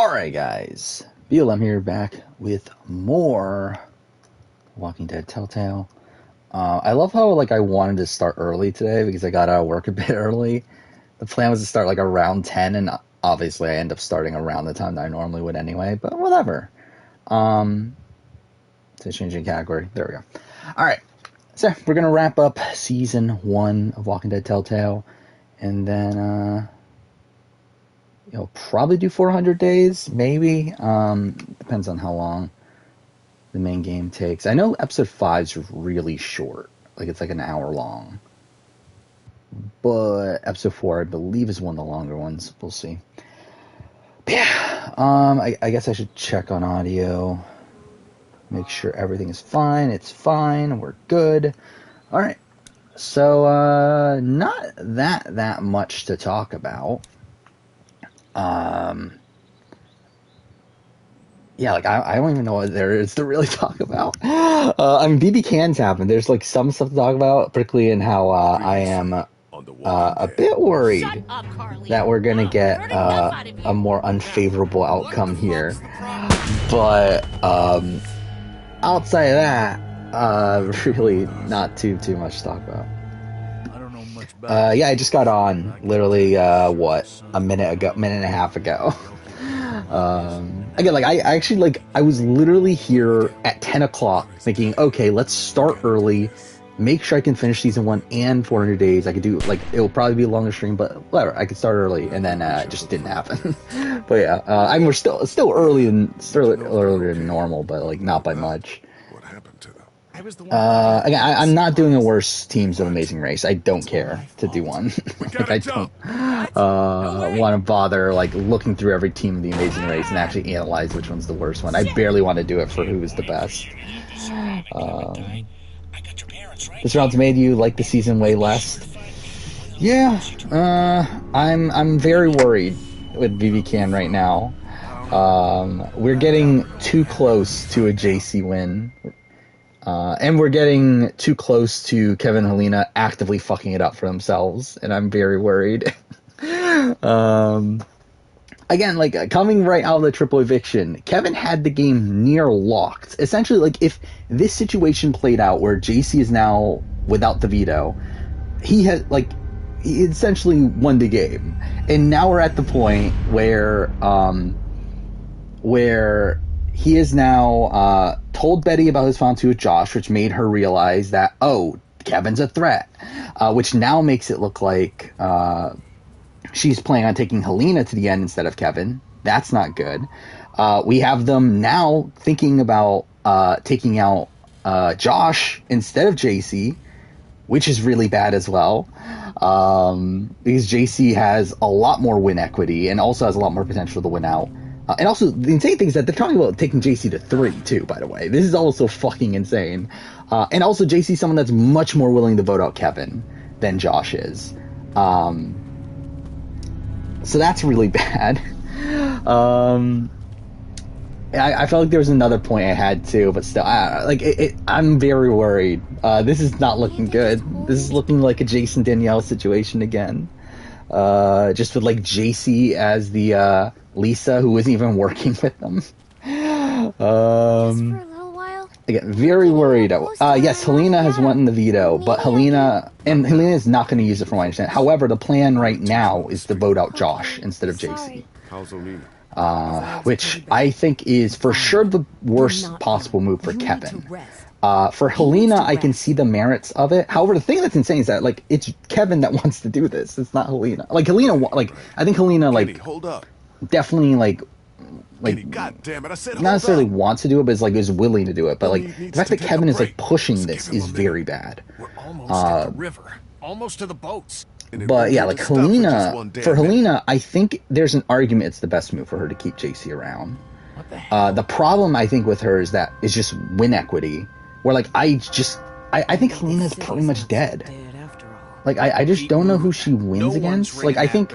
Alright guys, BLM here, back with more Walking Dead Telltale. I love how I wanted to start early today because I got out of work a bit early. The plan was to start around 10, and obviously I end up starting around the time that I normally would anyway, but whatever. So changing category, there we go. Alright, so we're going to wrap up Season 1 of Walking Dead Telltale, and then probably do 400 days, maybe. Depends on how long the main game takes. I know episode 5 is really short. It's an hour long. But episode 4, I believe, is one of the longer ones. We'll see. But yeah, I guess I should check on audio. Make sure everything is fine. It's fine. We're good. All right. So, not that much to talk about. I don't even know what there is to really talk about. BBCAN's happened. There's some stuff to talk about, particularly in how I am a bit worried that we're gonna get a more unfavorable outcome here. But outside of that, really not too much to talk about. I just got on literally a minute and a half ago. Again, I was literally here at 10 o'clock thinking, okay, let's start early, make sure I can finish season 1 and 400 days. I could do it'll probably be a longer stream, but whatever, I could start early, and then it just didn't happen. But yeah, we're still earlier than normal, but not by much. Again, I'm not doing a worse Teams of Amazing Race. I don't care to do one. I don't want to bother looking through every team of the Amazing Race and actually analyze which one's the worst one. I barely want to do it for who is the best. This round's made you like the season way less. Yeah, I'm very worried with BBCAN right now. We're getting too close to a JC win. And we're getting too close to Kevin and Helena actively fucking it up for themselves, and I'm very worried. Again, coming right out of the triple eviction, Kevin had the game near locked. Essentially, if this situation played out where JC is now without the veto, he essentially won the game. And now we're at the point where he is now told Betty about his found two with Josh, which made her realize that, Kevin's a threat, which now makes it look like she's planning on taking Helena to the end instead of Kevin. That's not good. We have them now thinking about taking out Josh instead of JC, which is really bad as well, because JC has a lot more win equity and also has a lot more potential to win out. And also, the insane thing is that they're talking about taking JC to 3, too, by the way. This is also fucking insane. And also, JC is someone that's much more willing to vote out Kevin than Josh is. So that's really bad. I felt like there was another point I had, too, but still, I'm very worried. This is not looking good. This is looking like a Jason Danielle situation again. Just with JC as the Lisa, who isn't even working with them. Again, very worried. Yes, Helena has won the veto, but Helena is not going to use it from what I understand. However, the plan right now is to vote out Josh instead of JC. Which I think is for sure the worst possible move for Kevin. For Helena, I can see the merits of it. However, the thing that's insane is that it's Kevin that wants to do this. It's not Helena. Helena, I think Helena hold up. Definitely God damn it, I said, not necessarily wants to do it, but is willing to do it. But the fact that Kevin is pushing this is very bad. We're almost at the river, almost to the boats. But yeah, Helena, for Helena, I think there's an argument it's the best move for her to keep JC around. What the hell? The problem I think with her is just win equity. Where I think Helena's pretty much dead. I just don't know who she wins against. I think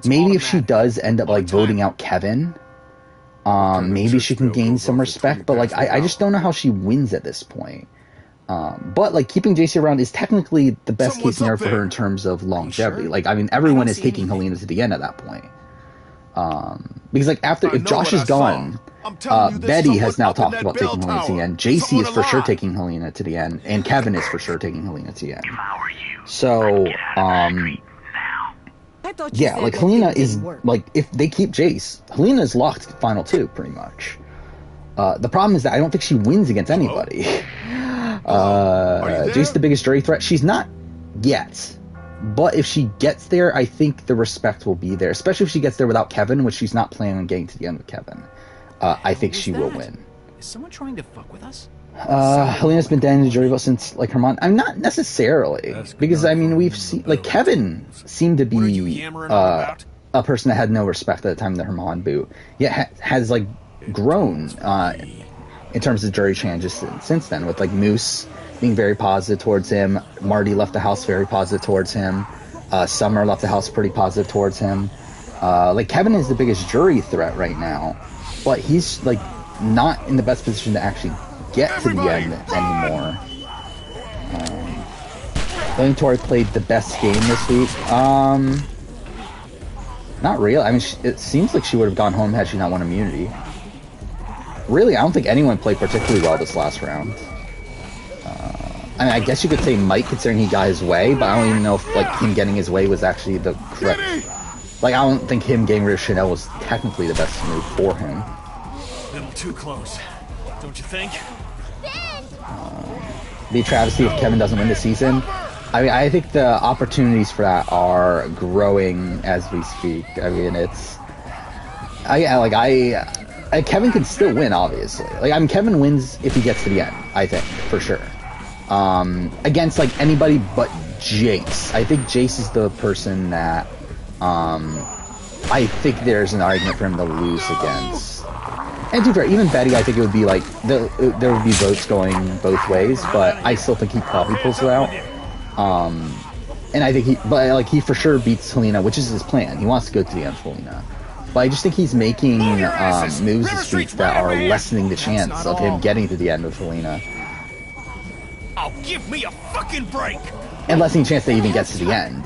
maybe if she does end up voting out Kevin, maybe she can gain some respect. But I just don't know how she wins at this point. But keeping JC around is technically the best case scenario for her in terms of longevity. Everyone is taking Helena to the end at that point. Because like after if Josh is gone, Betty has now talked about taking Helena to the end. JC is for sure taking Helena to the end, and Kevin is for sure taking Helena to the end. So yeah, like Helena is like if they keep Jace, Helena is locked final 2 pretty much. The problem is that I don't think she wins against anybody. Jace the biggest jury threat. She's not yet. But if she gets there, I think the respect will be there. Especially if she gets there without Kevin, which she's not planning on getting to the end with Kevin. I think she will win. Is someone trying to fuck with us? Helena's been dead in the jury vote since like her mom. I'm not necessarily, because I mean we've seen like Kevin seemed to be a person that had no respect at the time of the Herman boot. Yet has like grown in terms of jury changes since then, with like Moose being very positive towards him. Marty left the house very positive towards him. Summer left the house pretty positive towards him. Like Kevin is the biggest jury threat right now, but he's like not in the best position to actually get to the end anymore. I think Tori played the best game this week. Not really. I mean, it seems like she would have gone home had she not won immunity. Really, I don't think anyone played particularly well this last round. I mean, I guess you could say Mike, considering he got his way, but I don't even know if like him getting his way was actually the correct. Like, I don't think him getting rid of Chanel was technically the best move for him. A little too close, don't you think? Be a travesty if Kevin doesn't win the season. I mean, I think the opportunities for that are growing as we speak. I mean, Kevin can still win, obviously. Like, I mean, Kevin wins if he gets to the end, I think, for sure. Against, like, anybody but Jace. I think Jace is the person that, I think there's an argument for him to lose against. And to be fair, even Betty, I think it would be, like, there would be votes going both ways, but I still think he probably pulls it out. And I think he for sure beats Helena, which is his plan. He wants to go to the end for Helena. But I just think he's making moves this week that are lessening the chance of him getting to the end with Helena. Oh, give me a fucking break! And lessening the chance that he even gets to the end.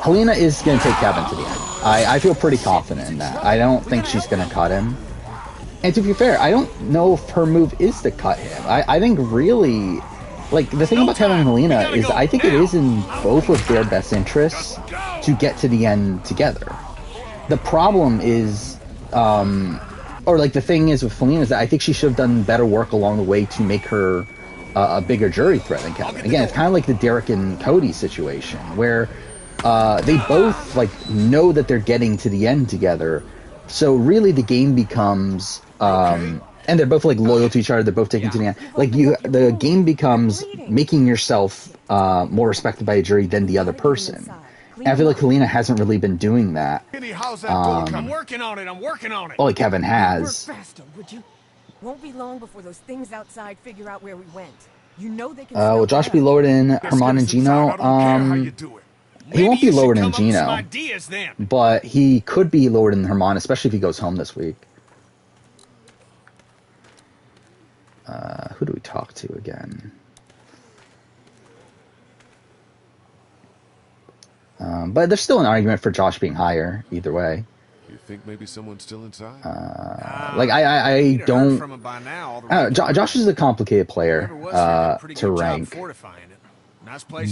Helena is going to take Kevin to the end. I feel pretty confident in that. I don't think she's going to cut him. And to be fair, I don't know if her move is to cut him. I think really, like, the thing about Kevin and Helena is I think it is in both of their best interests to get to the end together. The problem is, or like the thing is with Helena is that I think she should have done better work along the way to make her a bigger jury threat than Kevin. Again, it's kind of like the Derek and Cody situation, where they both like know that they're getting to the end together. So really, the game becomes, and they're both like loyal to each other. They're both taking to the end. Like the game becomes making yourself more respected by a jury than the other person. And I feel like Helena hasn't really been doing that. I'm working on it. Well, like Kevin has. Work faster, would you? Won't be long before those things outside figure out where we went. You know they can. Will Josh be lower than Herman and Gino? He won't be lower than Gino, but he could be lower than Herman, especially if he goes home this week. Who do we talk to again? But there's still an argument for Josh being higher, either way. You think maybe someone's still inside? Like, I don't... Josh is a complicated player to rank.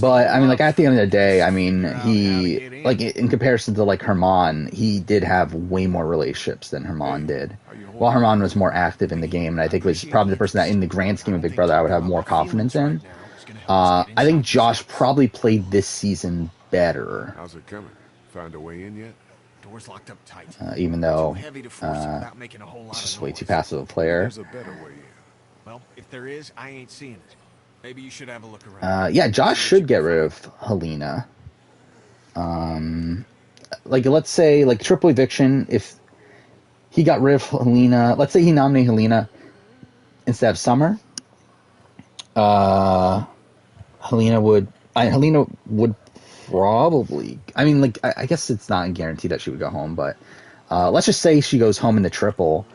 But, I mean, like, at the end of the day, I mean, he... Like, in comparison to, like, Herman, he did have way more relationships than Herman did. While Herman was more active in the game, and I think was probably the person that, in the grand scheme of Big Brother, I would have more confidence in. I think Josh probably played this season better. How's it coming? Found a way in yet? Doors locked up tight. Even though it's just way too passive a player. There's a better way in. Well, if there is, I ain't seeing it. Maybe you should have a look around. Yeah, Josh should get rid of Helena. Like, let's say, like, triple eviction, if he got rid of Helena, let's say he nominated Helena instead of Summer, Helena would probably, I mean, like, I guess it's not a guarantee that she would go home, but let's just say she goes home in the triple.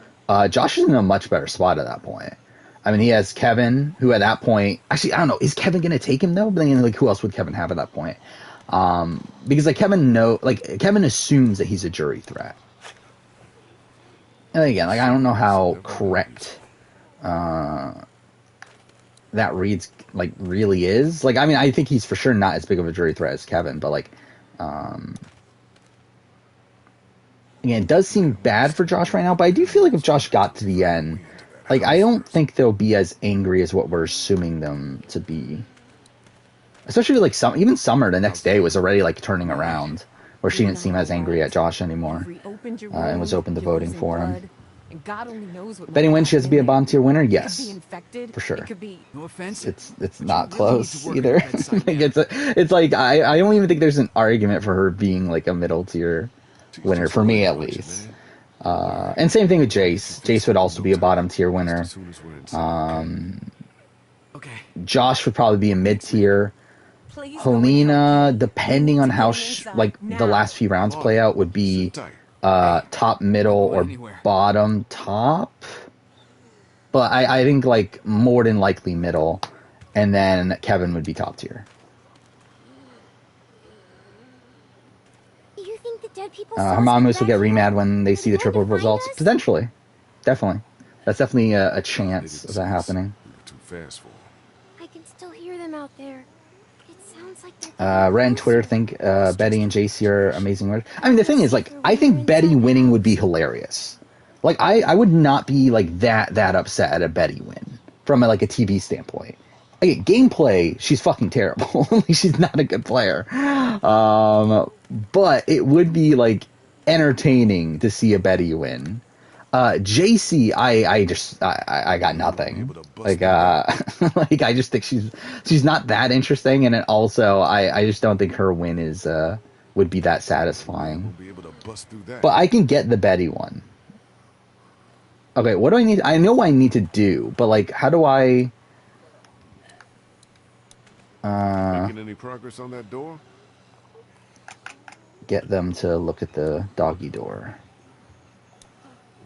Josh is in a much better spot at that point. I mean, he has Kevin, who at that point, actually, I don't know, is Kevin going to take him, though? But then, like, who else would Kevin have at that point? Because like Kevin assumes that he's a jury threat. And again, like I don't know how correct that reads like really is. Like I mean, I think he's for sure not as big of a jury threat as Kevin, but like again, it does seem bad for Josh right now, but I do feel like if Josh got to the end, like I don't think they'll be as angry as what we're assuming them to be. Especially like even Summer the next day was already like turning around, where she didn't seem as angry at Josh anymore, and was open to voting for him. Betting wins she has to be a bottom tier winner, yes, for sure. No offense. It's not close either. Like it's like I don't even think there's an argument for her being like a middle tier winner for me at least. And same thing with Jace. Jace would also be a bottom tier winner. Josh would probably be a mid tier. Helena, depending on how the last few rounds play out, would be top middle or bottom top. But I think like more than likely middle, and then Kevin would be top tier. You think the dead people Hermanos will get remad when they see the triple results. Potentially. Definitely. That's definitely a chance of that happening. Too fast for. I can still hear them out there. Red and Twitter think Betty and JC are amazing winners. I mean, the thing is, like, I think Betty winning would be hilarious. Like, I would not be like that upset at a Betty win from a TV standpoint. Like, gameplay, she's fucking terrible. She's not a good player. But it would be like entertaining to see a Betty win. JC, I got nothing. Like I just think she's not that interesting, and also I just don't think her win is would be that satisfying. But I can get the Betty one. Okay, what do I need? I know what I need to do, but like, how do I? Making any progress on that door? Get them to look at the doggy door.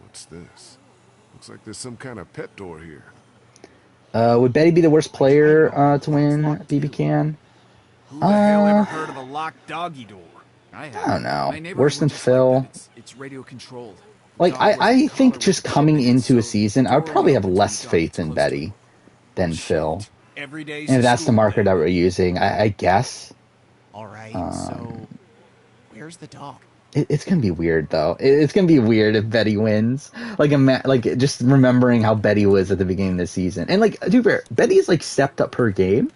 What's this? Looks like there's some kind of pet door here. Would Betty be the worst player to win BBCAN? Who the hell ever heard of a locked doggy door? I don't know. Worse than Phil. It's radio controlled. Like I think just coming into a season, I would probably have less faith in Betty than Phil. And if that's the marker that we're using, I guess. All right. So where's the dog? It's gonna be weird though. It's gonna be weird if Betty wins. Like just remembering how Betty was at the beginning of the season, and like, dude, Betty's like stepped up her game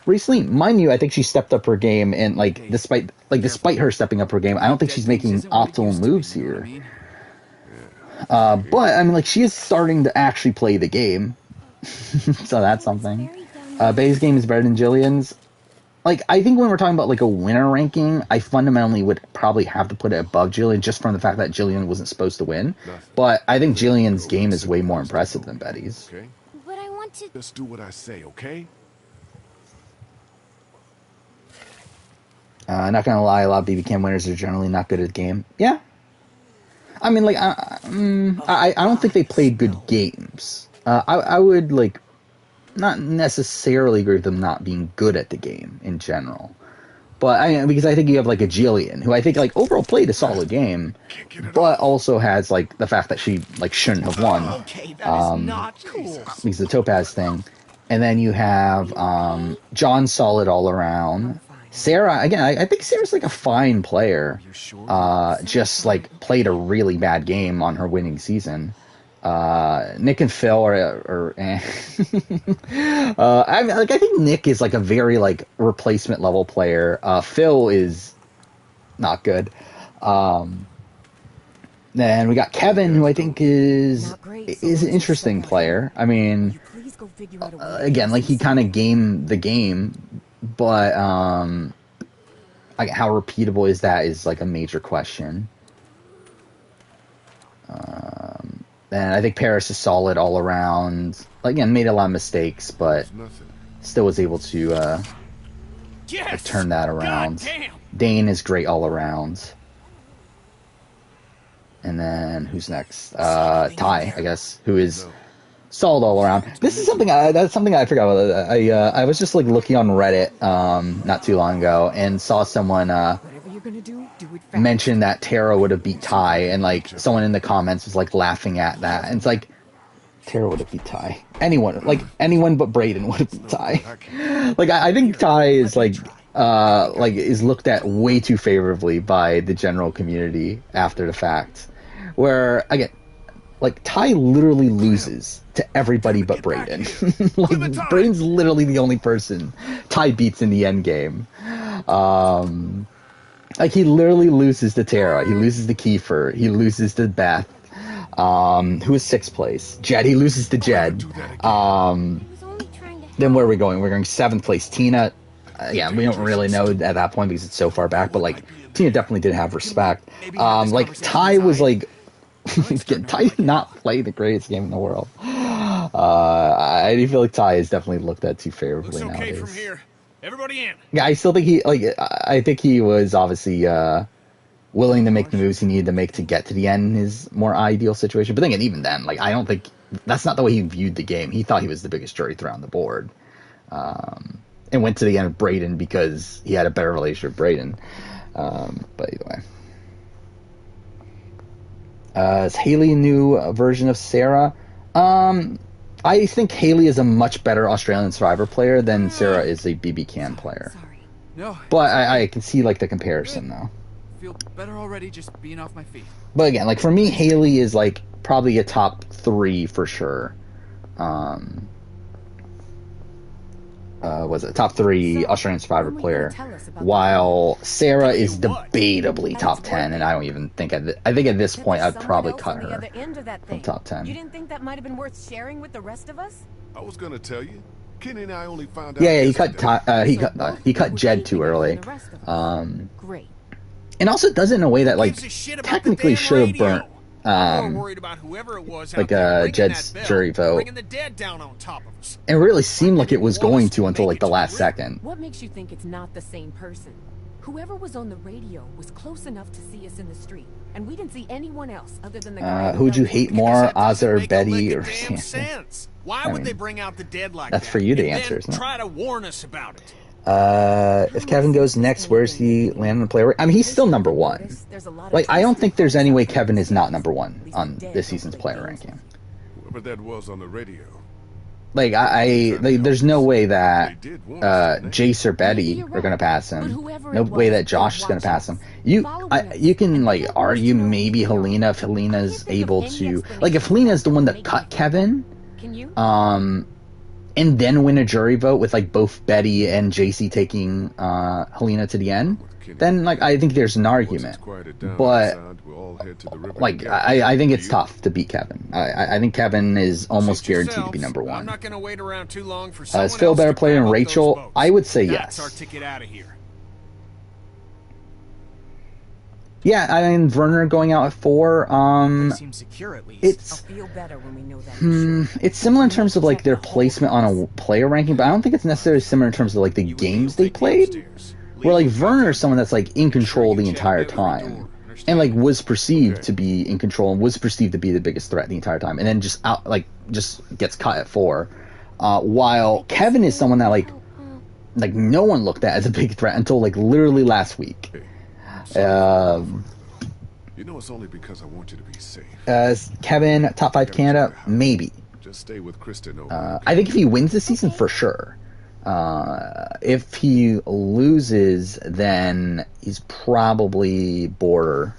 recently. Mind you, I think she stepped up her game, and despite her stepping up her game, I don't think she's making optimal moves here. But I mean, like, she is starting to actually play the game, so that's something. Betty's game is better than Jillian's. Like, I think when we're talking about, like, a winner ranking, I fundamentally would probably have to put it above Jillian just from the fact that Jillian wasn't supposed to win. But I think Jillian's game is way more impressive than Betty's. Okay. But I want to... Just do what I say, okay? Not gonna lie, a lot of BBCAN winners are generally not good at the game. Yeah. I mean, like, I don't think they played good games. I would, like... not necessarily agree with them not being good at the game in general, but because I think you have like a Jillian who I think like overall played a solid game, but also has like the fact that she like shouldn't have won, because the Topaz thing, and then you have John solid all around. Sarah, again, I think Sarah's like a fine player, just like played a really bad game on her winning season. Nick and Phil are I mean, like, I think Nick is like a very like replacement level player. Phil is not good. Then we got Kevin, who I think is an interesting player. I mean, again, like, he kind of gamed the game, but like, how repeatable is that is like a major question. And I think Paris is solid all around. Again, made a lot of mistakes, but still was able to like, turn that around. Dane is great all around. And then who's next? Ty, I guess, who is solid all around. This is something that's something I forgot about. I was just like looking on Reddit not too long ago and saw someone mention that Tara would have beat Ty, and like someone in the comments was like laughing at that, and it's like Tara would have beat Ty. Anyone but Brayden would have beat Ty. Like I think Ty is like is looked at way too favorably by the general community after the fact. Where again, like Ty literally loses to everybody but Brayden. Like Brayden's literally the only person Ty beats in the end game. Like he literally loses to Tara, he loses to Kiefer, he loses to Beth. Who is 6th place? Jed. He loses to Jed. Then where are we going? We're going 7th place. Tina. Yeah, we don't really know at that point because it's so far back, but like Tina definitely did have respect. Like Ty was like Ty did not play the greatest game in the world. I do feel like Ty is definitely looked at too favorably Looks okay nowadays. from here. Everybody in. Yeah, I still think I think he was obviously willing to make the moves he needed to make to get to the end in his more ideal situation. But then again, even then, like I don't think that's not the way he viewed the game. He thought he was the biggest jury threat on the board, and went to the end of Brayden because he had a better relationship with Brayden. But either way, is Haley a new version of Sarah? I think Haley is a much better Australian Survivor player than Sarah is a BBCAN player. Sorry. No. But I can see like the comparison though. Feel better already just being off my feet. But again, like for me, Haley is like probably a top 3 for sure. Was it top 3 Australian Survivor player? While Sarah is debatably top 10, and I don't even think I think at this point I'd probably cut her from top 10. You didn't think that might have been worth sharing with the rest of us? I was gonna tell you. Kenny and I only found out. Yeah, he cut Jed too early. Great. And also does it in a way that like technically should have burnt like Jed's jury vote. It really seemed like it was going to until like the last second. What makes you think it's not the same person? Whoever was on the radio was close enough to see us in the street, and we didn't see anyone else other than the guy. Who'd you hate more, Ozzy or Betty or sense. Why would they bring out the dead like that's that? For you to and answer, isn't it? Try to warn us about it. If Kevin goes next, where's he land on the player? I mean, he's still number 1. Like, I don't think there's any way Kevin is not number 1 on this season's player ranking. Whoever that was on the radio. Like, there's no way that Jace or Betty are gonna pass him. No way that Josh is gonna pass him. You can like argue maybe Helena if Helena's able to, like, if Helena's the one that cut Kevin, and then win a jury vote with like both Betty and JC taking Helena to the end, then like I think there's an argument. But like I think it's tough to beat Kevin. I think Kevin is almost guaranteed to be number 1. I'm not going to wait around too long for is Phil a better player than Rachel? I would say yes. That's our ticket out of here. Yeah, I mean Werner going out at 4. Seems secure at least. It's I'll feel better when we know that. it's similar in terms of like their placement on a player ranking, but I don't think it's necessarily similar in terms of like the games they played. Where like Werner is someone that's like in control the entire time, and like was perceived to be in control and was perceived to be the biggest threat the entire time, and then just gets cut at 4. While Kevin is someone that like no one looked at as a big threat until like literally last week. You know, it's only because I want you to be safe. Kevin, top 5 Canada, maybe. Just stay with Kristen. I think if he wins this season, for sure. If he loses, then he's probably border.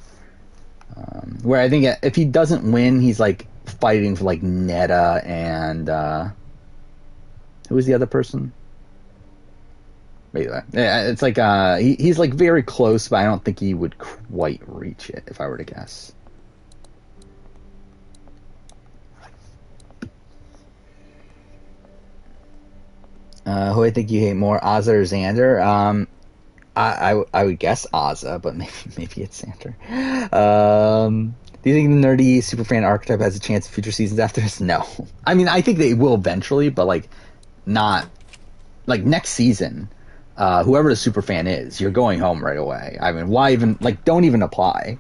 Where I think if he doesn't win, he's like fighting for like Netta and who was the other person? Anyway, yeah, it's like he's like very close, but I don't think he would quite reach it if I were to guess. Who I think you hate more, Ozza or Xander? I would guess Ozza, but maybe it's Xander. Do you think the nerdy superfan archetype has a chance in future seasons after this? No. I mean, I think they will eventually, but like not like next season. Whoever the superfan is, you're going home right away. I mean, why even like don't even apply.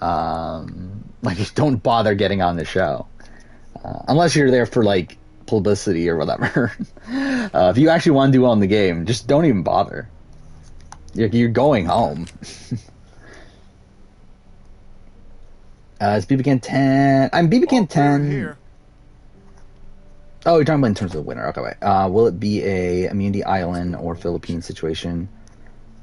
Like don't bother getting on the show. Unless you're there for, like, publicity or whatever. If you actually want to do well in the game, just don't even bother. You're going home. It's BBCAN10. I'm BBCAN10. Oh, you're talking about in terms of the winner. Okay, wait. Will it be a immunity island or Philippine situation?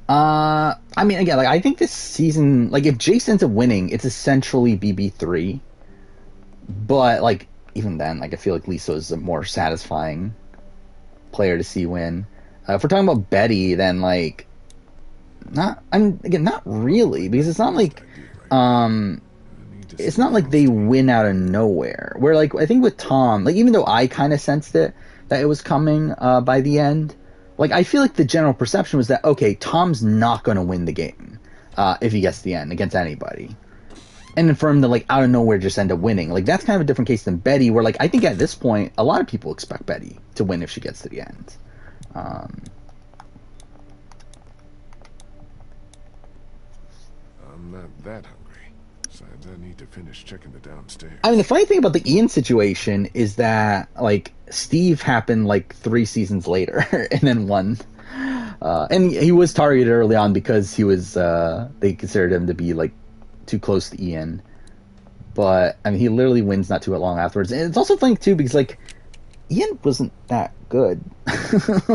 I mean, again, like, I think this season, like, if Jace ends up winning, it's essentially BB3. But, like, even then, like, I feel like Lisa is a more satisfying player to see win. If we're talking about Betty, then, like, not really, because it's not like they win out of nowhere. Where, like, I think with Tom, like, even though I kind of sensed it that it was coming by the end, like, I feel like the general perception was that, okay, Tom's not going to win the game if he gets to the end against anybody. And then for him to, like, out of nowhere just end up winning, like, that's kind of a different case than Betty, where, like, I think at this point, a lot of people expect Betty to win if she gets to the end. I'm not that hungry. Besides, I need to finish checking the downstairs. I mean, the funny thing about the Ian situation is that, like, Steve happened, like, 3 seasons later, and then won. And he was targeted early on because he was, they considered him to be, like, too close to Ian. But, I mean, he literally wins not too long afterwards. And it's also funny, too, because, like, Ian wasn't that good.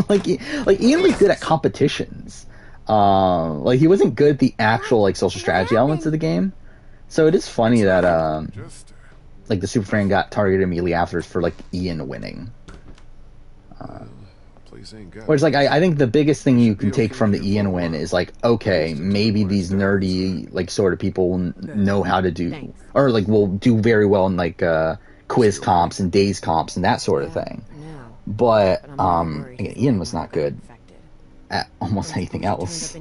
like Ian was good at competitions. Like, he wasn't good at the actual, like, social strategy elements of the game. So it is funny that, like, the Super Fan got targeted immediately afterwards for, like, Ian winning. Whereas, like, I think the biggest thing you can take from the Ian win is, like, okay, maybe these nerdy, like, sort of people will know how to do, or, like, will do very well in, like, quiz comps and days comps and that sort of thing. But, again, Ian was not good at almost anything else.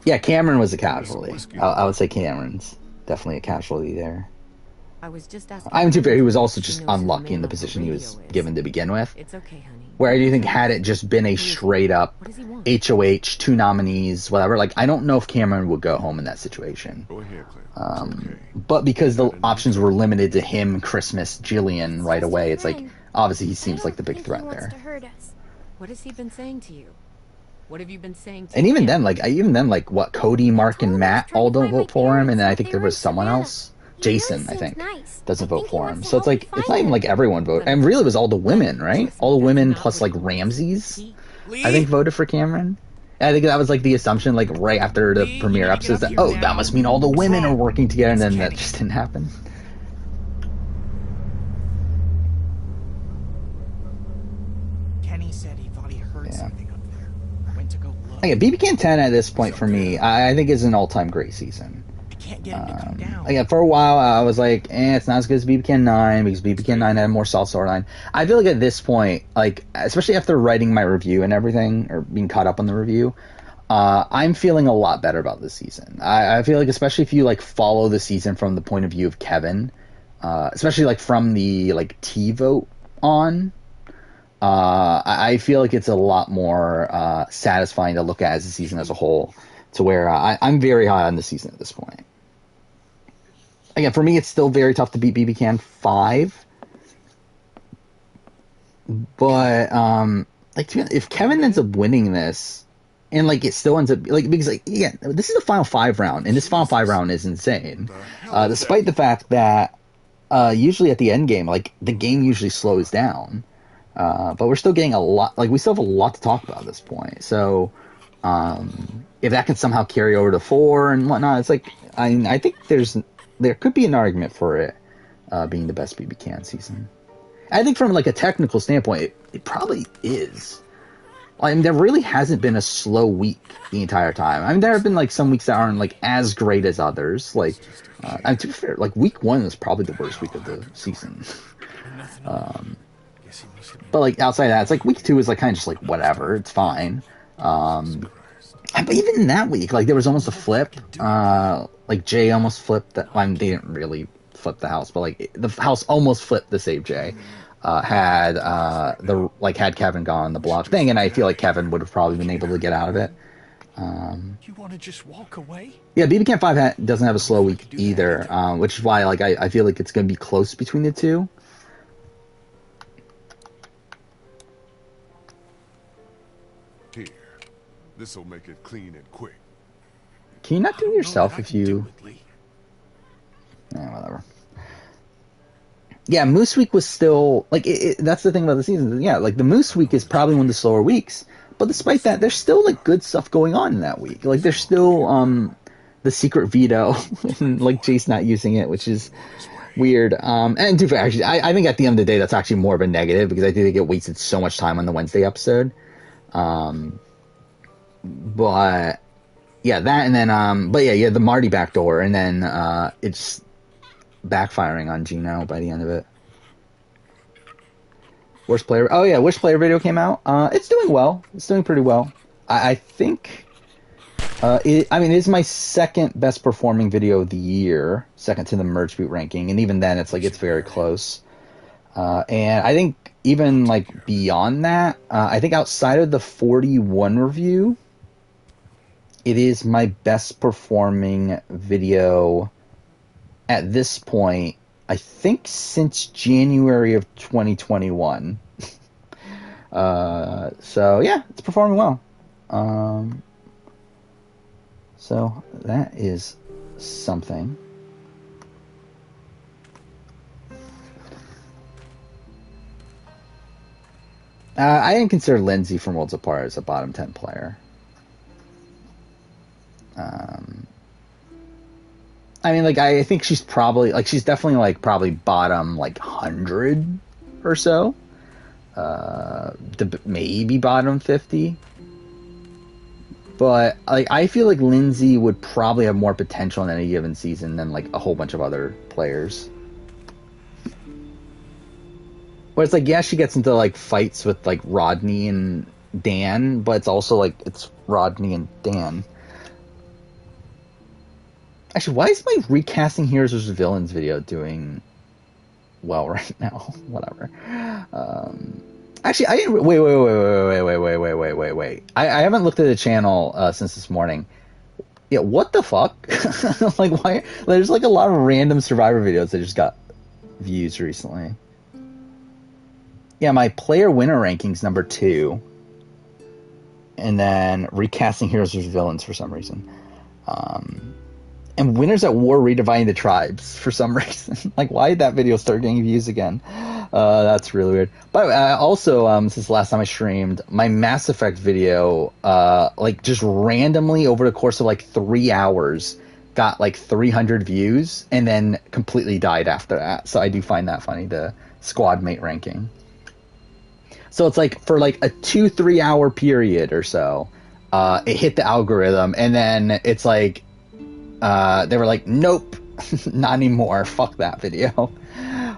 Yeah, Cameron was a casualty. I would say Cameron's definitely a casualty there. I'm too fair, he was also just unlucky in the position he was given to begin with. It's okay, honey. Where I do think had it just been a straight up HOH, 2 nominees, whatever, like, I don't know if Cameron would go home in that situation. But because the options were limited to him, Christmas, Jillian right away, it's like, obviously he seems like the big threat there. What has he been saying to you? What have you been saying to And even him? then, like, what, Cody, Mark, and Matt all don't vote for him, and then I think there was someone else. Jason, I think, doesn't vote for him. So it's like, it's not even like everyone voted. And really it was all the women, right? All the women plus, like, Ramses, I think, voted for Cameron. And I think that was, like, the assumption, like, right after the premiere episodes that, oh, that must mean all the women are working together, and then that just didn't happen. Kenny said he thought he heard something up there. Went to go look. Okay, BBCAN10 at this point for me, I think is an all-time great season. Can't get him to come down. Again, for a while, I was like, it's not as good as BBCAN9 because BBCAN9 had more soft storyline. I feel like at this point, like, especially after writing my review and everything, or being caught up on the review, I'm feeling a lot better about this season. I feel like, especially if you, like, follow the season from the point of view of Kevin, especially, like, from the, like, T vote on, I feel like it's a lot more satisfying to look at as a season as a whole, to where I'm very high on the season at this point. Again, for me, it's still very tough to beat BBCAN 5. But, like, if Kevin ends up winning this, and, like, it still ends up, like, because, like, yeah, this is the final 5 round, and this final 5 round is insane. Despite the fact that, usually at the end game, like, the game usually slows down. But we're still getting a lot, like, we still have a lot to talk about at this point. So, if that can somehow carry over to 4 and whatnot, it's like, I think there could be an argument for it being the best BBCAN season. I think from, like, a technical standpoint, it probably is. I mean, there really hasn't been a slow week the entire time. I mean, there have been, like, some weeks that aren't, like, as great as others. Like, and to be fair, like, week 1 was probably the worst week of the season. But, like, outside of that, it's like week 2 is, like, kind of just, like, whatever, it's fine. But even in that week, like, there was almost a flip. Like, Jay almost flipped. I mean, they didn't really flip the house, but, like, the house almost flipped to save Jay. Had Kevin gone on the block thing, and I feel like Kevin would have probably been able to get out of it. You want to just walk away? Yeah, BBCAN10 doesn't have a slow week either, which is why like I feel like it's going to be close between the two. Here, this'll make it clean and quick. Can you not do it yourself if you? Yeah, whatever. Yeah, Moose Week was still like that's the thing about the season. Yeah, like the Moose Week is probably one of the slower weeks, but despite that, there's still like good stuff going on in that week. Like there's still the secret veto and like Jace not using it, which is weird. And to actually, I think at the end of the day, that's actually more of a negative because I think it wasted so much time on the Wednesday episode. But yeah, that and then but yeah, the Marty backdoor, and then it's backfiring on Gino by the end of it. Worst player. Oh yeah, worst player video came out. It's doing well. It's doing pretty well. I think. It is my second best performing video of the year, second to the Merge Boot ranking, and even then, it's very close. And I think even like beyond that, I think outside of the 41 review, it is my best performing video at this point, I think since January of 2021. So yeah, it's performing well. So that is something. I didn't consider Lindsay from Worlds Apart as a bottom 10 player. I think she's probably she's definitely probably bottom 100 or so. Maybe bottom 50. But I feel like Lindsay would probably have more potential in any given season than a whole bunch of other players. Where it's she gets into fights with Rodney and Dan, but it's also it's Rodney and Dan. Actually, why is my recasting Heroes vs. Villains video doing well right now? Whatever. Actually, I didn't. Wait. I haven't looked at the channel since this morning. Yeah, what the fuck? Why? There's a lot of random Survivor videos that just got views recently. Yeah, my player winner ranking's number 2. And then recasting Heroes vs. Villains for some reason. And Winners at War Redividing the Tribes for some reason. Why did that video start getting views again? That's really weird. But also, since the last time I streamed, my Mass Effect video, just randomly over the course of 3 hours, got 300 views and then completely died after that. So I do find that funny, the squad mate ranking. So it's for a 2-3 hour period or so, it hit the algorithm, and then it's they were nope, not anymore. Fuck that video.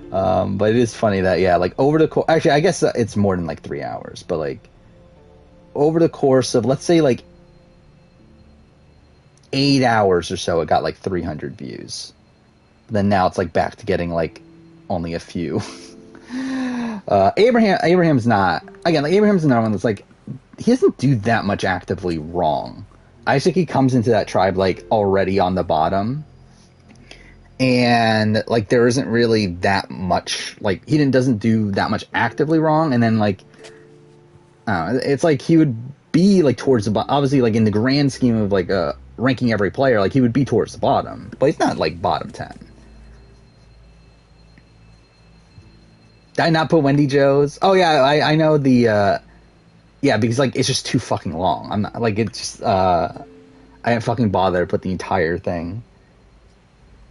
But it is funny that over the course, actually I guess it's more than 3 hours, but over the course of let's say 8 hours or so, it got 300 views. Then now it's back to getting only a few. Abraham's not, again, Abraham's another one that's he doesn't do that much actively wrong. I think he comes into that tribe already on the bottom, and there isn't really that much he doesn't do that much actively wrong, and then it's he would be towards the bottom, obviously in the grand scheme of ranking every player, he would be towards the bottom, but he's not bottom 10. Did I not put Wendy Joe's? Oh yeah, I know the yeah, because it's just too fucking long. I'm not it's just I didn't fucking bother to put the entire thing.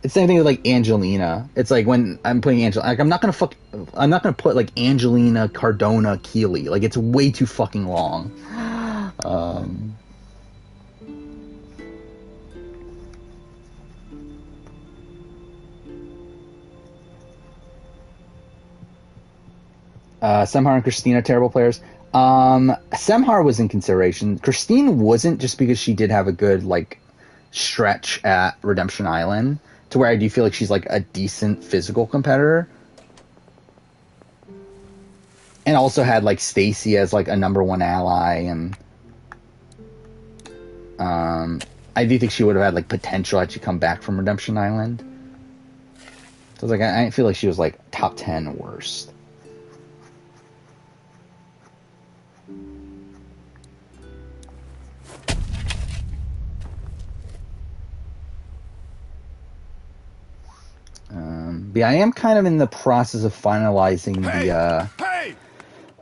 It's the same thing with Angelina. It's when I'm putting Angelina, I'm not gonna put Angelina Cardona Keeley. It's way too fucking long. Semhar and Christine are terrible players. Semhar was in consideration. Christine wasn't, just because she did have a good stretch at Redemption Island, to where I do feel she's a decent physical competitor. And also had Stacy as a number 1 ally, and I do think she would have had like potential had she come back from Redemption Island. So like I feel like she was like top 10 worst. But yeah, I am kind of in the process of finalizing the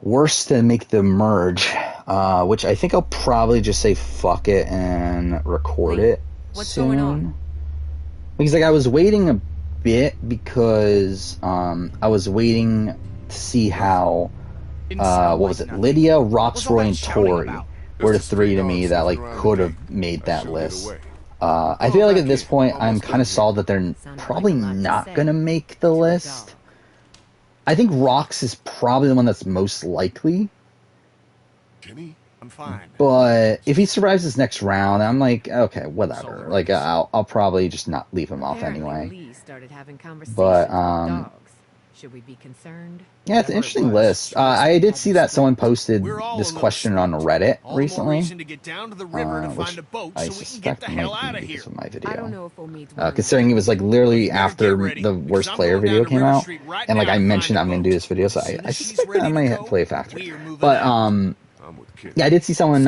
worst to make the merge, which I think I'll probably just say fuck it and record it what's soon. going on? Because like I was waiting a bit because I was waiting to see how what was it? Lydia, Roxroy, and Tori were the three to me that like could have made that list. I feel like at this point I'm kind of solid that they're probably not gonna make the list. I think Rox is probably the one that's most likely. Jimmy, I'm fine. But if he survives this next round, I'm like, okay, whatever. Like I'll probably just not leave him off anyway. But should we be concerned? Yeah, it's an interesting list. I did see that someone posted this question on Reddit recently, which I suspect might be because of my video. Considering it was like literally after the worst player video came out, and like I mentioned I'm going to do this video, so I suspect that I might play a factor. But yeah, I did see someone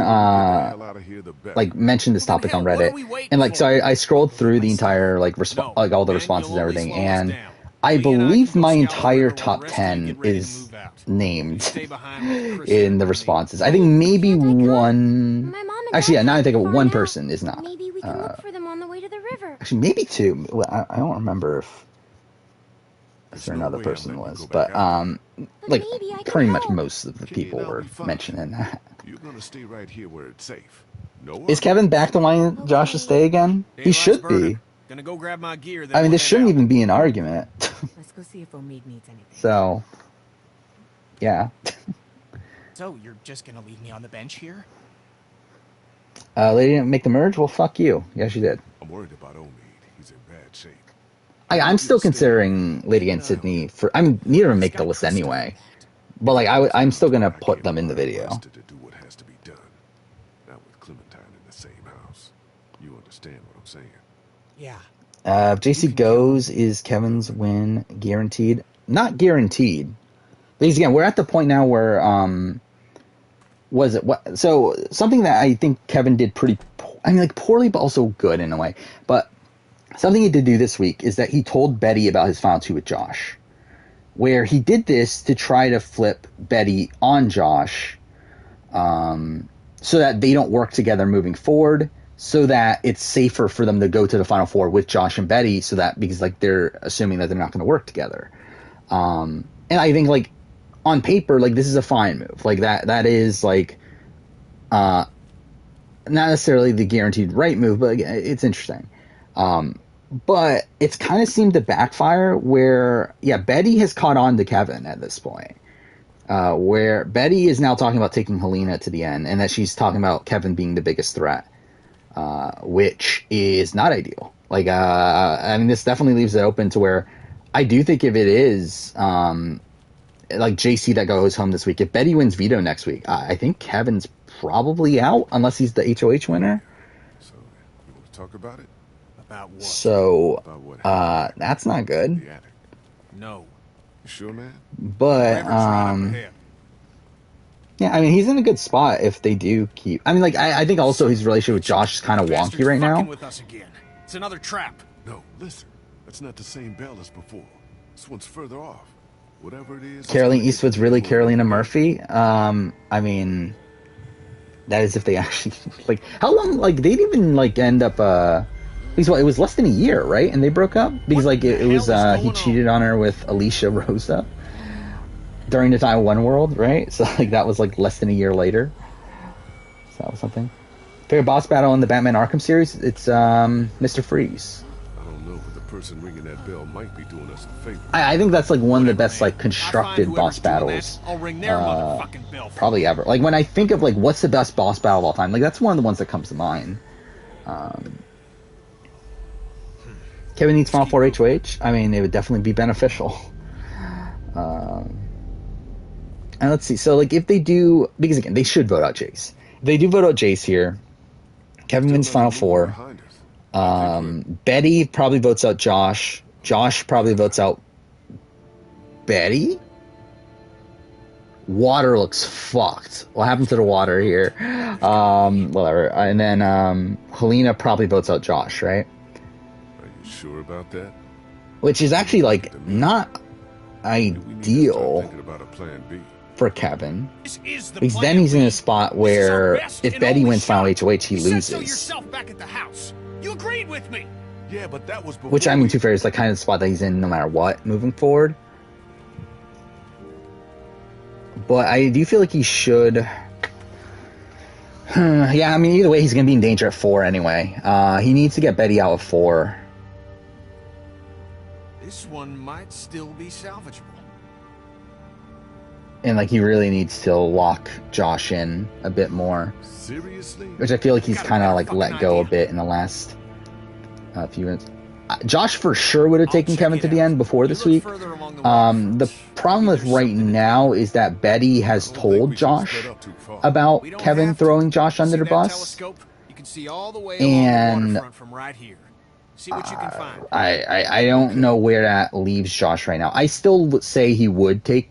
like mention this topic on Reddit, and like so I scrolled through the entire like all the responses and everything, and I believe my entire top 10 is named in the responses. I think maybe one. Actually, yeah, now I think of one person is not. Maybe we can look for them on the way to the river. Actually, maybe two. I don't remember if there another person was, but like pretty much most of the people were mentioning that. You're gonna stay right here where it's safe. Is Kevin back to wanting Josh to stay again? He should be. Gonna go grab my gear. I mean, this shouldn't even be an argument. Let's go see if Omid needs anything. So, yeah. So, you're just gonna leave me on the bench here? Lady didn't make the merge? Well, fuck you. Yeah, she did. I'm worried about Omid. He's in bad shape. I'm still considering Lady and Sydney for. I'm neither of them make the list anyway. But like, I'm still gonna put them in the video. To do what has to be done. Not with Clementine in the same house. You understand what I'm saying? Yeah. If JC goes, is Kevin's win guaranteed? Not guaranteed. Because again, we're at the point now where was it what? So something that I think Kevin did pretty. I mean, like poorly, but also good in a way. But something he did do this week is that he told Betty about his final two with Josh, where he did this to try to flip Betty on Josh, so that they don't work together moving forward. So that it's safer for them to go to the Final Four with Josh and Betty, so that because like they're assuming that they're not going to work together, and I think like on paper like this is a fine move, like that is like not necessarily the guaranteed right move, but it's interesting. But it's kind of seemed to backfire where Betty has caught on to Kevin at this point, where Betty is now talking about taking Helena to the end, and that she's talking about Kevin being the biggest threat. Which is not ideal. Like, I mean, this definitely leaves it open to where I do think if it is, like JC that goes home this week, if Betty wins veto next week, I think Kevin's probably out unless he's the HOH winner. So, you want to talk about it? About what? So, About what that's not good. in the attic. No. You sure, man? But, yeah, I mean, he's in a good spot if they do keep. I mean, like, I think also his relationship with Josh is kind of wonky right now. With us again. It's another trap. No, listen. That's not the same bell as before. This one's further off. Whatever it is. Caroline Eastwood's really Carolina Murphy. I mean, that is if they actually like. How long? Like, they didn't even like end up. Because it was less than a year, right? And they broke up because like it was he cheated on her with Alicia Rosa during the time of One World, right? So like that was like less than a year later. So that was something. Favorite boss battle in the Batman Arkham series? It's Mr. Freeze. I don't know, but the person ringing that bell might be doing us a favor. I think that's like one of the best like constructed boss battles I'll ring their motherfucking bell. probably ever. Like when I think of like what's the best boss battle of all time, like that's one of the ones that comes to mind. Kevin needs Final Four HOH. I mean, it would definitely be beneficial. And let's see. So, like, if they do, because again, they should vote out Jace. If they do vote out Jace here, Kevin wins Final Four. Betty probably votes out Josh. Josh probably votes out Betty. Water looks fucked. What happened to the water here? Whatever. And then Helena probably votes out Josh, right? Are you sure about that? Which is actually like not ideal for Kevin, because then he's in a spot where if Betty wins Final HOH, he loses. You agreed with me. Yeah, but that was which, I mean, to be fair, is like kind of the spot that he's in no matter what moving forward. But I do feel like he should. Yeah, I mean, either way, he's going to be in danger at 4 anyway. He needs to get Betty out of 4. This one might still be salvageable. And, like, he really needs to lock Josh in a bit more. Seriously? Which I feel like he's kind of, like, let go a bit in the last few minutes. Josh for sure would have taken Kevin to the end before this week. The problem with right now is that Betty has told Josh about Kevin throwing Josh under the bus. And I don't know where that leaves Josh right now. I still say he would take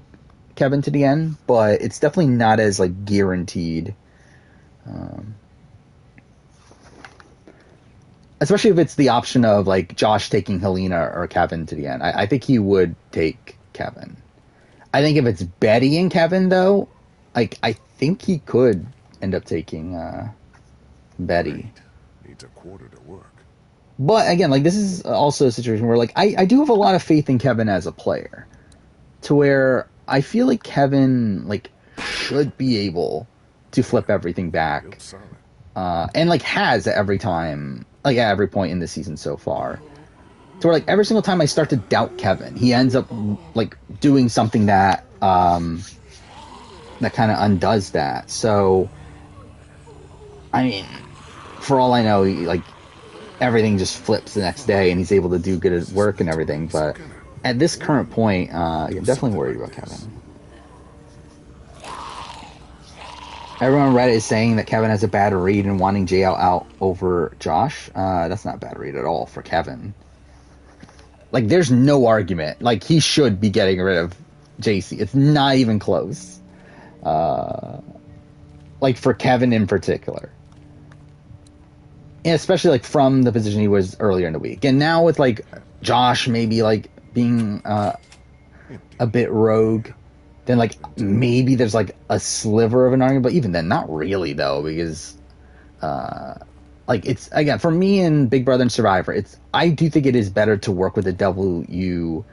Kevin to the end, but it's definitely not as, like, guaranteed. Especially if it's the option of, like, Josh taking Helena or Kevin to the end. I think he would take Kevin. I think if it's Betty and Kevin, though, like, I think he could end up taking Betty. Needs a quarter to work. But, again, like, this is also a situation where, like, I do have a lot of faith in Kevin as a player. To where I feel like Kevin, like, should be able to flip everything back. And, like, has at every time, like, at every point in the season so far. So, like, every single time I start to doubt Kevin, he ends up, like, doing something that, that kind of undoes that. So, I mean, for all I know, like, everything just flips the next day and he's able to do good work and everything. But at this current point, I'm definitely worried about Kevin. Everyone on Reddit is saying that Kevin has a bad read and wanting Jay out over Josh. That's not a bad read at all for Kevin. Like, there's no argument. Like, he should be getting rid of JC. It's not even close. Like, for Kevin in particular. And especially, like, from the position he was earlier in the week. And now with, like, Josh maybe, like, being a bit rogue, then, like, maybe there's, like, a sliver of an argument. But even then, not really, though, because, like, it's, again, for me in Big Brother and Survivor, I do think it is better to work with the devil you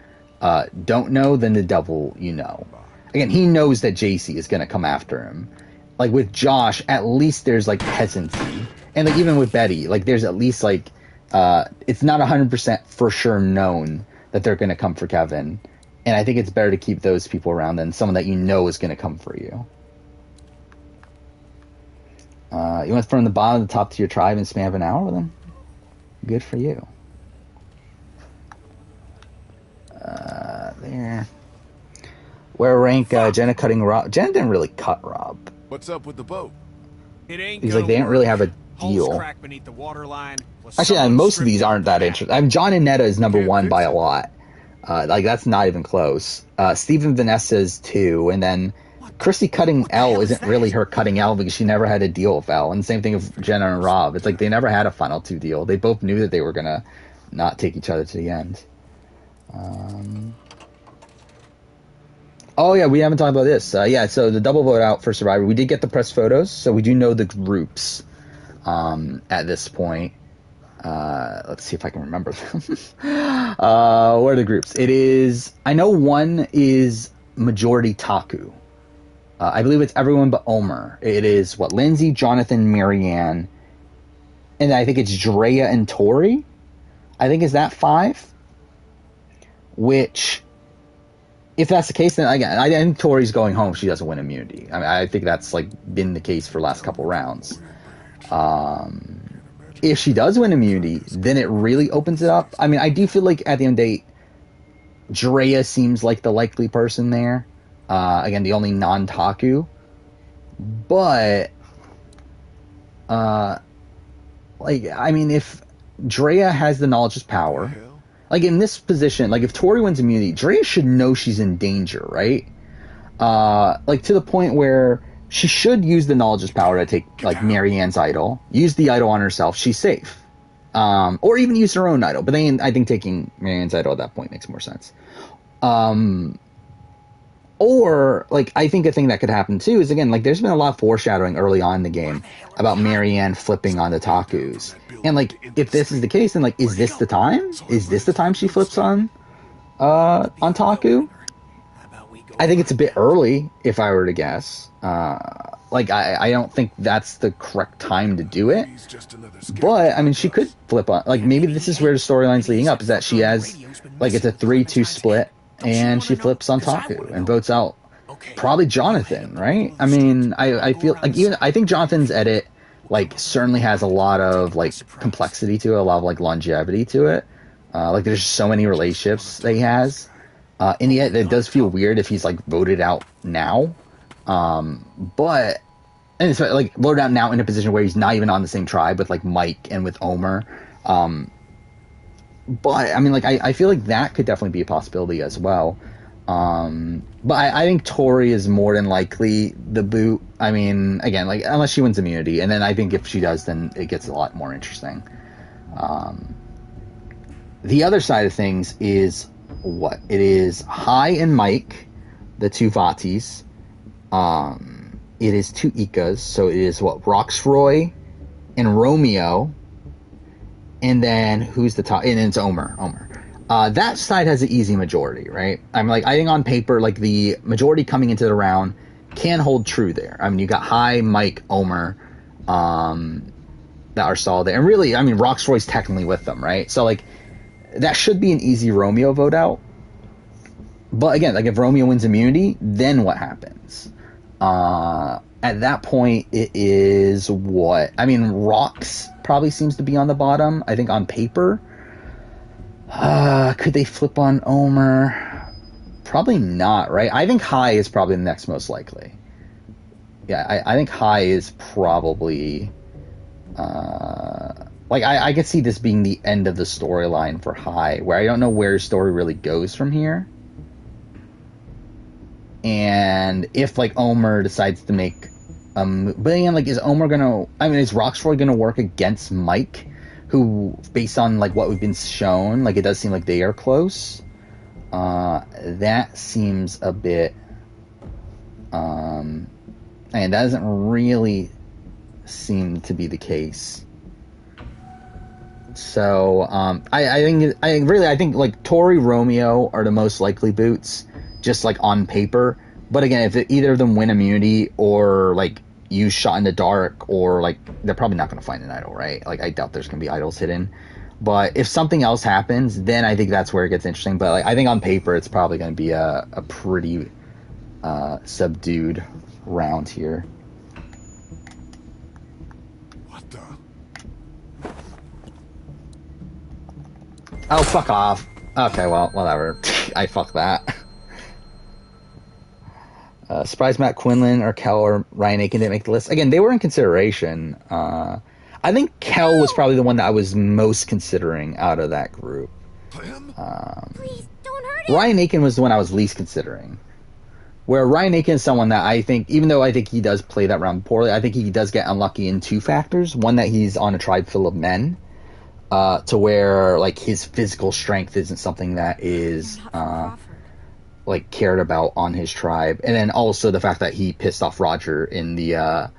don't know than the devil you know. Again, he knows that JC is going to come after him. Like, with Josh, at least there's, like, hesitancy. And, like, even with Betty, like, there's at least, like, it's not 100% for sure known that they're going to come for Kevin. And I think it's better to keep those people around than someone that you know is going to come for you. You went from the bottom to the top to your tribe and spam an hour with them? Good for you. There. Where rank Jenna cutting Rob? Jenna didn't really cut Rob. What's up with the boat? He's like, they didn't really have a deal. Actually, most of these aren't that interesting. I mean, John and Netta is number 1 by a lot. Like, that's not even close. Stephen Vanessa's 2, and then Chrissy cutting L isn't really her cutting L because she never had a deal with L. And the same thing with Jenna and Rob. It's like they never had a final 2 deal. They both knew that they were gonna not take each other to the end. Oh yeah, we haven't talked about this. Yeah, so the double vote out for Survivor. We did get the press photos, so we do know the groups at this point. Let's see if I can remember them. What are the groups? It is, I know one is majority Taku. I believe it's everyone but Omer. It is, Lindsay, Jonathan, Marianne, and I think it's Drea and Tori. I think is that 5? Which, if that's the case, then again, I think Tori's going home. She doesn't win immunity. I mean, I think that's, like, been the case for the last couple rounds. If she does win immunity, then it really opens it up. I mean, I do feel like at the end of the day, Drea seems like the likely person there. Again, the only non-Taku. But like, I mean, if Drea has the knowledge is power, like in this position, like if Tori wins immunity, Drea should know she's in danger, right? Like to the point where she should use the knowledge is power to take like Marianne's idol, use the idol on herself, she's safe. Or even use her own idol, but then I think taking Marianne's idol at that point makes more sense. Or, like, I think a thing that could happen, too, is, again, like, there's been a lot of foreshadowing early on in the game about Marianne flipping on the Takus. And, like, if this is the case, then, like, is this the time? Is this the time she flips on Taku? I think it's a bit early, if I were to guess. Like, I don't think that's the correct time to do it. But, I mean, she could flip on... Like, maybe this is where the storyline's leading up, is that she has... Like, it's a 3-2 split, and she flips on Taku and votes out probably Jonathan, right? I mean, I feel... Like, even... I think Jonathan's edit, like, certainly has a lot of, like, complexity to it, a lot of, like, longevity to it. Like, there's so many relationships that he has. In the end, it does feel weird if he's, like, voted out now. But, and it's like voted out now in a position where he's not even on the same tribe with like Mike and with Omer. But I mean, like, I feel like that could definitely be a possibility as well. But I think Tori is more than likely the boot. I mean, again, like, unless she wins immunity, and then I think if she does, then it gets a lot more interesting. The other side of things is what? It is Hai and Mike, the two Vatis. It is two Ikas, so it is what? Roxroy and Romeo, and then who's the top? And it's Omer. That side has an easy majority, right? I'm like, I think on paper, like the majority coming into the round can hold true there. I mean, you got Hai, Mike, Omer, that are solid there, and really, I mean, Roxroy's technically with them, right? So like, that should be an easy Romeo vote out. But again, like if Romeo wins immunity, then what happens? At that point, it is what? I mean, Rox probably seems to be on the bottom, I think, on paper. Could they flip on Omer? Probably not, right? I think Hai is probably the next most likely. Yeah, I think Hai is probably... like, I could see this being the end of the storyline for Hai, where I don't know where his story really goes from here. And if, like, Omer decides to make a move... But again, like, is Omer gonna... I mean, is Roxroy gonna work against Mike? Who, based on, like, what we've been shown, like, it does seem like they are close. That seems a bit... and that doesn't really seem to be the case. So, I think, like, Tori, Romeo are the most likely boots, just, like, on paper. But again, if either of them win immunity or, like, use shot in the dark, or, like, they're probably not going to find an idol, right? Like, I doubt there's going to be idols hidden. But if something else happens, then I think that's where it gets interesting. But, like, I think on paper it's probably going to be a pretty subdued round here. What the? Oh, fuck off. Okay, well, whatever. I fuck that. Surprise Matt Quinlan or Kel or Ryan Aiken didn't make the list. Again, they were in consideration. I think Kel was probably the one that I was most considering out of that group. Please, don't hurt him. Ryan Aiken was the one I was least considering. Where Ryan Aiken is someone that I think, even though I think he does play that round poorly, I think he does get unlucky in two factors. One, that he's on a tribe full of men, to where, like, his physical strength isn't something that is... like, cared about on his tribe, and then also the fact that he pissed off Roger in the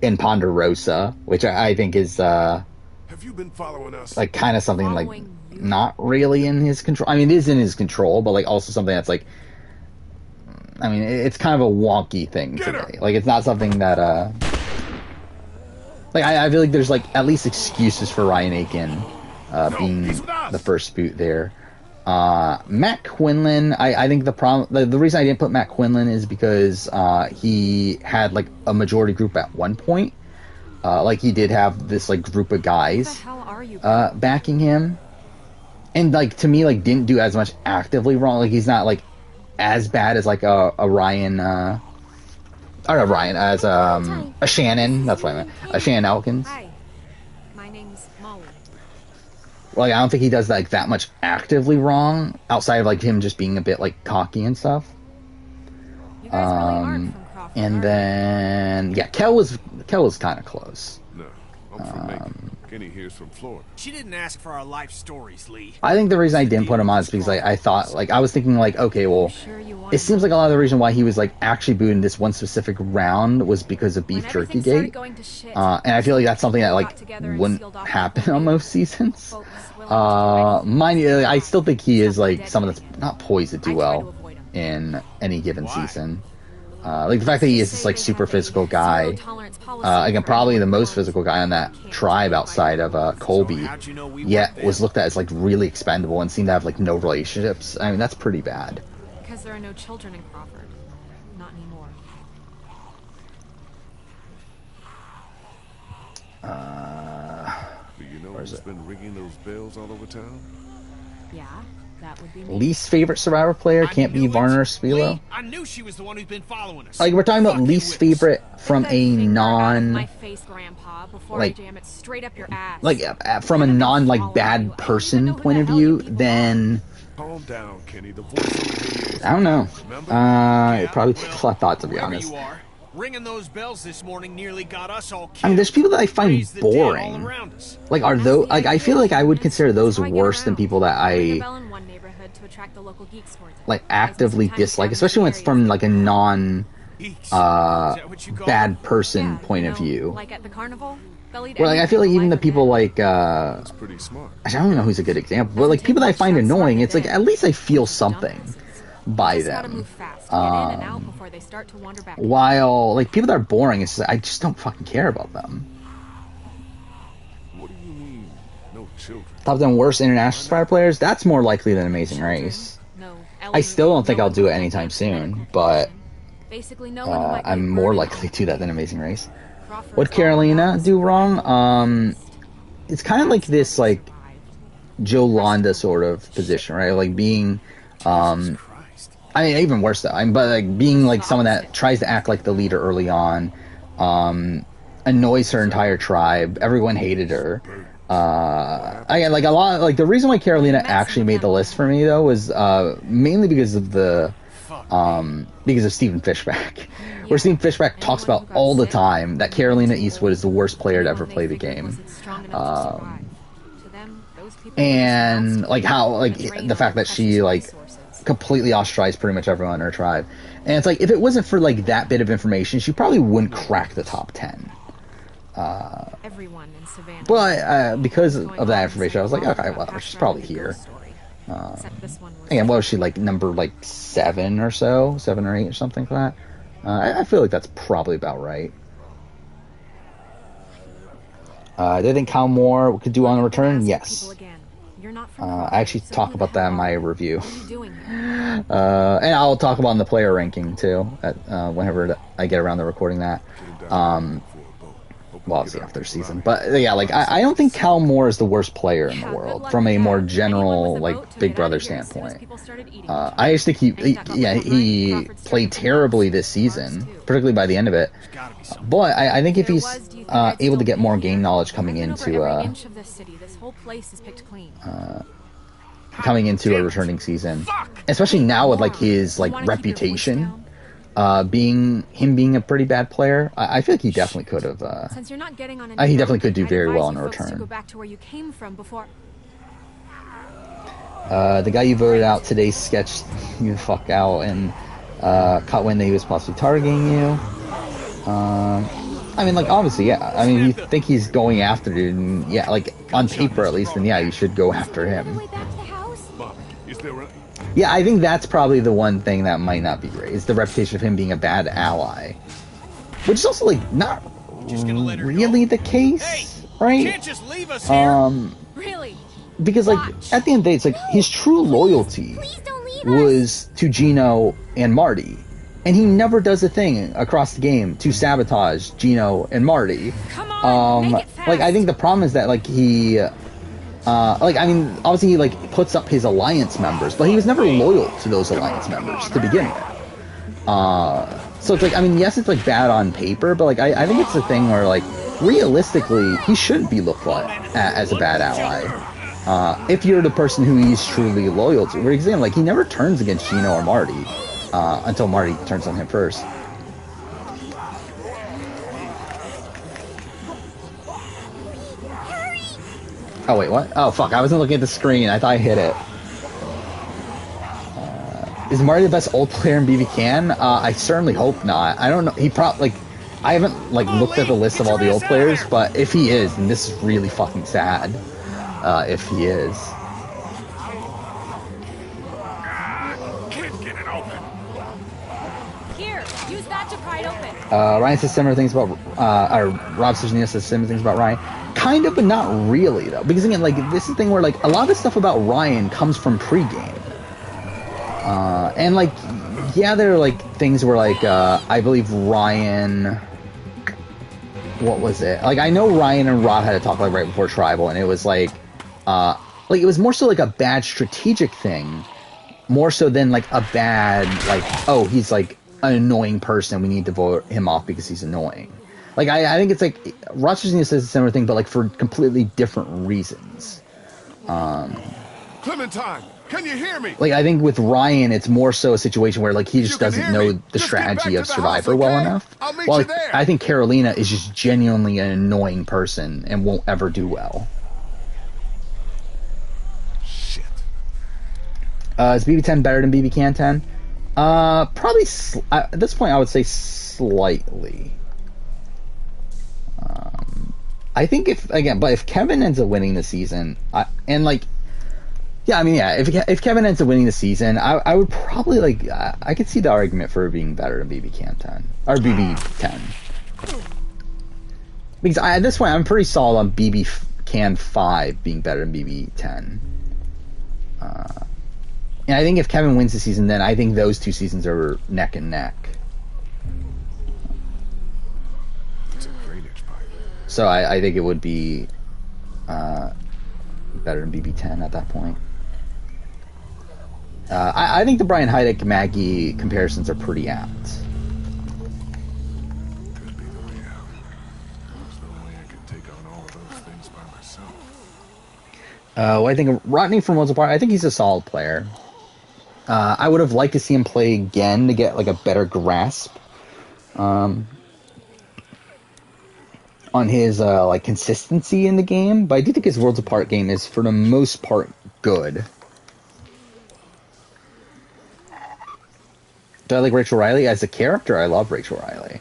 in Ponderosa, which I think is Have you been following us? like kind of something like not really in his control. I mean, it is in his control, but like also something that's like, I mean, it's kind of a wonky thing today. Like, it's not something that like I feel like there's like at least excuses for Ryan Aiken being the first boot there. Matt Quinlan, I think the reason I didn't put Matt Quinlan is because he had like a majority group at one point. Like, he did have this like group of guys backing him, and like, to me, like, didn't do as much actively wrong. Like, he's not like as bad as like a Ryan or a Ryan as a Shannon. That's what I meant. A Shannon Elkins. Hi, my name like, I don't think he does like that much actively wrong outside of like him just being a bit like cocky and stuff. You guys really aren't from Crawford, And then yeah, Kel was kind of close. No, I'm from Macon. Kenny here's from Florida. She didn't ask for our life stories, Lee. I think the reason I didn't put him on is because like I thought, like, I was thinking like, okay, well, it seems like a lot of the reason why he was like actually booed in this one specific round was because of Beef Jerky Gate, and I feel like that's something that like wouldn't happen on most seasons. Mind you, I still think he is like someone that's not poised to do well in any given season. Like the fact that he is this like super physical guy, again, probably the most physical guy on that tribe outside of Colby, yet was looked at as like really expendable and seemed to have like no relationships. I mean, that's pretty bad. Because there are no children in Crawford. Not anymore. Do you know who's been ringing those bells all over town? Yeah, that would be me. Least favorite Survivor player can't be Varner Spilo. I knew she was the one who's been following us. Like, we're talking about least favorite from a non, my face, Grandpa, before like, I jam it straight up your ass. like from a non like bad person point of view, then Calm down, Kenny. The voice. I don't know. It probably takes a lot of thought, to be honest. You are. Ringing those bells this morning nearly got us all killed. I mean, there's people that I find boring. Like, are those, like, I feel like I would consider those worse than people that I like actively dislike, especially when it's from like a non bad person point of view. Like at the carnival? Where, like, I feel like even the people like That's pretty smart. I don't know who's a good example, but like people that I find annoying, it's like at least I feel something by them. While like people that are boring, it's just, I just don't fucking care about them. What do you mean, no children? Top 10 worst international Survivor players? That's more likely than Amazing Race. I still don't think I'll do it anytime soon, but I'm more likely to do that than Amazing Race. What Carolina do wrong? It's kind of like this like Jolanda sort of position, right? Like being I mean, even worse though. But like being like someone that tries to act like the leader early on, annoys her entire tribe. Everyone hated her. Again, like a lot. Like the reason why Carolina actually made the list for me though was mainly because of the because of Stephen Fishback, where Stephen Fishback talks about all the time that Carolina Eastwood is the worst player to ever play the game. And like how like the fact that she like completely ostracized pretty much everyone in her tribe, and it's like if it wasn't for like that bit of information, she probably wouldn't crack the top 10. Everyone in Savannah. But because of that information, I was like, okay, well, she's probably here. Again, what was she like, number like 7 or so, 7 or 8 or something like that? I feel like that's probably about right. Do I think Kyle Moore could do on a return? Yes. I actually talk about that in my review. And I'll talk about in the player ranking too, whenever I get around to recording that. Well, obviously after season. But yeah, like I don't think Cal Moore is the worst player in the world from a more general like Big Brother standpoint. I just think he played terribly this season, particularly by the end of it. But I think if he's able to get more game knowledge coming into a returning season, especially now with like his like reputation. Being a pretty bad player, I feel like he definitely could have. He definitely could do very well in a return. The guy you voted out today sketched you the fuck out and caught when he was possibly targeting you. I mean, like obviously, yeah. I mean, you think he's going after it, and yeah, like on paper at least, then yeah, you should go after him. Yeah, I think that's probably the one thing that might not be great. Is the reputation of him being a bad ally. Which is also, like, not really the case, right? You can't just leave us here. Really? Because, like, at the end of the day, it's like, his true loyalty was to Gino and Marty. And he never does a thing across the game to sabotage Gino and Marty. Come on, make it fast. Like, I think the problem is that, like, he... like, I mean, obviously he, like, puts up his alliance members, but he was never loyal to those alliance members to begin with. So it's like, I mean, yes, it's, like, bad on paper, but, like, I think it's a thing where, like, realistically, he shouldn't be looked at as a bad ally. if you're the person who he's truly loyal to. For example, like, he never turns against Gino or Marty, until Marty turns on him first. Oh, wait, what? Oh, fuck, I wasn't looking at the screen. I thought I hit it. Is Marty the best old player in BBCAN? I certainly hope not. I don't know. He probably, like, I haven't, like, looked at the list of all the old players, but if he is, then this is really fucking sad. If he is. Can't get it open. Here, use that to pry it open. Ryan says similar things about, or Rob Sujnia says similar things about Ryan. Kind of, but not really, though. Because, again, like, this is the thing where, like, a lot of the stuff about Ryan comes from pregame. And, like, yeah, there are, like, things where, like, I believe Ryan... What was it? Like, I know Ryan and Rob had to talk, like, right before Tribal, and it was, like, it was more so, like, a bad strategic thing, more so than, like, a bad, like, oh, he's, like, an annoying person, we need to vote him off because he's annoying. Like, I think it's, like, Roger says a similar thing, but, like, for completely different reasons. Clementine, can you hear me? Like, I think with Ryan, it's more so a situation where, like, he just doesn't know the strategy of Survivor well enough. Well, like, I think Carolina is just genuinely an annoying person and won't ever do well. Shit. Is BB10 better than BBCAN10? Probably, at this point, I would say slightly. I think if Kevin ends up winning the season, if Kevin ends up winning the season, I would probably, like, I could see the argument for it being better than BBCAN10 or BB10. Because at this point, I'm pretty solid on BBCAN5 being better than BB10. And I think if Kevin wins the season, then I think those two seasons are neck and neck. So I think it would be better than BB10 at that point. I think the Brian Heideck-Maggie comparisons are pretty apt. Could be the way out. There's no way I could take on all of those things by myself. Well, I think Rodney from Worlds Apart, I think he's a solid player. I would have liked to see him play again to get, like, a better grasp on his like, consistency in the game, but I do think his Worlds Apart game is, for the most part, good. Do I like Rachel Riley? As a character, I love Rachel Riley.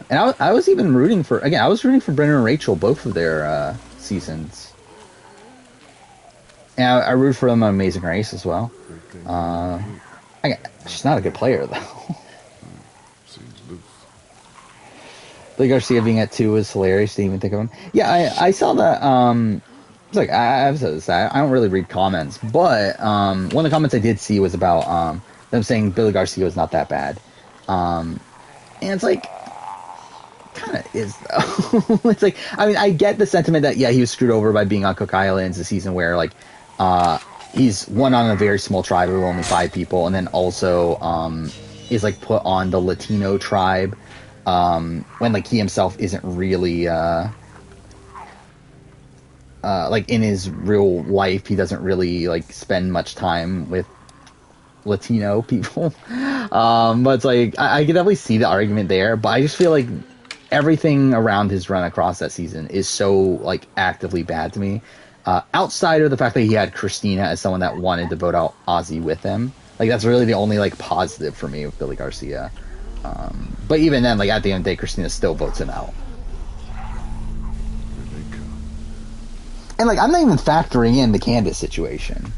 And I was even rooting for... Again, I was rooting for Brendan and Rachel, both of their seasons. And I root for them on Amazing Race as well. She's not a good player, though. Billy Garcia being at 2 was hilarious. Didn't even think of him. Yeah, I saw that. It's like, I've said this. I don't really read comments, but one of the comments I did see was about them saying Billy Garcia was not that bad. And it's like, kind of is, though. It's like, I mean, I get the sentiment that, yeah, he was screwed over by being on Cook Islands, a season where, like, he's one on a very small tribe with only 5 people, and then also is, like, put on the Latino tribe. When, like, he himself isn't really, like, in his real life, he doesn't really, like, spend much time with Latino people. But it's like, I can definitely see the argument there, but I just feel like everything around his run across that season is so, like, actively bad to me. Outside of the fact that he had Christina as someone that wanted to vote out Ozzy with him. Like, that's really the only, like, positive for me with Billy Garcia. But even then, like, at the end of the day, Christina still votes him out. And, like, I'm not even factoring in the Candace situation.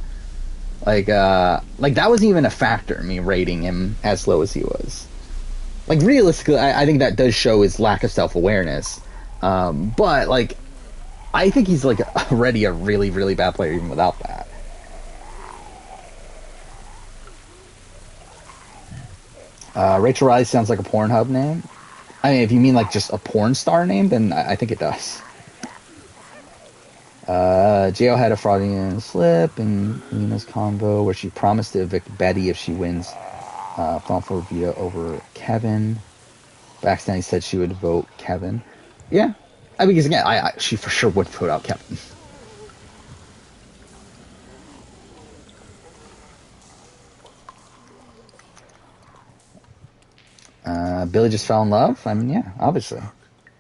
Like, that wasn't even a factor in me rating him as low as he was. Like, realistically, I think that does show his lack of self-awareness. But, like, I think he's, like, already a really, really bad player even without that. Rachel Riley sounds like a Pornhub name. I mean, if you mean, like, just a porn star name, then I think it does. Jo had a Freudian slip in Lena's convo where she promised to evict Betty if she wins Final Via over Kevin. Backstanding said she would vote Kevin. Yeah. I mean, because again, she for sure would vote out Kevin. Billy just fell in love. I mean, yeah, obviously.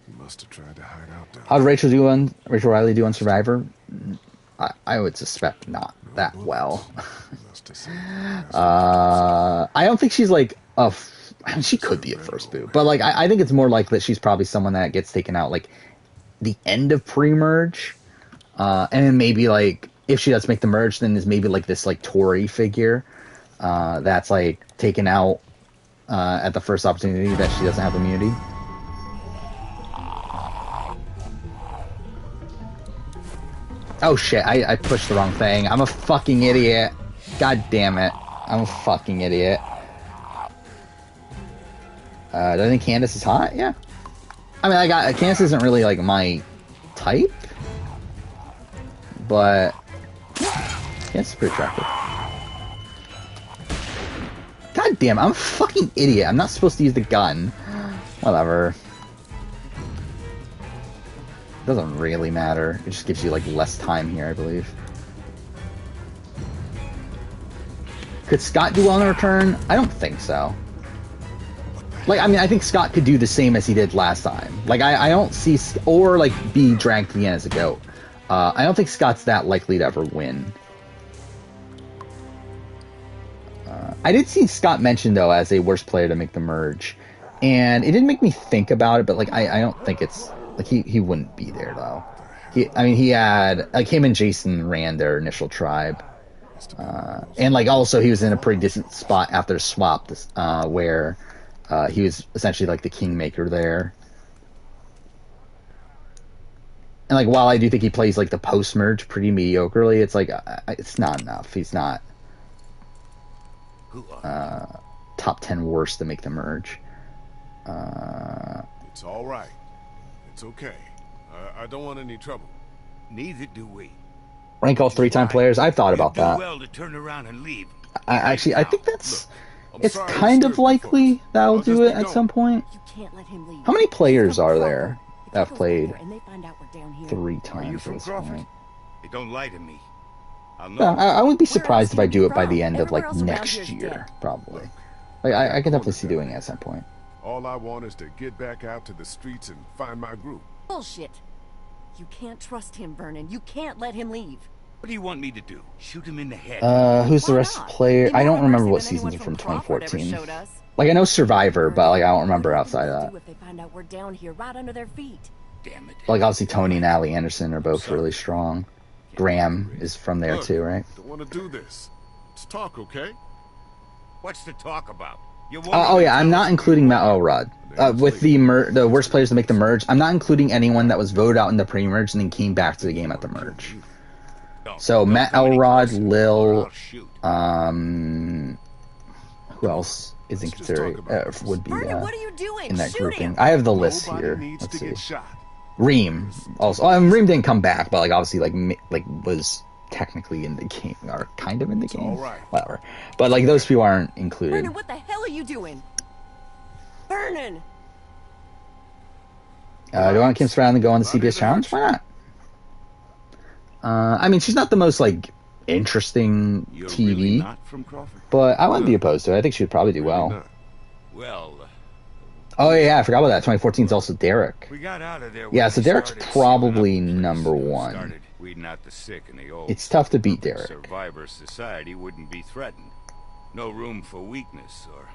He must have tried to hide out down. How did Rachel Riley do on Survivor? I would suspect not that well. I don't think she's like I mean, she could be a first boot, but like I think it's more likely that she's probably someone that gets taken out like the end of pre-merge, and then maybe like if she does make the merge, then there's maybe like this like Tory figure that's like taken out at the first opportunity that she doesn't have immunity. Oh shit, I pushed the wrong thing. I'm a fucking idiot. God damn it. I'm a fucking idiot. Do I think Candace is hot? Yeah. I mean, Candace isn't really like my type, but Candace is pretty attractive. God damn, I'm a fucking idiot. I'm not supposed to use the gun. Whatever. Doesn't really matter. It just gives you like less time here, I believe. Could Scott do well in a return? I don't think so. Like, I mean, I think Scott could do the same as he did last time. Like, I don't see... Or, like, be dragged to the end as a goat. I don't think Scott's that likely to ever win. I did see Scott mentioned, though, as a worst player to make the merge. And it didn't make me think about it, but, like, I don't think it's... Like, he wouldn't be there, though. He had... Like, him and Jason ran their initial tribe. And, like, also, he was in a pretty decent spot after the swap, where... he was essentially like the kingmaker there. And like, while I do think he plays like the post-merge pretty mediocrely, it's like, it's not enough. He's not top 10 worst to make the merge. It's all right. It's okay. I don't want any trouble. Neither do we. Rank all 3-time players. I've thought about that. Well to turn around and leave. I think that's... It's kind of likely that I'll do it at some point. You can't let him leave. How many players are there that have played And they find out we're down here. 3 Are you times at from this Crawford? point? Hey, don't lie to me. I'll know. No, I wouldn't be surprised if I do it by from? the end of like Everywhere else around next here's year, dead. probably. Like I can definitely see doing it at some point. All I want is to get back out to the streets and find my group. Bullshit. You can't trust him, Vernon. You can't let him leave. What do you want me to do? Shoot him in the head? Who's the Why rest not? player? Be I more don't remember what mercy than seasons are anyone from Crawford ever 2014. showed us. Like I know Survivor, but like I don't remember outside of Do that. if they find out we're down here, right under their feet. Damn it. Like obviously Tony and Allie Anderson are both really strong. Graham is from there Look, too, right? Don't want to do this. Let's talk, okay? What's to talk about? You Oh yeah, I'm not including Matt Elrod. With the worst players to make the merge, I'm not including anyone that was voted out in the pre-merge and then came back to the game at the merge. So Matt Elrod, Lil, who else is in consideration? Would be Vernon, what are you doing? in that Shoot grouping. him. I have the list Nobody here. needs Let's to see. get shot. Reem also. Reem didn't come back, but like obviously like was technically in the game or kind of in the game. all right. Whatever. But like those people aren't included. Vernon, what the hell are you doing? Vernon! Do you want Kim Sprout to go on the CBS Challenge? Why not? I mean, she's not the most like interesting You're TV, really not from Crawford? but I wouldn't be opposed to it. I think she would probably do well. Not. Well, Oh yeah, I forgot about that. 2014 is also Derek. we got out of there. Yeah, when so we Derek's started probably sealing up the place. number one. Started weeding out the sick and the old. It's tough to beat Derek. Survivor society wouldn't be threatened. No room for weakness or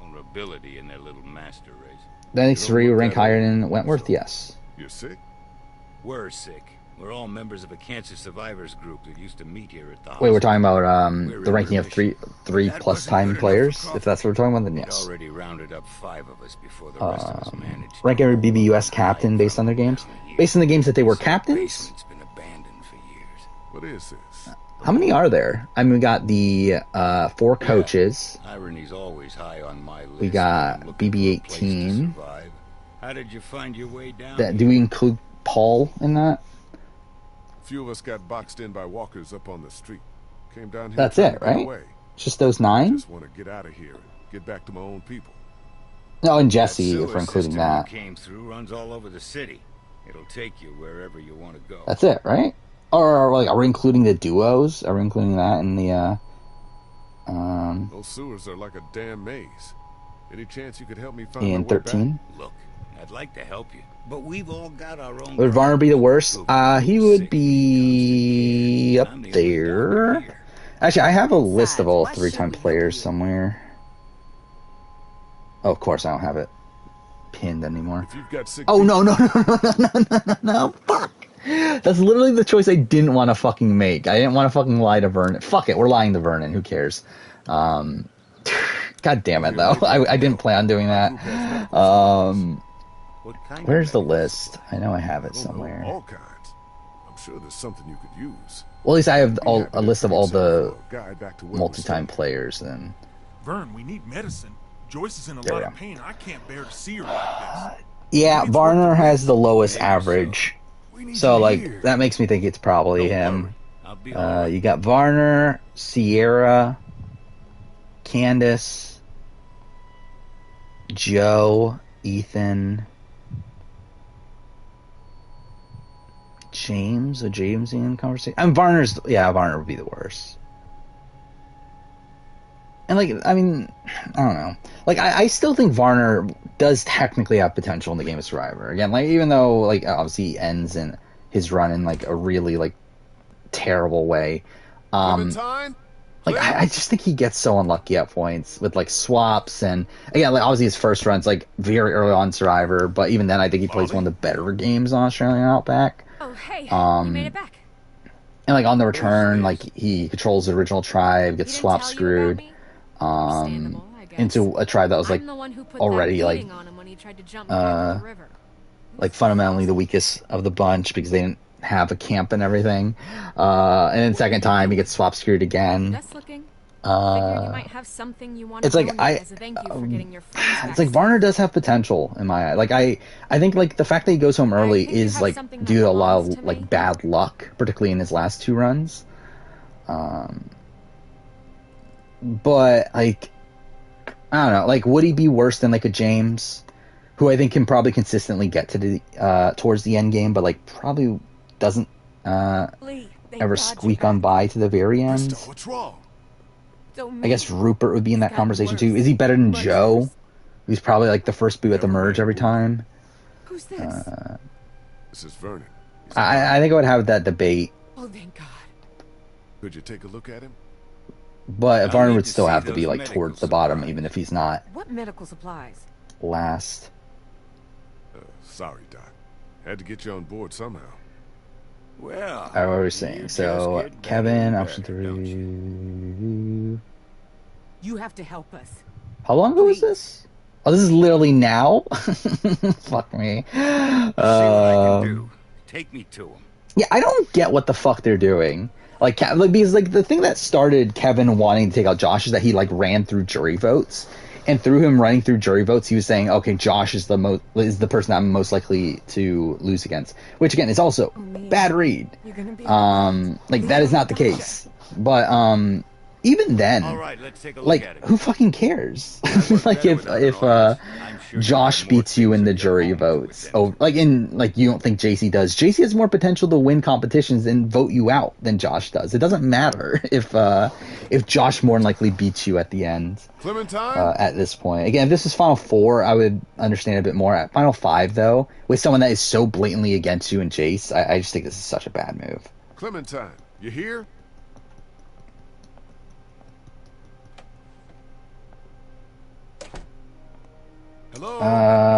vulnerability in their little master race. 93 rank higher than Wentworth. Yes. You're sick? We're sick. We're all members of a cancer survivors group that used to meet here at the Wait, we're hospital. talking about the ranking of three That plus wasn't time good enough players. for If that's what we're talking about, then We'd yes. already rounded up 5 of us before the rest of us managed. Rank every BBUS captain based on their games. Based on the games that they were captains. Basement's been abandoned for years. What is this? How many are there? I mean, we got the 4 coaches. Irony's always high on my list. We got when I'm looking for a place to BB-18. survive. How did you find your way down? Do we include Paul in that? A few of us got boxed in by walkers up on the street. Came down here. That's trying it, to get right? away. Just those 9? Just want to get out of here and get back to my own people. No, and That Jesse, sewer if we're including system that. you came through runs all over the city. It'll take you wherever you want to go. That's it, right? Or like, are we including the duos? Are we including that in the? Those sewers are like a damn maze. Any chance you could help me find my in way 13. back? Look, I'd like to help you, but we've all got our own. Would Varner be the worst? He would be up I'm the only doctor there. here. Actually, I have a list of Besides, all why 3-time should we players help you? somewhere. Oh, of course, I don't have it pinned anymore. If you've got sick Oh, people, no, fuck! That's literally the choice I didn't want to fucking make. I didn't want to fucking lie to Vernon. Fuck it, we're lying to Vernon. Who cares? God damn it, though. I didn't plan on doing that. What kind Where's of the medical list? I know I have it I don't know, somewhere. all kinds. I'm sure there's something you could use. Well, at least I have Be happy a to list of treat all yourself the or a guide back to where we're multi-time staying. players, then. Vern, we need medicine. Joyce is in a There we lot of go. pain. I can't bear to see her like this. Yeah, Needs work Varner to has the lowest Maybe so. average. We need So, you like, here. that makes me think it's probably Don't him. worry. I'll be all right. You got Varner, Sierra, Candace, Joe, Ethan, James. A James in conversation. Varner would be the worst. And, like, I mean, I don't know. Like, I still think Varner does technically have potential in the game of Survivor. Again, like, even though, like, obviously he ends in his run in, like, a really, like, terrible way. Clementine? Like, I just think he gets so unlucky at points with, like, swaps. And, again, like, obviously his first run's, like, very early on Survivor. But even then, I think he plays one of the better games on Australian Outback. Oh, hey, you made it back. And, like, on the return, like, he controls the original tribe, gets He didn't swap tell you screwed. about me? Understandable, I guess. Into a tribe that was, like, I'm the one who put already, that like, beating on him when he tried to jump back in the river. like, fundamentally the weakest of the bunch because they didn't have a camp and everything. And then second time, he gets swap screwed again. Best looking. Figured you might have something you want to donate as a thank you for getting your friends back It's like safe. Varner does have potential in my eye. Like I think like the fact that he goes home early think you is have like something that due to a lot belongs of to like me. bad luck, particularly in his last two runs. But like I don't know, like would he be worse than like a James, who I think can probably consistently get to the towards the end game, but like probably doesn't Lee, thank ever God you're squeak on back. by to the very end. Krista, what's wrong? Don't I guess mean- Rupert would be in He's that gotten conversation too. worse. Is he better than Much Joe? worse. He's probably like the first boot at the Never merge mind, every Rupert. time. Who's this? This is Vernon. I think I would have that debate, Oh, thank God. Could you take a look at him? but I Varner need would to still see have to be those like medical towards the bottom, supplies. even if he's not What medical supplies? last. Sorry, Doc. Had to get you on board somehow. Well, I was you saying. just So get better Kevin, and option better, don't you? 3. You have to help us. How long ago was Please. this? Oh, this is literally now. Fuck me. See what I can do. Take me to him. Yeah, I don't get what the fuck they're doing. Like because like the thing that started Kevin wanting to take out Josh is that he like ran through jury votes, and through him running through jury votes, he was saying, okay, Josh is the person I'm most likely to lose against. Which again is also man. bad read. You're gonna be Like that is not the case. But even then, All right, let's take a look like at it. who fucking cares? like better if without an audience. I'm sure you Josh have more beats you things in the to get jury home to votes, attend oh, to. like in like you don't think JC does. JC has more potential to win competitions and vote you out than Josh does. It doesn't matter if Josh more than likely beats you at the end. Clementine? At this point, again, if this is Final 4, I would understand a bit more. At Final 5, though, with someone that is so blatantly against you and Jace, I just think this is such a bad move. Clementine, you here?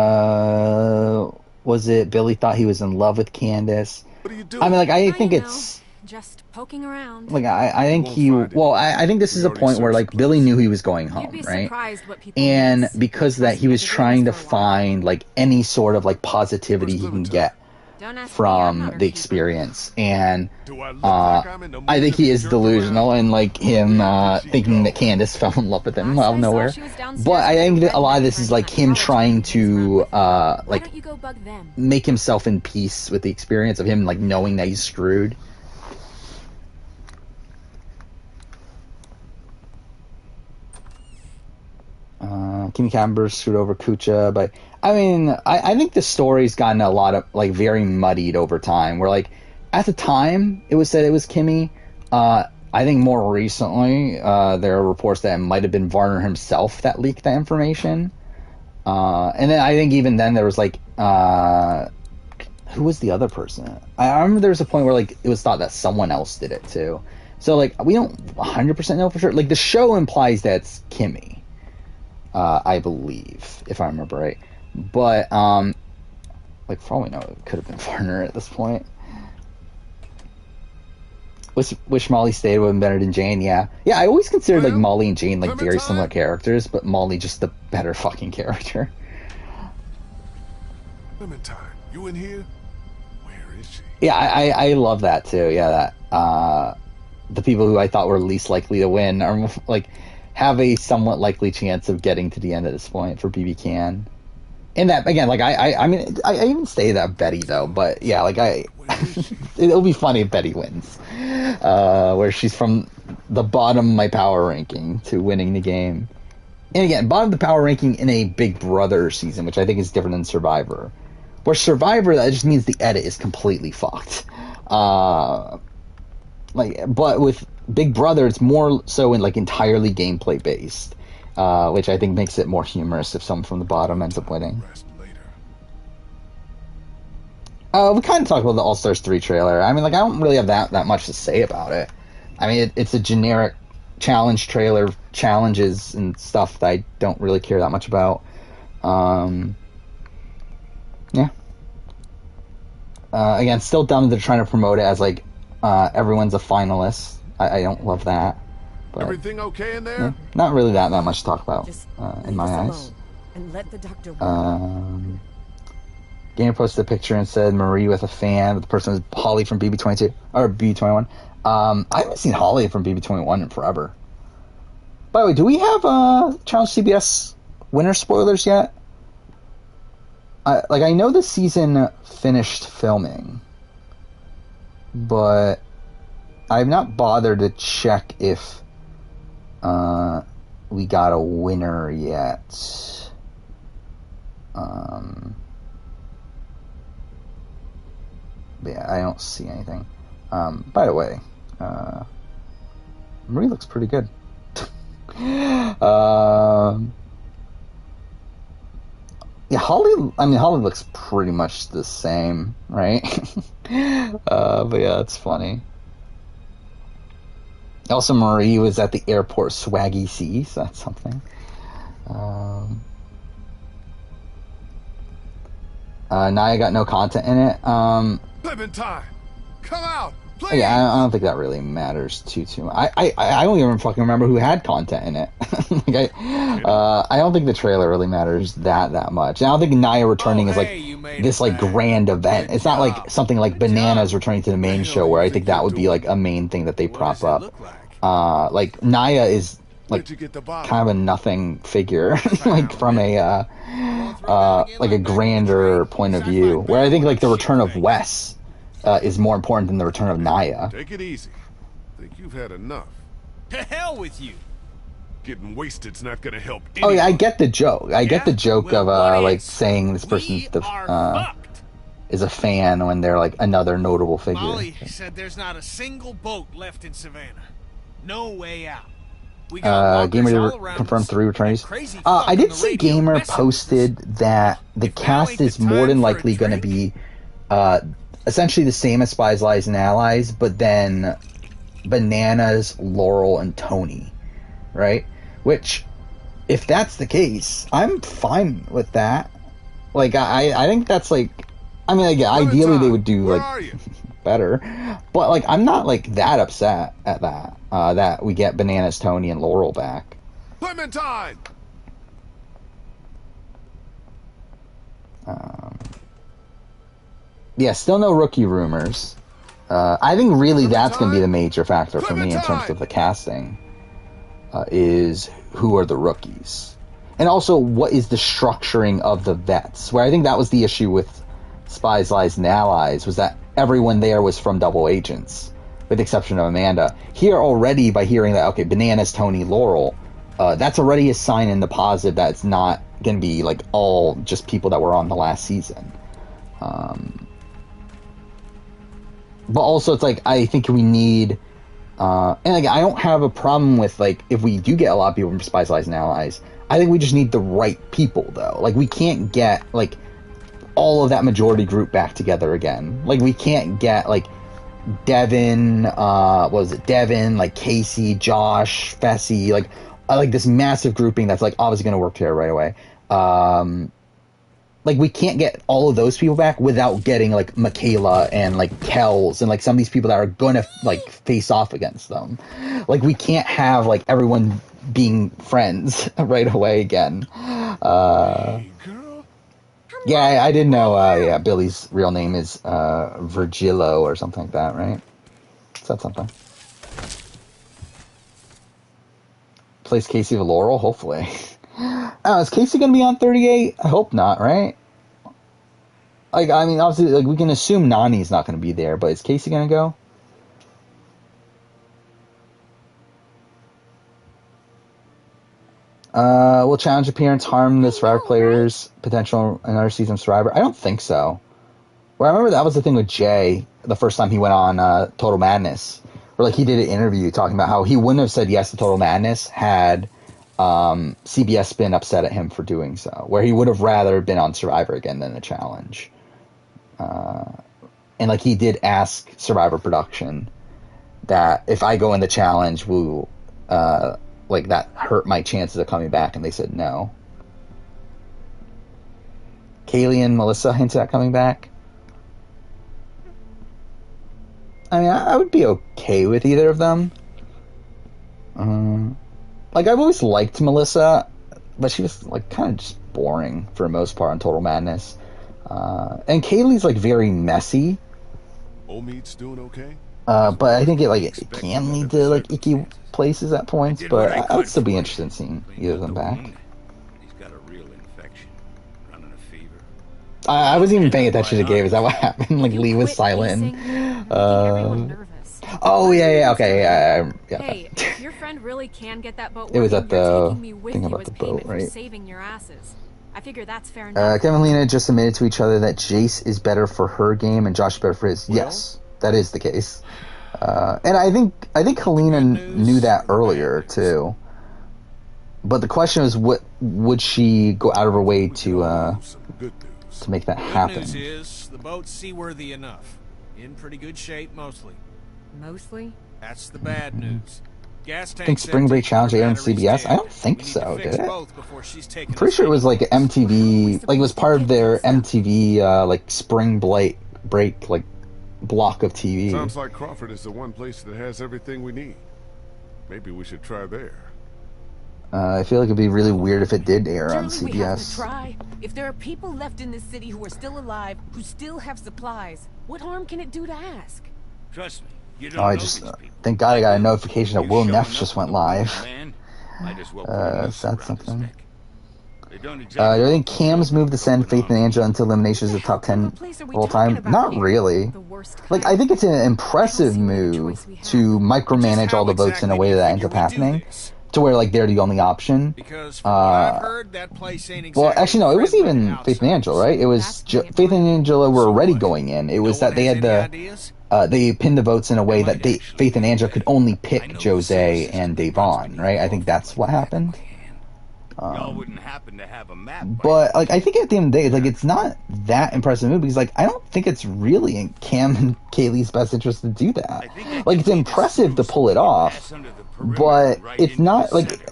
Hello? Was it Billy thought he was in love with Candace? What are you doing? I mean, like, I think you it's... know, just poking around. Like, I think won't he... find it. Well, I think this We is a already point where, searched like, the Billy place. knew he was going You'd home, be right? surprised what people And miss. because of that, he was Trust me, trying to I've been doing this for a while. find, like, any sort of, like, positivity Where's he can Clementine? get Don't ask me, I'm from not her the keeper. experience. And Do I look like I'm in the mood I think to he be is jerked delusional, around? and like him Where did she thinking go? that Candace fell in love with him Last out I of saw, nowhere. she was downstairs But I with think her that a lot of this redneck is like friend him in that trying college town he hangs to around with. Why like don't you go bug them? make himself in peace with the experience of him like knowing that he's screwed. Kimmy Camber screwed over Kucha, but I mean, I think the story's gotten a lot of like very muddied over time. Where like at the time it was said it was Kimmy. I I think more recently, there are reports that it might have been Varner himself that leaked that information. And then I think even then there was like, who was the other person? I remember there was a point where like it was thought that someone else did it too. So like we don't 100% know for sure. Like the show implies that it's Kimmy, I believe, if I remember right. But like for all we know, it could have been Varner at this point. Wish Molly stayed would have been better than Jane. Yeah. I always considered like Molly and Jane like very similar characters, but Molly just the better fucking character. Clementine, you in here? Where is she? Yeah, I love that too. Yeah, that the people who I thought were least likely to win are like have a somewhat likely chance of getting to the end at this point for BBCAN. And that again, like I mean, I even say that Betty though, but yeah, like it'll be funny if Betty wins, where she's from the bottom of my power ranking to winning the game. And again, bottom of the power ranking in a Big Brother season, which I think is different than Survivor. Where Survivor, that just means the edit is completely fucked. But with Big Brother, it's more so in like entirely gameplay based, which I think makes it more humorous if someone from the bottom ends up winning. We kind of talked about the All Stars 3 trailer. I mean, like I don't really have that much to say about it. I mean, it's a generic challenge trailer, challenges and stuff that I don't really care that much about. Yeah. Again, still dumb that they're trying to promote it as like everyone's a finalist. I don't love that. But, everything okay in there? Yeah, not really that much to talk about in my eyes. And let the doctor Gamer posted a picture and said Marie with a fan. The person was Holly from BB22 or BB21. I haven't seen Holly from BB21 in forever. By the way, do we have Challenge CBS winter spoilers yet? I know the season finished filming, but I've not bothered to check if we got a winner yet. But yeah, I don't see anything. By the way, Marie looks pretty good. Yeah, Holly looks pretty much the same, right? But yeah, it's funny. Also, Marie was at the airport Swaggy C, so that's something. Naya got no content in it. Clementine, come out, please. Yeah, I don't think that really matters too much. I don't even fucking remember who had content in it. Like I don't think the trailer really matters that much. And I don't think Naya returning is like this like grand event. It's not like something like Bananas returning to the main show where I think that would be like a main thing that they prop up. Like Naya is like kind of a nothing figure, like from a like a grander point of view. Where I think like the return of Wes is more important than the return of Naya. Take it easy. Think you've had enough. To hell with you. Getting wasted's not gonna help anyone. Oh yeah, I get the joke. I get the joke of like saying this person's is a fan when they're like another notable figure. Molly said there's not a single boat left in Savannah. No way out. Gamer confirmed 3 returnees. I did see Gamer posted that the cast is more than likely going to be essentially the same as Spies, Lies, and Allies, but then Bananas, Laurel, and Tony, right? Which, if that's the case, I'm fine with that. Like, I think that's like, I mean, like, ideally they would do like better, but like, I'm not like that upset at that. That we get Bananas, Tony, and Laurel back. Clementine. Yeah, still no rookie rumors. I think really that's going to be the major factor for me in terms of the casting. Is who are the rookies, and also what is the structuring of the vets? Where I think that was the issue with Spies, Lies, and Allies was that everyone there was from double agents, with the exception of Amanda. Here already, by hearing that, okay, Bananas, Tony, Laurel, that's already a sign in the positive that it's not going to be like all just people that were on the last season. But also, it's like I think we need And like, I don't have a problem with, like, if we do get a lot of people from Spies, Lies, and Allies. I think we just need the right people, though. Like, we can't get, like, all of that majority group back together again. Like, we can't get, like, Devin, Devin, like, Casey, Josh, Fessy, like this massive grouping that's, like, obviously going to work together right away. Like, we can't get all of those people back without getting, like, Michaela and, like, Kells and, like, some of these people that are going to, like, face off against them. Like, we can't have, like, everyone being friends right away again. Yeah, I didn't know, Billy's real name is, Virgilio or something like that, right? Is that something? Plays Casey Laurel, hopefully. Oh, is Casey going to be on 38? I hope not, right? Like, I mean, obviously, like, we can assume Nani's not going to be there, but is Casey going to go? Will challenge appearance harm the Survivor players' potential in another season of Survivor? I don't think so. Well, I remember that was the thing with Jay the first time he went on Total Madness, where, like, he did an interview talking about how he wouldn't have said yes to Total Madness had CBS been upset at him for doing so, where he would have rather been on Survivor again than the challenge. And, like, he did ask Survivor production that if I go in the challenge, will like, that hurt my chances of coming back, and they said no. Kaylee and Melissa hinted at coming back. I mean, I would be okay with either of them. Like, I've always liked Melissa, but she was, like, kind of just boring for the most part on Total Madness. And Kaylee's, like, very messy. Old meat's doing okay? But I think it can lead to, like, icky places at points, but I would still be interested in seeing either of them back. He's got a real infection, running a fever. I wasn't even paying attention to the game. Is that what happened? Like, Lee was silent. Oh, yeah, okay, yeah. Hey, if your friend really can get that boat it was working, at the taking me with thing you about as the boat, payment right? for saving your asses. I figure that's fair enough. Kevin and Lena just admitted to each other that Jace is better for her game and Josh is better for his. Well, yes, that is the case. And I think Helena knew that earlier too. But the question is, what would she go out of her way to make that happen? Good news is the boat's seaworthy enough, in pretty good shape mostly. Mostly? That's the bad news. Gas I think Spring Break Challenge aired on CBS. I don't think so, did it? I'm pretty sure it was like MTV, like it was part of their MTV like Spring Break like block of TV. Sounds like Crawford is the one place that has everything we need. Maybe we should try there. I feel like it'd be really weird if it did air on Surely we have to CBS. try. If there are people left in this city who are still alive, who still have supplies, what harm can it do to ask? Trust me, you don't Oh, I know just these people. thank God I got a notification that You Will showing Neff up just went with a wounded live. man, might as well put a noose Is that around his something? neck. They don't Do exactly I think Cam's move to send Faith and Angela into eliminations is the top 10 of all time? Not really. Like, I think it's an impressive move to micromanage all the votes in a way that ends up happening, to where, like, they're the only option. Because from what I've heard, that place ain't exactly Well, actually, no, it wasn't even friendly Faith and Angela, right? It was Faith and Angela were already going in. It was that they had they pinned the votes in a way that Faith and Angela could only pick Jose and Devon, right? I think that's what happened. Y'all wouldn't happen to have a map. But, like, I think at the end of the day, like, it's not that impressive move because, like, I don't think it's really in Cam and Kaylee's best interest to do that. Like, it's impressive to pull it off, but it's not, like,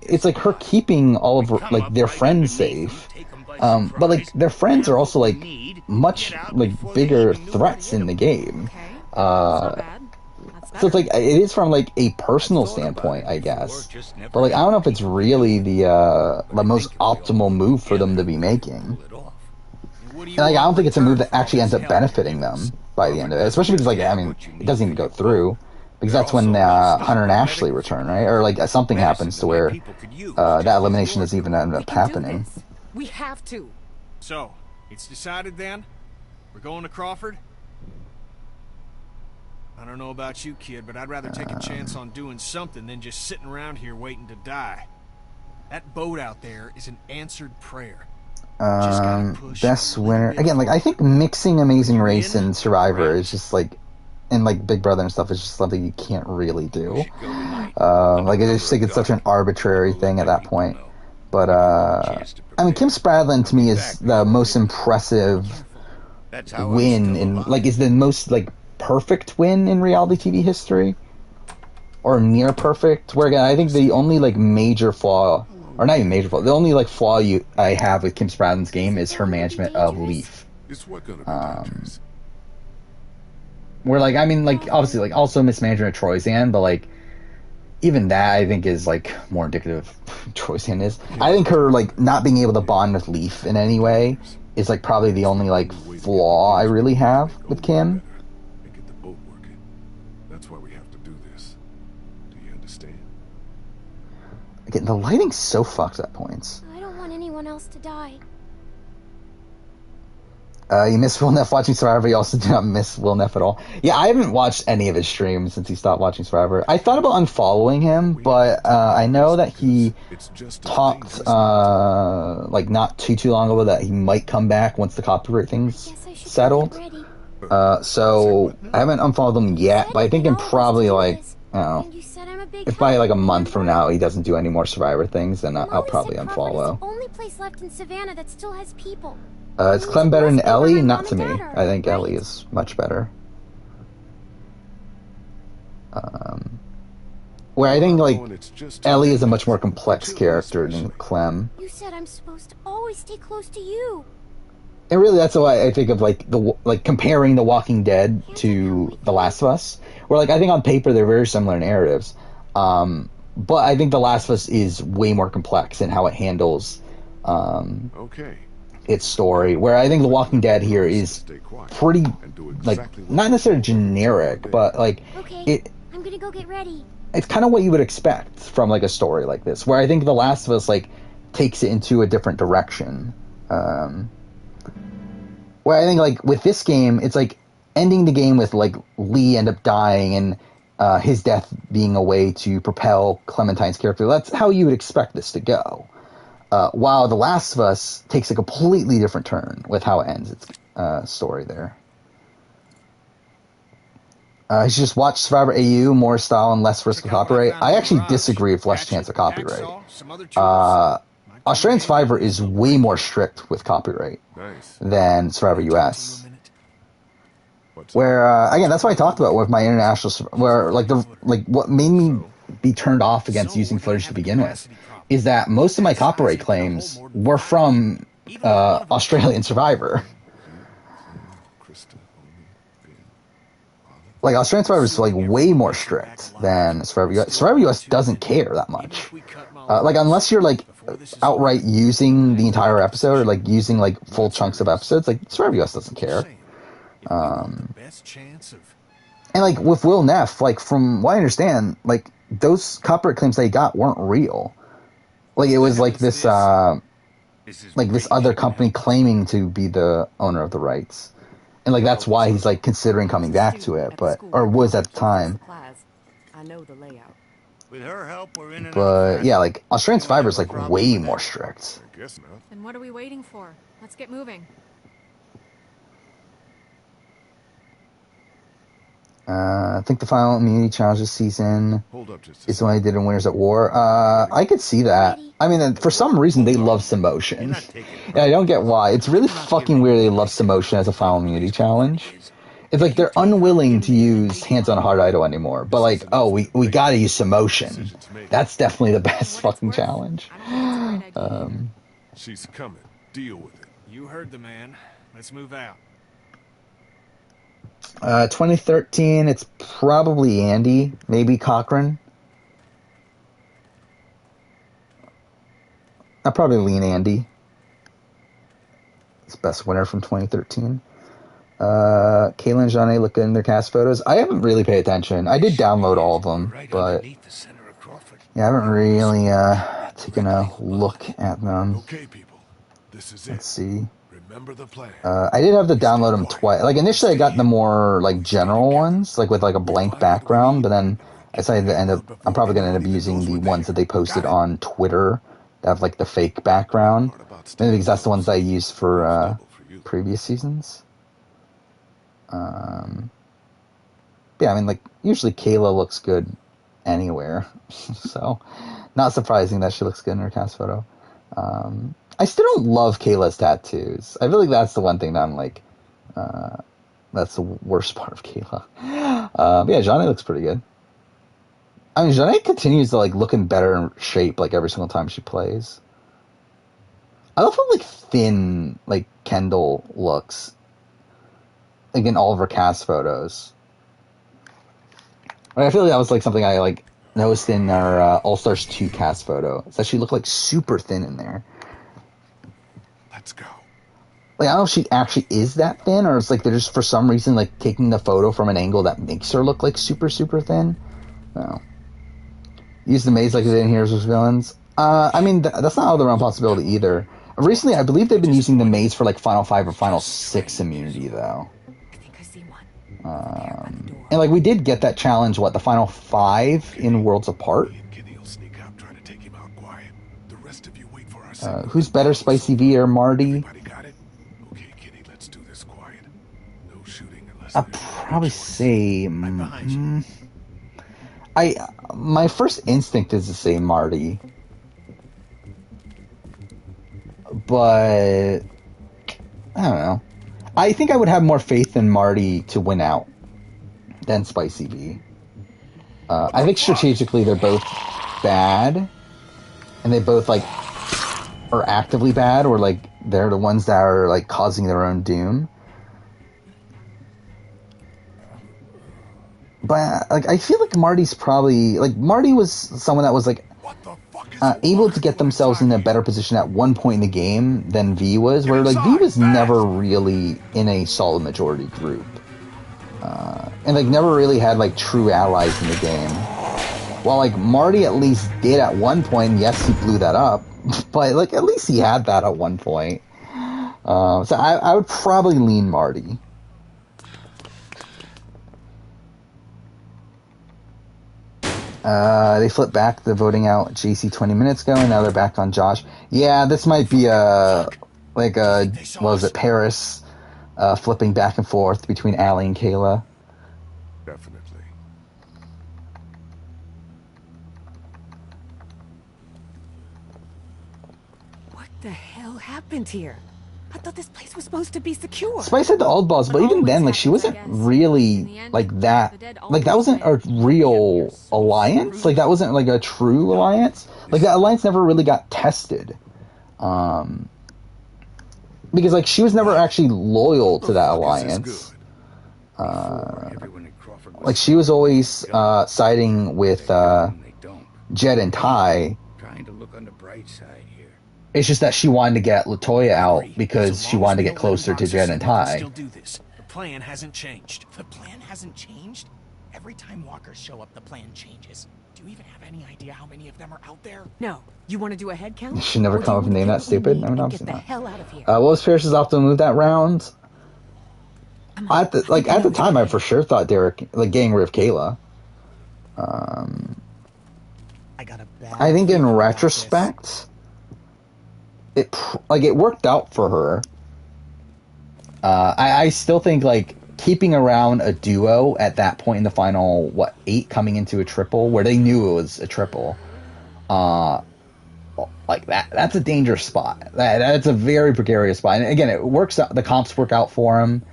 it's like her keeping all of her, like, their friends safe. But, like, their friends are also, like, much, like, bigger threats in the game. So it's like, it is from, like, a personal standpoint, I guess. But, like, I don't know if it's really the most optimal move for them to be making. And, like, I don't think it's a move that actually ends up benefiting them by the end of it. Especially because, like, I mean, it doesn't even go through. Because that's when Hunter and Ashley return, right? Or, like, something happens to where that elimination doesn't even end up happening. We have to. So, it's decided then? We're going to Crawford? I don't know about you, kid, but I'd rather take a chance on doing something than just sitting around here waiting to die. That boat out there is an answered prayer. Best winner again. Like, I think mixing Amazing Race and Survivor is just like in like Big Brother and stuff is just something you can't really do. Like I just think it's such an arbitrary thing at that point. But I mean, Kim Spradlin to me is the most impressive win in like is the most like perfect win in reality TV history, or near perfect. Where again, I think the only like major flaw, or not even major flaw, the only like flaw I have with Kim Spradlin's game is her management of Leaf. Where like I mean like obviously like also mismanagement of Troyzan, but like even that I think is like more indicative of Troyzan is. I think her like not being able to bond with Leaf in any way is like probably the only like flaw I really have with Kim. Get the boat working. That's why we have to do this. Do you understand? Again, the lighting's so fucked at points. I don't want anyone else to die. You miss Will Neff watching Survivor. You also do not miss Will Neff at all. Yeah, I haven't watched any of his streams since he stopped watching Survivor. I thought about unfollowing him, but I know that he talked like not too long ago that he might come back once the copyright thing's settled. So I haven't unfollowed him yet, but I think in probably like I don't know, if by like a month from now he doesn't do any more Survivor things, then I'll probably unfollow. It's the only place left in Savannah that still has people. Is Clem better than Ellie? Not to me. I think Ellie is much better. Where I think like Ellie is a much more complex character than Clem. You said I'm supposed to always stay close to you. And really, that's why I think of like comparing The Walking Dead to The Last of Us, where like I think on paper they're very similar narratives, but I think The Last of Us is way more complex in how it handles its story. Where I think The Walking Dead here is pretty like not necessarily generic, but like I'm gonna go get ready. It's kind of what you would expect from like a story like this, where I think The Last of Us like takes it into a different direction. Where I think like with this game, it's like ending the game with like Lee end up dying and his death being a way to propel Clementine's character. That's how you would expect this to go. While The Last of Us takes a completely different turn with how it ends its story there. You should just watch Survivor AU, more style and less risk of copyright. I actually disagree with less chance of copyright. Australian Survivor is way more strict with copyright than Survivor US. Where again, that's what I talked about with my international. Where like what made me be turned off against using footage to begin with is that most of my copyright claims were from Australian Survivor. Like Australian Survivor is like way more strict than Survivor US. Survivor US doesn't care that much. Like unless you're like outright using the entire episode or like using like full chunks of episodes, like Survivor US doesn't care. And like with Will Neff, like from what I understand, like those copyright claims they got weren't real. Like it was like this other company claiming to be the owner of the rights. And like that's why he's like considering coming back to it, or was at the time. I know the layout. With her help, we're in. But yeah, like Australian Survivor is like way more strict. Then what are we waiting for? Let's get moving. I think the final immunity challenge this season is the one I did in Winners at War. I could see that. I mean, for some reason, they love Samotion. And I don't get why. It's really fucking weird they love Samotion as a final immunity challenge. It's like they're unwilling to use Hands on a Hard Idol anymore. But like, oh, we gotta use Samotion. That's definitely the best fucking challenge. She's coming. Deal with it. You heard the man. Let's move out. 2013, it's probably Andy, maybe Cochran. I'll probably lean Andy. It's best winner from 2013. Kayla and Johnny look good in their cast photos. I haven't really paid attention. I did download all of them, but yeah, I haven't really taken a look at them. Okay, people. This is Let's see. Remember the plan. I did have to download them twice. Like initially, I got the more like general ones, like with like a blank background. But then I decided to end up. I'm probably going to end up using the ones that they posted on Twitter that have like the fake background. Maybe because that's the ones I used for previous seasons. yeah, I mean, like, usually Kayla looks good anywhere. So, not surprising that she looks good in her cast photo. I still don't love Kayla's tattoos. I feel like that's the one thing that I'm like, that's the worst part of Kayla. Yeah, Johnny looks pretty good. I mean, Johnny continues to, like, look in better shape, like, every single time she plays. I love how, like, thin, like, Kendall looks. Like, in all of her cast photos. I feel like that was, like, something I, like, noticed in our All-Stars 2 cast photo. Is that she looked, like, super thin in there. Let's go. Like, I don't know if she actually is that thin, or it's like they're just, for some reason, like, taking the photo from an angle that makes her look, like, super, super thin. No. Use the maze like they did in Heroes vs. Villains. I mean, that's not out of the realm of possibility either. Recently, I believe they've been using the maze for, like, Final 5 or Final 6 immunity, though. I think I see one. And, like, we did get that challenge, what, the Final 5 in Worlds Apart? Who's better, Spicy V or Marty? I'd probably say... my first instinct is to say Marty. But... I don't know. I think I would have more faith in Marty to win out than Spicy V. I think strategically they're both bad. And they both, like, are actively bad, or, like, they're the ones that are, like, causing their own doom. But, like, I feel like Marty's probably... Like, Marty was someone that was, like, able to get themselves in a better position at one point in the game than V was, where, like, V was never really in a solid majority group. And, like, never really had, like, true allies in the game. While, like, Marty at least did at one point. Yes, he blew that up. But, like, at least he had that at one point. So I would probably lean Marty. They flipped back the voting out JC 20 minutes ago, and now they're back on Josh. Yeah, this might be what was it, Paris flipping back and forth between Allie and Kayla. Definitely. What the hell happened here? I thought this place was supposed to be secure. Spice had the old boss, but even then, like, she wasn't really, like, that... Like, that wasn't a real alliance. Like, that wasn't, like, a true alliance. Like, that alliance never really got tested. Because, like, she was never actually loyal to that alliance. Like, she was always siding with Jed and Ty. Trying to look on the bright side here. It's just that she wanted to get LaToya out because she wanted to get closer to Jed and Ty. Still do this. The plan hasn't changed. The plan hasn't changed? Every time walkers show up, the plan changes. Do you even have any idea how many of them are out there? No. You want to do a head count? You should never come up with a name that stupid. I mean, obviously not. not. Get the hell out of here. What was Pierce's optimal move that round? At the time, I for sure thought Derek, like, getting rid of Kayla. I think in retrospect, it worked out for her. I still think, like, keeping around a duo at that point in the final 8 coming into a triple where they knew it was a triple, like that's a dangerous spot. That's a very precarious spot. And again, it works out. The comps work out for him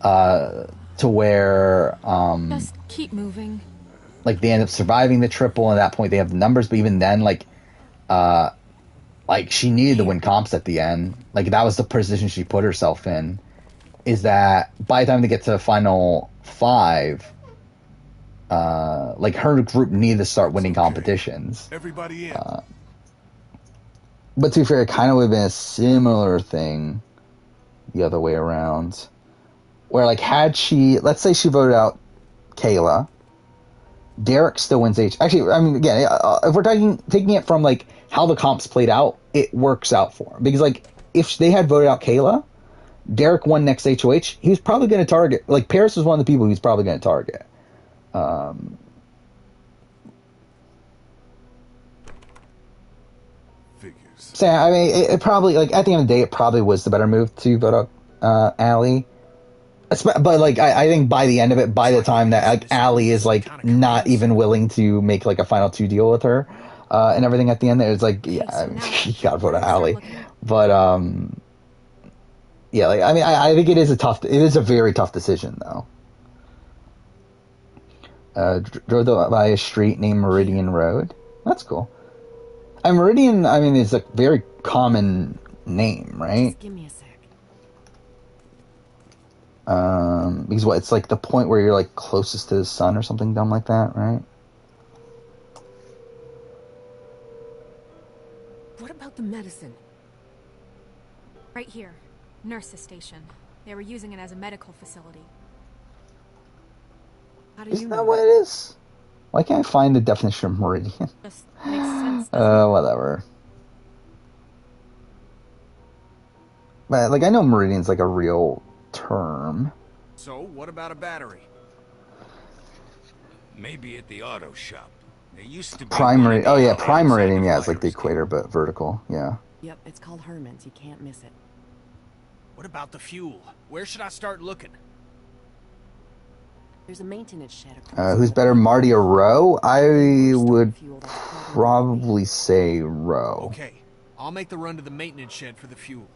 to where just keep moving. Like, they end up surviving the triple, and at that point they have the numbers. But even then, like she needed to win comps at the end. Like, that was the position she put herself in. Is that by the time they get to the final 5, like, her group needed to start winning competitions. Everybody in. But to be fair, it kind of would have been a similar thing the other way around. Where, like, let's say she voted out Kayla, Derek still wins H. Actually, I mean, again, if we're taking it from, like, how the comps played out, it works out for him. Because, like, if they had voted out Kayla, Derek won next HOH, he was probably going to target... Like, Paris was one of the people he was probably going to target. Figures. So, I mean, it probably... Like, at the end of the day, it probably was the better move to vote out Allie. But like, I think by the end of it, by the time that like Allie is like not even willing to make like a final 2 deal with her, and everything at the end, it's like, yeah, I mean, you gotta vote Allie. But yeah, like, I mean, I think it is a very tough decision though. Drove by a street named Meridian Road. That's cool. And Meridian, I mean, is a very common name, right? Just give me a sec. Because it's like the point where you're like closest to the sun or something dumb like that, right? What about the medicine? Right here. Nurse's station. They were using it as a medical facility. How do Isn't that what it is? Why can't I find the definition of meridian? Just makes sense. Whatever. But like, I know meridian's like a real term. So, what about a battery? Maybe at the auto shop. There used to be Prime meridian. Oh yeah, prime outside meridian. the Yeah, it's like the fire equator but vertical. Yeah. Yep, it's called Herman's. You can't miss it. What about the fuel? Where should I start looking? There's a maintenance shed across. Who's better, Marty or Roe? I would probably say Roe. Okay, I'll make the run to the maintenance shed for the fuel.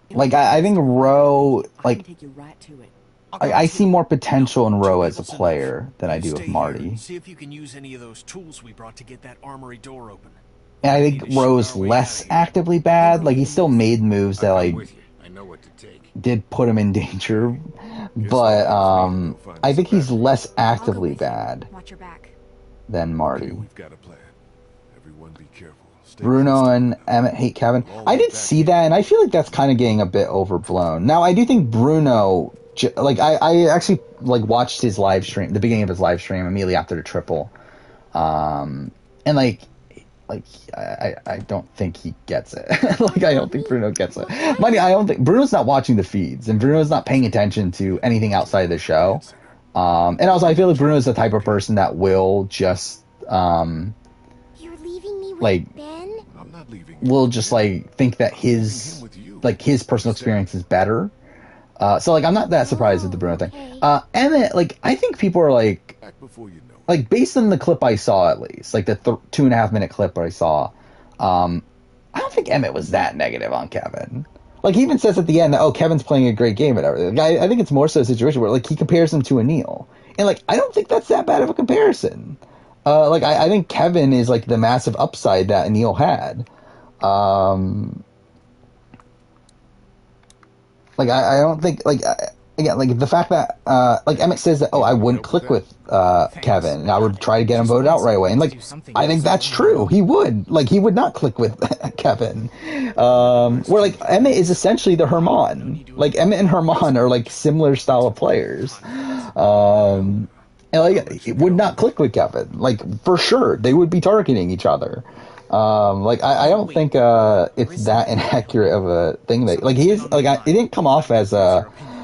Like, I think Roe, like, take you right to it. I see more potential in Roe as a player than I do with Marty. See if you can use any of those tools we brought to get that armory door open. And I think Roe's less actively bad. Like, he still made moves that, like, I know what to take. did put him in danger. But, I think he's less actively bad Watch your back. than Marty. We've got a plan. Everyone be careful. Stay Bruno close to and Emmett hate Kevin. I did see that, and I feel like that's kind of getting a bit overblown. Now, I do think Bruno, like, I actually, like, watched his live stream, the beginning of his live stream immediately after the triple. And, like, I don't think he gets it. Like, I don't think Bruno gets it. Mind you, I don't think Bruno's not watching the feeds, and Bruno's not paying attention to anything outside of the show. And also, I feel like Bruno's the type of person that will just, You're leaving me with like, Ben? I'm not leaving you. will just like think that his personal experience is better. So like, I'm not that surprised with the Bruno thing. Emmett, like, I think people are like, Back before you know. like, based on the clip I saw, at least, like the 2.5 minute clip I saw, I don't think Emmett was that negative on Kevin. Like, he even says at the end that, oh, Kevin's playing a great game and everything. I think it's more so a situation where, like, he compares him to Anil. And, like, I don't think that's that bad of a comparison. Like, I think Kevin is, like, the massive upside that Anil had. Like, I don't think, like, again, like, the fact that, like, Emmett says that, oh, I wouldn't click with Kevin, and I would try to get him voted out right away. And, like, I think that's true. He would. Like, he would not click with Kevin. Where, like, Emmett is essentially the Herman. Like, Emmett and Herman are, like, similar style of players. And, like, it would not click with Kevin. Like, for sure. They would be targeting each other. Like, I don't think, it's that inaccurate of a thing that, like, he is, like, it didn't come off as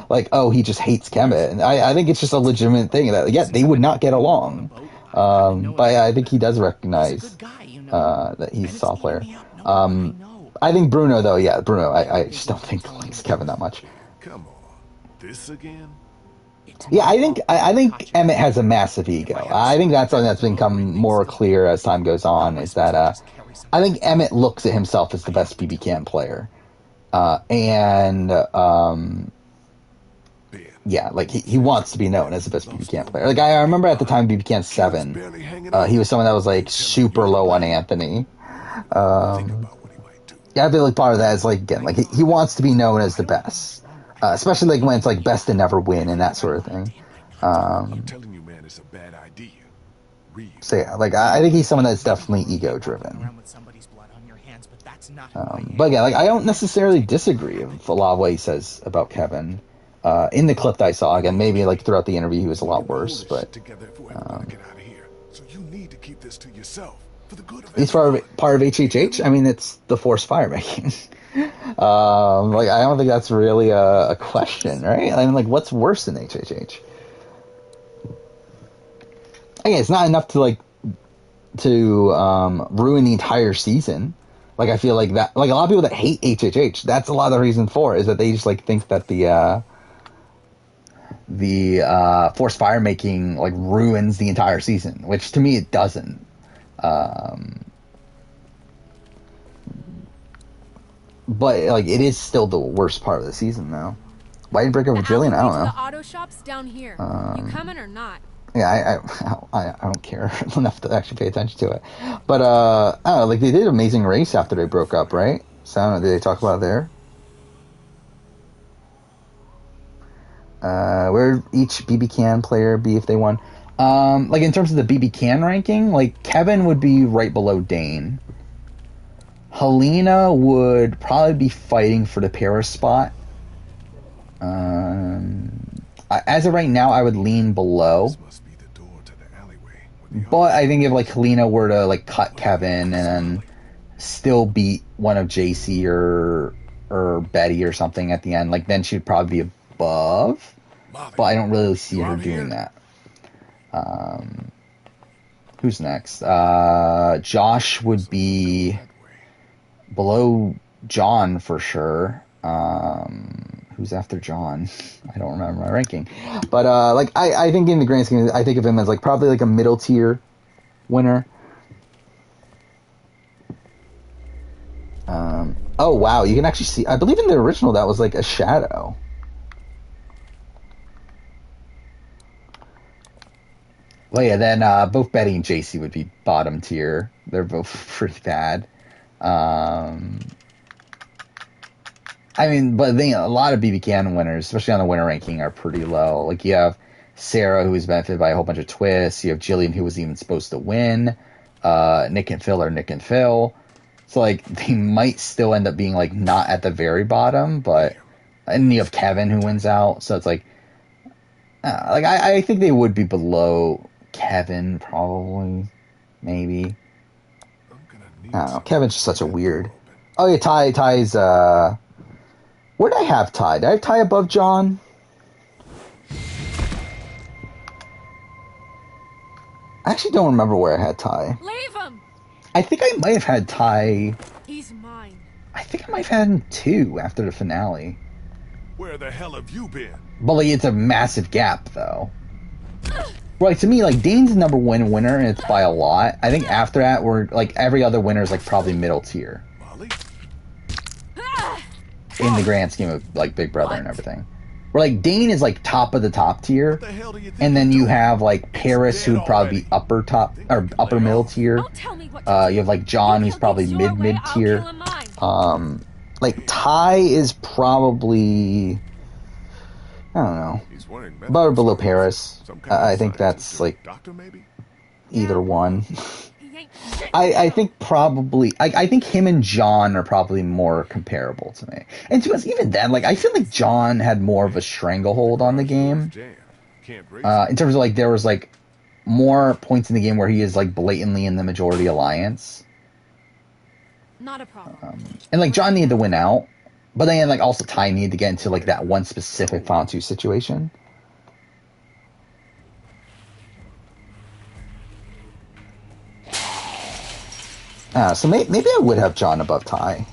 like, oh, he just hates Kevin. I think it's just a legitimate thing that, yeah, they would not get along. But I think he does recognize, that he's a soft player. I think Bruno, though, yeah, Bruno, I just don't think likes Kevin that much. Come on. This again? Yeah, I think Emmett has a massive ego. I think that's something that's become more clear as time goes on, is that, I think Emmett looks at himself as the best BBCAN player. Yeah, like, he wants to be known as the best BBCAN player. Like, I remember at the time BBCAN 7, he was someone that was, like, super low on Anthony. Yeah, I feel like part of that is, like, again, like, he wants to be known as the best. Especially, like, when it's, like, best to never win and that sort of thing. I'm telling you, man, it's a bad idea. So, yeah, like, I think he's someone that's definitely ego-driven. But again, like, I don't necessarily disagree with a lot of what he says about Kevin. In the clip that I saw, again, maybe, like, throughout the interview he was a lot worse, but... So you need to keep this to yourself. For the good of he's part of HHH? I mean, it's the forced firemaking. Like, I don't think that's really a question, right? I mean, like, what's worse than HHH? Again, it's not enough to, like, ruin the entire season. Like, I feel like that, like, a lot of people that hate HHH, that's a lot of the reason for it, is that they just, like, think that the, the forced fire making like ruins the entire season, which to me it doesn't. But like it is still the worst part of the season, though. Why didn't break up with Jillian? I don't know. The auto shop's down here. You coming or not? Yeah, I don't care enough to actually pay attention to it. But I don't know, like they did Amazing Race after they broke up, right? So I don't know, did they talk about it there? Where each BBCAN player be if they won? Like in terms of the BBCAN ranking, like Kevin would be right below Dane. Helena would probably be fighting for the Paris spot. As of right now, I would lean below. But I think if like Helena were to like cut Kevin and then still beat one of JC or Betty or something at the end, like then she'd probably be above. But I don't really see her doing that. Who's next? Josh would be below John for sure. Who's after John? I don't remember my ranking. But like I think in the grand scheme, I think of him as like probably like a middle tier winner. Oh wow, you can actually see, I believe in the original that was like a shadow. Well yeah, then both Betty and JC would be bottom tier. They're both pretty bad. I mean, but then a lot of BBCAN winners, especially on the winner ranking, are pretty low. Like you have Sarah, who was benefited by a whole bunch of twists. You have Jillian, who was even supposed to win. Nick and Phil are Nick and Phil. So like they might still end up being like not at the very bottom, but and you have Kevin who wins out. So it's like I think they would be below Kevin probably, maybe. I don't know. Kevin's just such a weird. Oh yeah, Ty's. Where did I have Ty? Did I have Ty above John? I actually don't remember where I had Ty. Leave him. I think I might have had Ty. He's mine. I think I might have had him 2 after the finale. Where the hell have you been? But like, it's a massive gap, though. Right, to me, like Dane's the number 1 winner, and it's by a lot. I think after that, we're like every other winner is like probably middle tier. Molly? In the grand scheme of like Big Brother and everything. Where like Dane is like top of the top tier, and then you have like Paris, who'd probably be upper top or upper middle tier. You have like John, who's probably mid tier. Like Ty is probably, I don't know, above or below Paris. I think that's like either one. I think probably I think him and John are probably more comparable to me. And to us, even then, like I feel like John had more of a stranglehold on the game. In terms of like there was like more points in the game where he is like blatantly in the majority alliance. Not a problem. And like John needed to win out, but then like also Ty needed to get into like that one specific Final 2 situation. So maybe I would have John above Ty.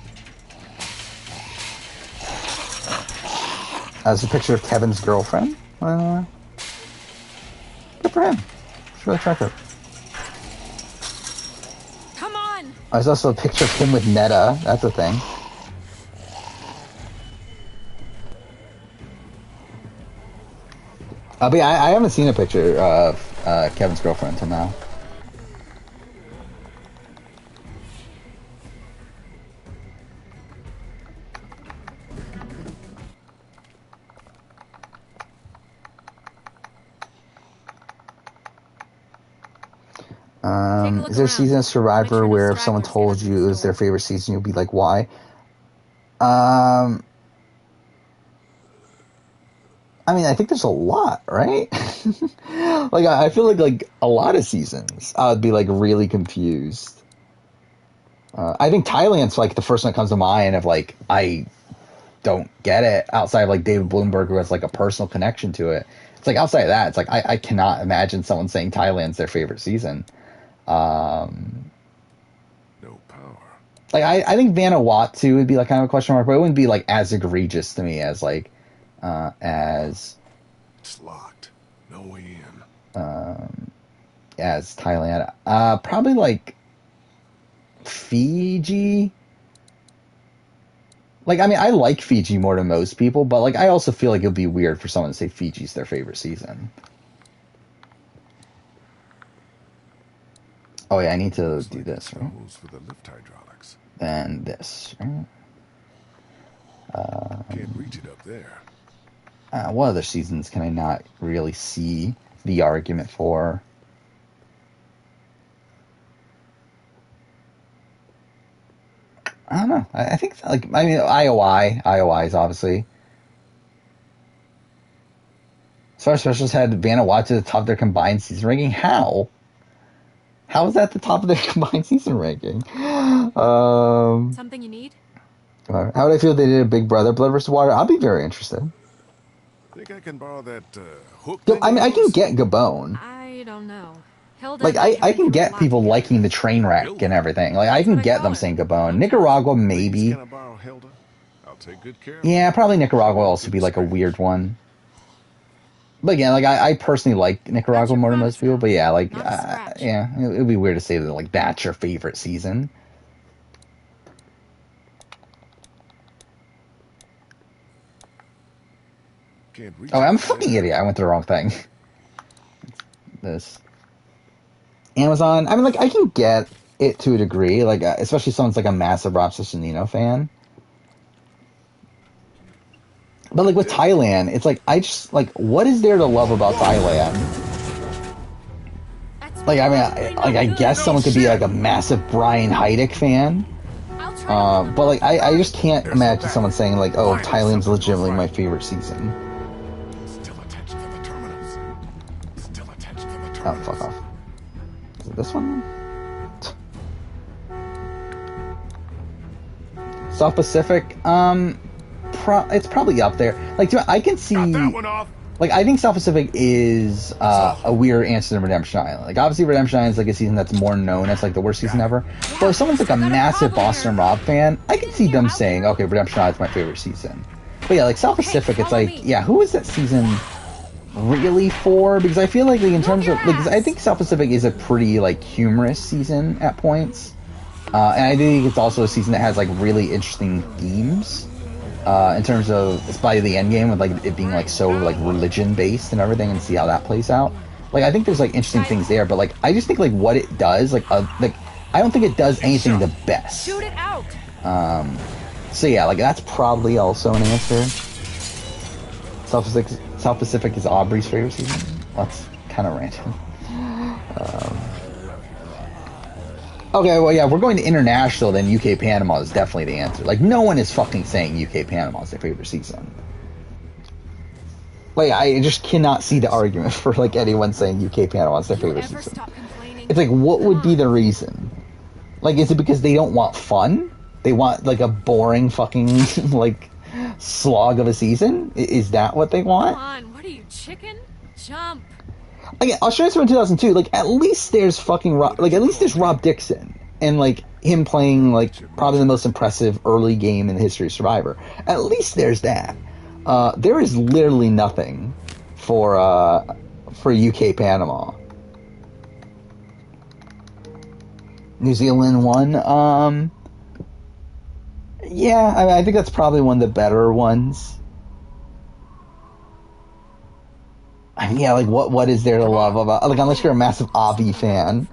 As a picture of Kevin's girlfriend. Good for him. It's really attractive. Come on. There's also a picture of him with Netta. That's a thing. But yeah, I haven't seen a picture of Kevin's girlfriend until now. Is there a season of Survivor where if someone told you it was their favorite season, you'd be like, why? I mean, I think there's a lot, right? Like, I feel like a lot of seasons, I would be like really confused. I think Thailand's like the first one that comes to mind of like, I don't get it outside of like David Bloomberg, who has like a personal connection to it. It's like outside of that, it's like, I cannot imagine someone saying Thailand's their favorite season. No power. Like I think Vanuatu would be like kind of a question mark, but it wouldn't be like as egregious to me as like as It's locked. No way in. Yeah, it's Thailand. Probably like Fiji. Like, I mean, I like Fiji more than most people, but like, I also feel like it would be weird for someone to say Fiji's their favorite season. Oh yeah, I need to do this, right? For the lift hydraulics. And this, right? Can't reach it up there. What other seasons can I not really see the argument for? I don't know. I think, like, I mean, IOI is obviously. Star Specials had Vanuatu to the top of their combined season ranking. How? How is that the top of their combined season ranking? Something you need? How would I feel if they did a Big Brother Blood vs. Water? I'll be very interested. Think I can borrow that hook? I mean, I can get Gabon. I don't know. Like, I can get people liking the train wreck and everything. Like, I can get them saying Gabon. Nicaragua, maybe. Yeah, probably Nicaragua will also be like a weird one. But again, like, I personally like Nicaragua more than most people. But yeah, like, yeah, it would be weird to say that, like, that's your favorite season. Oh, I'm a fucking idiot. I went to the wrong thing. This. Amazon, I mean, like, I can get it to a degree, like, especially if someone's, like, a massive Rob Cesternino fan. But, like, with Thailand, it's like, I just, like, what is there to love about Thailand? Like, I mean, I guess someone could be, like, a massive Brian Heidik fan. But, like, I just can't imagine someone saying, like, oh, Thailand's legitimately my favorite season. Oh, fuck off. Is it this one? South Pacific, it's probably up there. Like, I can see, like, I think South Pacific is a weird answer to Redemption Island. Like, obviously Redemption Island is like a season that's more known as like the worst season ever. But if someone's like a massive Boston Rob fan, I can see them saying, okay, Redemption Island is my favorite season. But yeah, like South Pacific, it's like, yeah, who is that season really for? Because I feel like in terms of, because I think South Pacific is a pretty like humorous season at points. And I think it's also a season that has like really interesting themes. In terms of, especially the end game with like it being like so like religion based and everything, and see how that plays out. Like, I think there's like interesting things there, but like I just think like what it does, like I don't think it does anything the best. Shoot it out. So yeah, like that's probably also an answer. South Pacific is Aubrey's favorite season. That's kind of random. Okay, well, yeah, we're going to international, then UK Panama is definitely the answer. Like, no one is fucking saying UK Panama is their favorite season. Like, I just cannot see the argument for, like, anyone saying UK Panama is their favorite season. It's like, what would be the reason? Like, is it because they don't want fun? They want, like, a boring fucking, like, slog of a season? Is that what they want? Come on, what are you, chicken? Jump. Like, Australian Survivor 2002, like, at least there's fucking at least there's Rob Dixon, and, like, him playing, like, probably the most impressive early game in the history of Survivor. At least there's that. There is literally nothing for UK Panama. New Zealand won. Yeah, I mean, I think that's probably one of the better ones. I mean, yeah, like, what is there to love about, like, unless you're a massive Avi fan.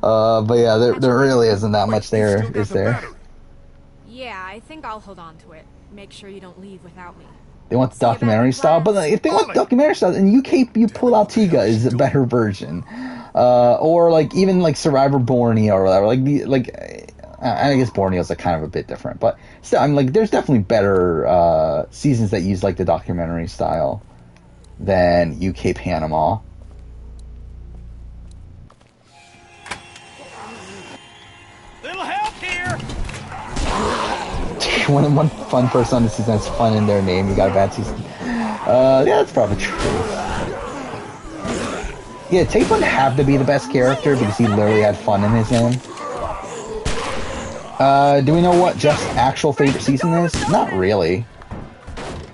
But yeah, there really isn't that much there, is there? Yeah, I think I'll hold on to it. Make sure you don't leave without me. They want the documentary style, but like, if they want documentary style, in UK, you pull out Tiga is a better version. Or, like, even, like, Survivor Borneo or whatever. Like, I guess Borneo's, like, kind of a bit different. But still, I'm like, there's definitely better seasons that use, like, the documentary style than UK Panama. Little help here. One fun person on the season has fun in their name. You got a bad season. Yeah, that's probably true. Yeah, Tate wouldn't have to be the best character because he literally had fun in his name. Do we know what Jeff's actual favorite season is? Not really.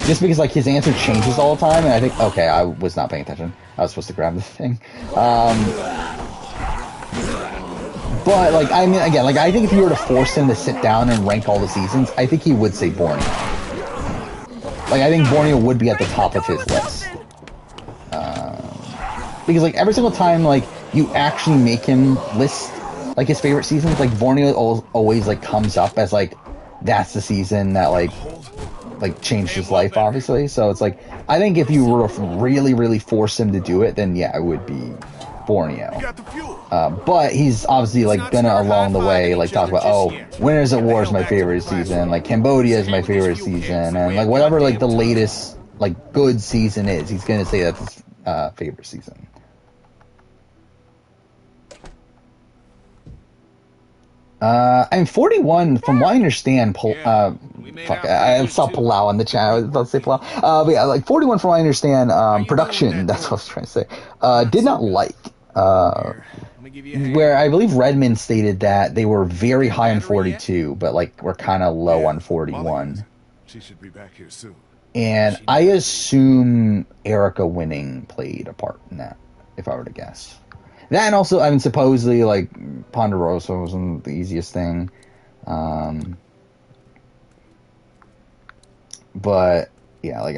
just because like his answer changes all the time, and I think okay, I was not paying attention. I was supposed to grab the thing. But like I mean, again, like I think if you were to force him to sit down and rank all the seasons, I think he would say Borneo. Like I think Borneo would be at the top of his list. Because like every single time like you actually make him list like his favorite seasons, like Borneo always like comes up as like that's the season that like changed his life, obviously. So it's like I think if you were to really force him to do it, then yeah, it would be Borneo. But he's obviously like gonna along the way like talk about Winners at War is my favorite season, like Cambodia is my favorite season, and like whatever like the latest like good season is, he's gonna say that's his favorite season. I mean, 41, from what I understand, I saw Palau on the chat, I was about to say Palau. But yeah, like 41, from what I understand, production, that's what I was trying to say, did not like, where I believe Redmond stated that they were very high on 42, but like were kind of low on 41. She should be back here soon. And I assume Erica winning played a part in that, if I were to guess. That, and also, I mean, supposedly, like, Ponderosa wasn't the easiest thing. But, yeah, like,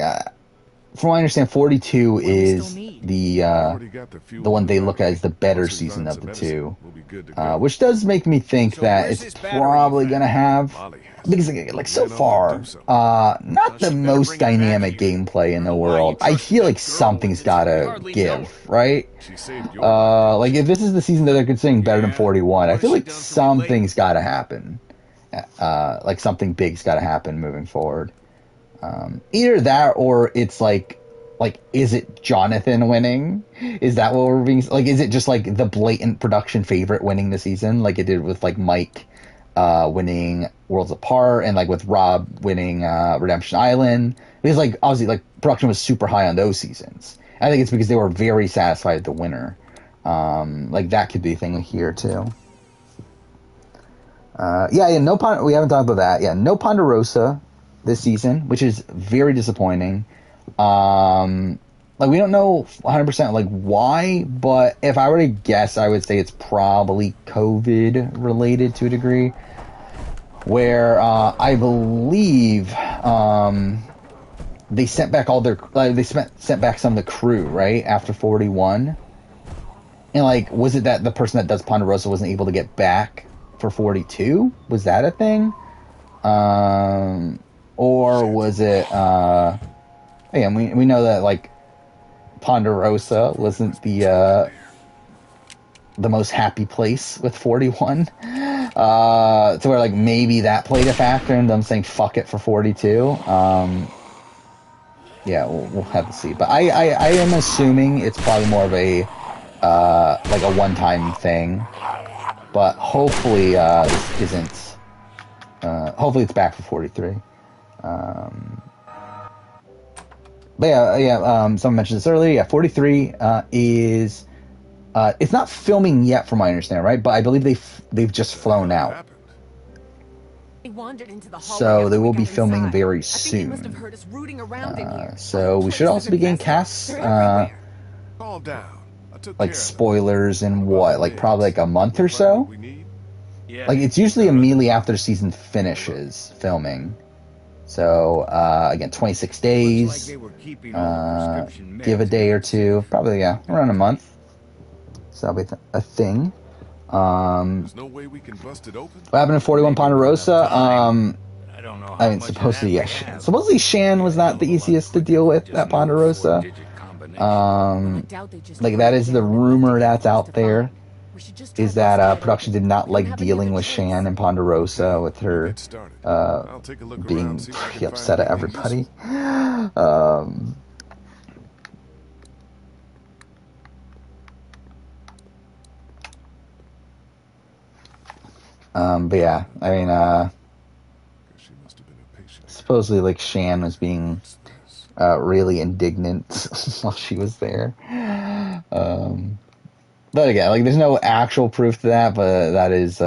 from what I understand, 42 is the one they look at as the better season of the two. Which does make me think that it's probably going to have... Because, like, so far, not the most dynamic gameplay in the world. I feel like something's gotta give, right? Like, if this is the season that they're considering better than 41, I feel like something's gotta happen. Like, something big's gotta happen moving forward. Either that, or it's like, is it Jonathan winning? Is that what we're being... Like, is it just, like, the blatant production favorite winning the season? Like it did with, like, Mike... winning Worlds Apart, and like with Rob winning Redemption Island, because like obviously like production was super high on those seasons. I think it's because they were very satisfied with the winner. Like that could be a thing here too. No we haven't talked about that. Yeah, no Ponderosa this season, which is very disappointing. Like we don't know 100% like why, but if I were to guess, I would say it's probably COVID related to a degree. Where I believe they sent back all their sent back some of the crew right after 41, and like was it that the person that does Ponderosa wasn't able to get back for 42? Was that a thing? Or was it? Yeah, we know that like Ponderosa wasn't the most happy place with 41. So where like maybe that played a factor in them saying fuck it for 42. Yeah, we'll have to see. But I am assuming it's probably more of a like a one-time thing. But hopefully this isn't. Hopefully it's back for 43. But someone mentioned this earlier. Yeah, 43 is. It's not filming yet, from my understanding, right? But I believe they've just flown out. So they will be filming very soon. So we should also be getting casts, like spoilers in what, like probably like a month or so. Like it's usually immediately after the season finishes filming. So again, 26 days. Give a day or two, probably around a month. So that'll be a thing. There's no way we can bust it open. What happened in 41 Ponderosa? I mean, supposedly, supposedly Shan was not the easiest to deal with at Ponderosa. Like that is the rumor that's out there. Is that production did not like dealing with Shan and Ponderosa, with her being pretty upset at everybody. But yeah, I mean, supposedly like Shan was being really indignant while she was there. But again, like there's no actual proof to that, but that is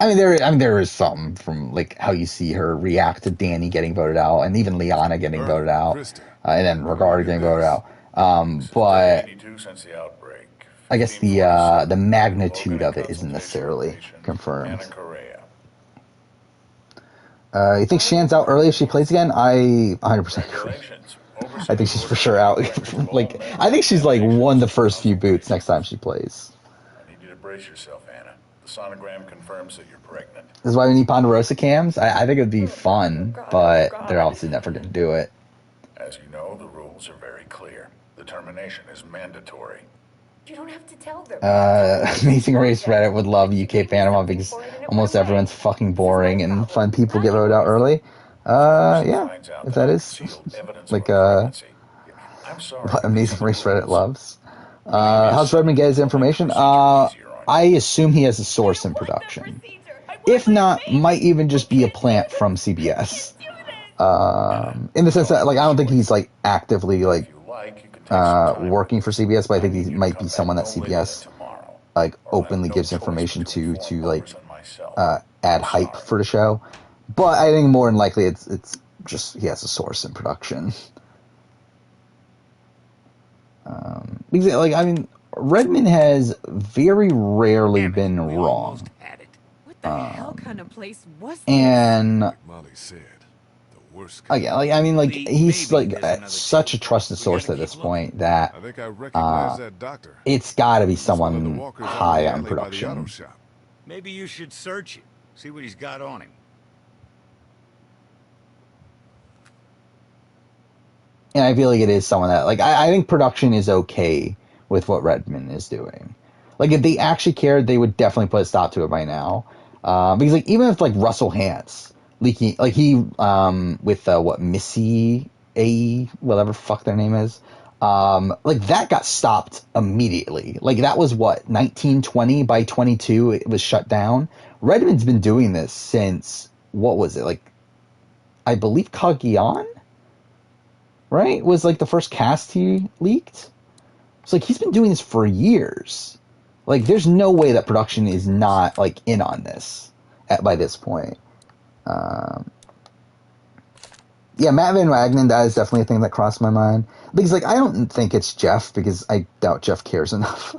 I mean, there is something from like how you see her react to Danny getting voted out, and even Liana getting voted out, and then Regard getting voted out. But I guess the magnitude of it isn't necessarily confirmed. You think Shan's out early if she plays again? I 100% agree. I think she's for sure out. Like, I think she's like won the first few boots next time she plays. I need you to brace yourself, Anna. The sonogram confirms that you're pregnant. This is why we need Ponderosa cams. I think it'd be fun, but they're obviously never going to do it. As you know, the rules are very clear. The termination is mandatory. You don't have to tell them. Amazing Race Reddit would love UK Panama because almost everyone's fucking boring and fun people get voted out early. Yeah, if that is like what Amazing Race Reddit loves. How's Redmond get his information? I assume he has a source in production. If not, might even just be a plant from CBS. In the sense that, like, I don't think he's like actively like working for CBS, but I think he might be someone that CBS like openly gives information to like add hype for the show. But I think more than likely it's just he has a source in production. Because, like, I mean, Redmond has very rarely been wrong. What the hell kind of place was this? And Molly said, the worst. Again, like, I mean, like, he's like such a trusted source at this point that I think I recognize that doctor. It's got to be someone high on production. Maybe you should search it, see what he's got on him. And I feel like it is someone that, like, I think production is okay with what Redmond is doing. Like, if they actually cared, they would definitely put a stop to it by now. Because, like, even if, like, Russell Hantz leaking, like, he, with, Missy A, whatever fuck their name is, like, that got stopped immediately. Like, that was, what, 1920 by 22, it was shut down. Redmond's been doing this since, what was it, like, I believe Cagayan? Right? Was like the first cast he leaked. It's like he's been doing this for years. Like, there's no way that production is not like in on this by this point. Yeah, Matt Van Wagenen, that is definitely a thing that crossed my mind. Because, like, I don't think it's Jeff, because I doubt Jeff cares enough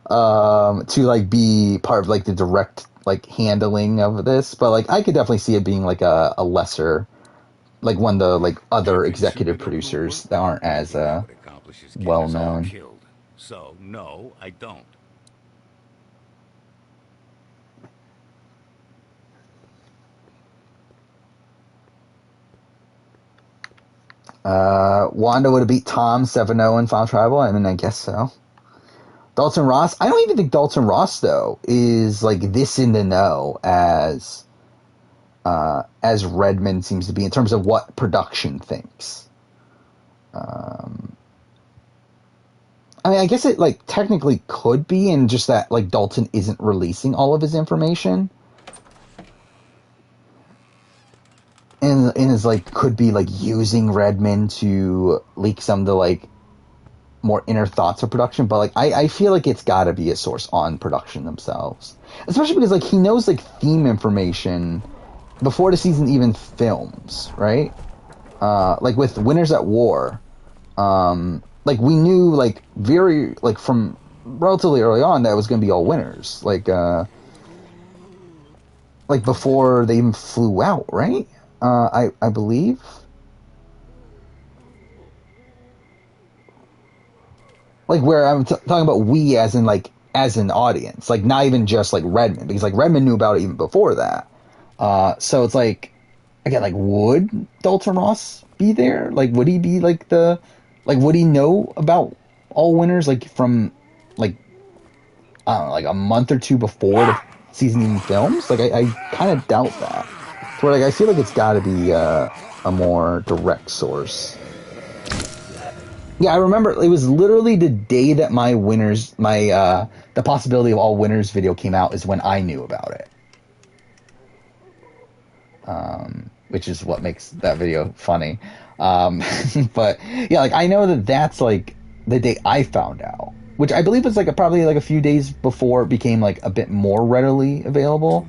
to like be part of like the direct like handling of this. But like, I could definitely see it being like a lesser, like one of the like other executive producers that aren't as well known. So no, I don't. Wanda would have beat Tom 7-0 in Final Tribal. I mean, I guess so. Dalton Ross. I don't even think Dalton Ross though is like this in the know as Redmond seems to be in terms of what production thinks. I mean, I guess it like technically could be, and just that like Dalton isn't releasing all of his information, and is like could be like using Redmond to leak some of the like more inner thoughts of production. But like I feel like it's got to be a source on production themselves, especially because like he knows like theme information before the season even films, right? Like with Winners at War, like we knew like very like from relatively early on that it was going to be all winners, like before they even flew out, right? I believe. Like where I'm talking about we as in like as an audience, like not even just like Redmond, because like Redmond knew about it even before that. So it's like, again, like, would Dalton Ross be there? Like, would he be like would he know about all winners like from like, I don't know, like a month or two before the season even films? Like, I kind of doubt that. So like, I feel like it's got to be a more direct source. Yeah, I remember it was literally the day that the possibility of all winners video came out is when I knew about it. Which is what makes that video funny. But yeah, like I know that that's like the day I found out, which I believe was like probably like a few days before it became like a bit more readily available.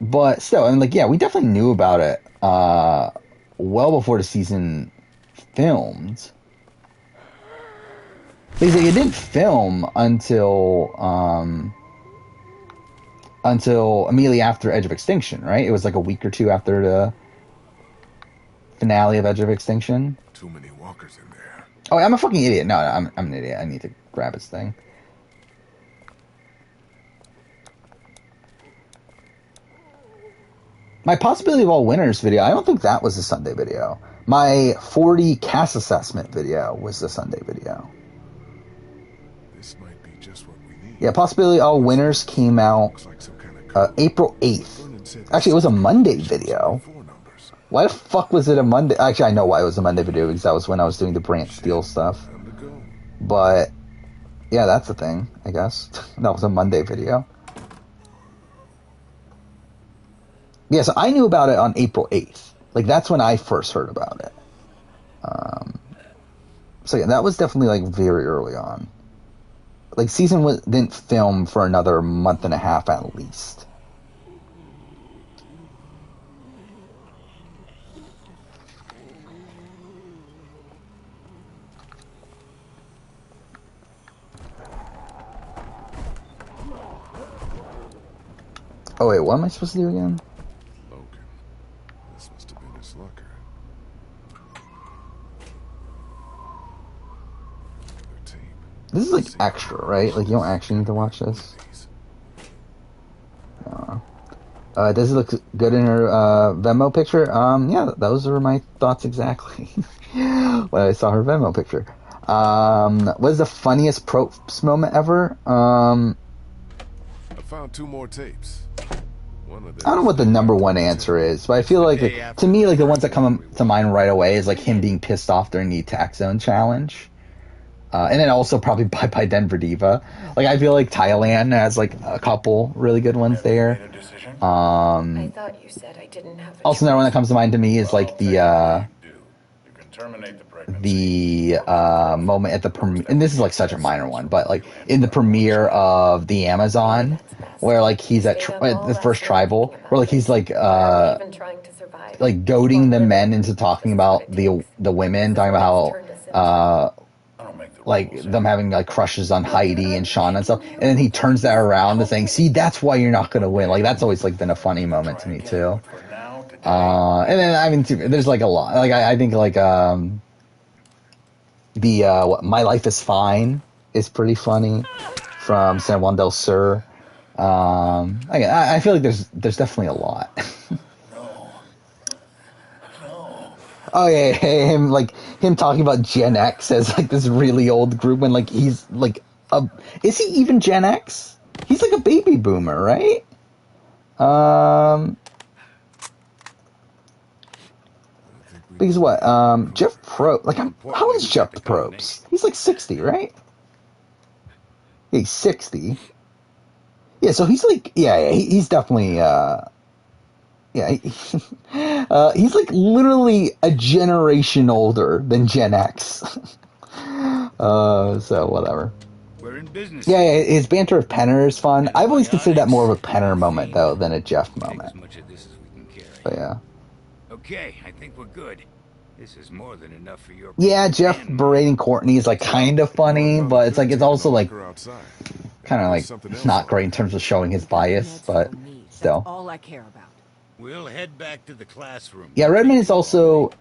But still, and like, yeah, we definitely knew about it well before the season filmed. Because like, it didn't film until immediately after Edge of Extinction, right? It was like a week or two after the finale of Edge of Extinction. Too many walkers in there. Oh, I'm a fucking idiot. No, I'm an idiot. I need to grab his thing. My Possibility of All Winners video, I don't think that was a Sunday video. My 40 cast assessment video was the Sunday video. This might be just what we need. Yeah, Possibility of All Winners came out April 8th. Actually, it was a Monday video. Why the fuck was it a Monday? Actually, I know why it was a Monday video, because that was when I was doing the Brant Steele stuff. But, yeah, that's the thing, I guess. That was a Monday video. Yeah, so I knew about it on April 8th. Like, that's when I first heard about it. So, yeah, that was definitely, like, very early on. Like, season didn't film for another month and a half at least. Oh, wait, what am I supposed to do again? Logan. This must have been his locker. This is, like, extra, right? Like, you don't actually need to watch this. Does it look good in her Venmo picture? Yeah, those are my thoughts exactly when I saw her Venmo picture. What is the funniest props moment ever? I found 2 more tapes. I don't know what the number one answer is, but I feel like, to me, like, the ones that come to mind right away is, like, him being pissed off during the Attack Zone challenge. And then also probably by Denver Diva. Like, I feel like Thailand has, like, a couple really good ones there. I thought you said I didn't have Also, another one that comes to mind to me is, like, the moment at the premiere, and this is, like, such a minor one, but, like, in the premiere of The Amazon, where, like, he's at the first tribal, where, like, he's, like goading the men into talking about the women, talking about how, like, them having, like, crushes on Heidi and Shauna and stuff, and then he turns that around and saying, see, that's why you're not gonna win. Like, that's always, like, been a funny moment to me, too. And then, I mean, there's, like, a lot. Like, I think, like, My Life is Fine is pretty funny from San Juan del Sur. Again, I feel like there's definitely a lot. Oh yeah, him talking about Gen X as, like, this really old group when, like, he's like is he even Gen X? He's like a baby boomer, right? Because what? Jeff Probst, like, how old is Jeff Probst? He's like 60, right? Yeah, he's 60. Yeah, so he's like, he's definitely he's like literally a generation older than Gen X. So whatever. We're in business. Yeah, his banter with Penner is fun. I've always considered that more of a Penner moment, though, than a Jeff moment. As much of this as we can carry. But yeah. Okay, I think we're good. This is more than enough for your... Yeah, Jeff berating Courtney is, like, kind of funny, but it's, like, it's also, like, kind of, like, not great in terms of showing his bias, but still. That's all I care about. We'll head back to the classroom. Yeah, Redman is also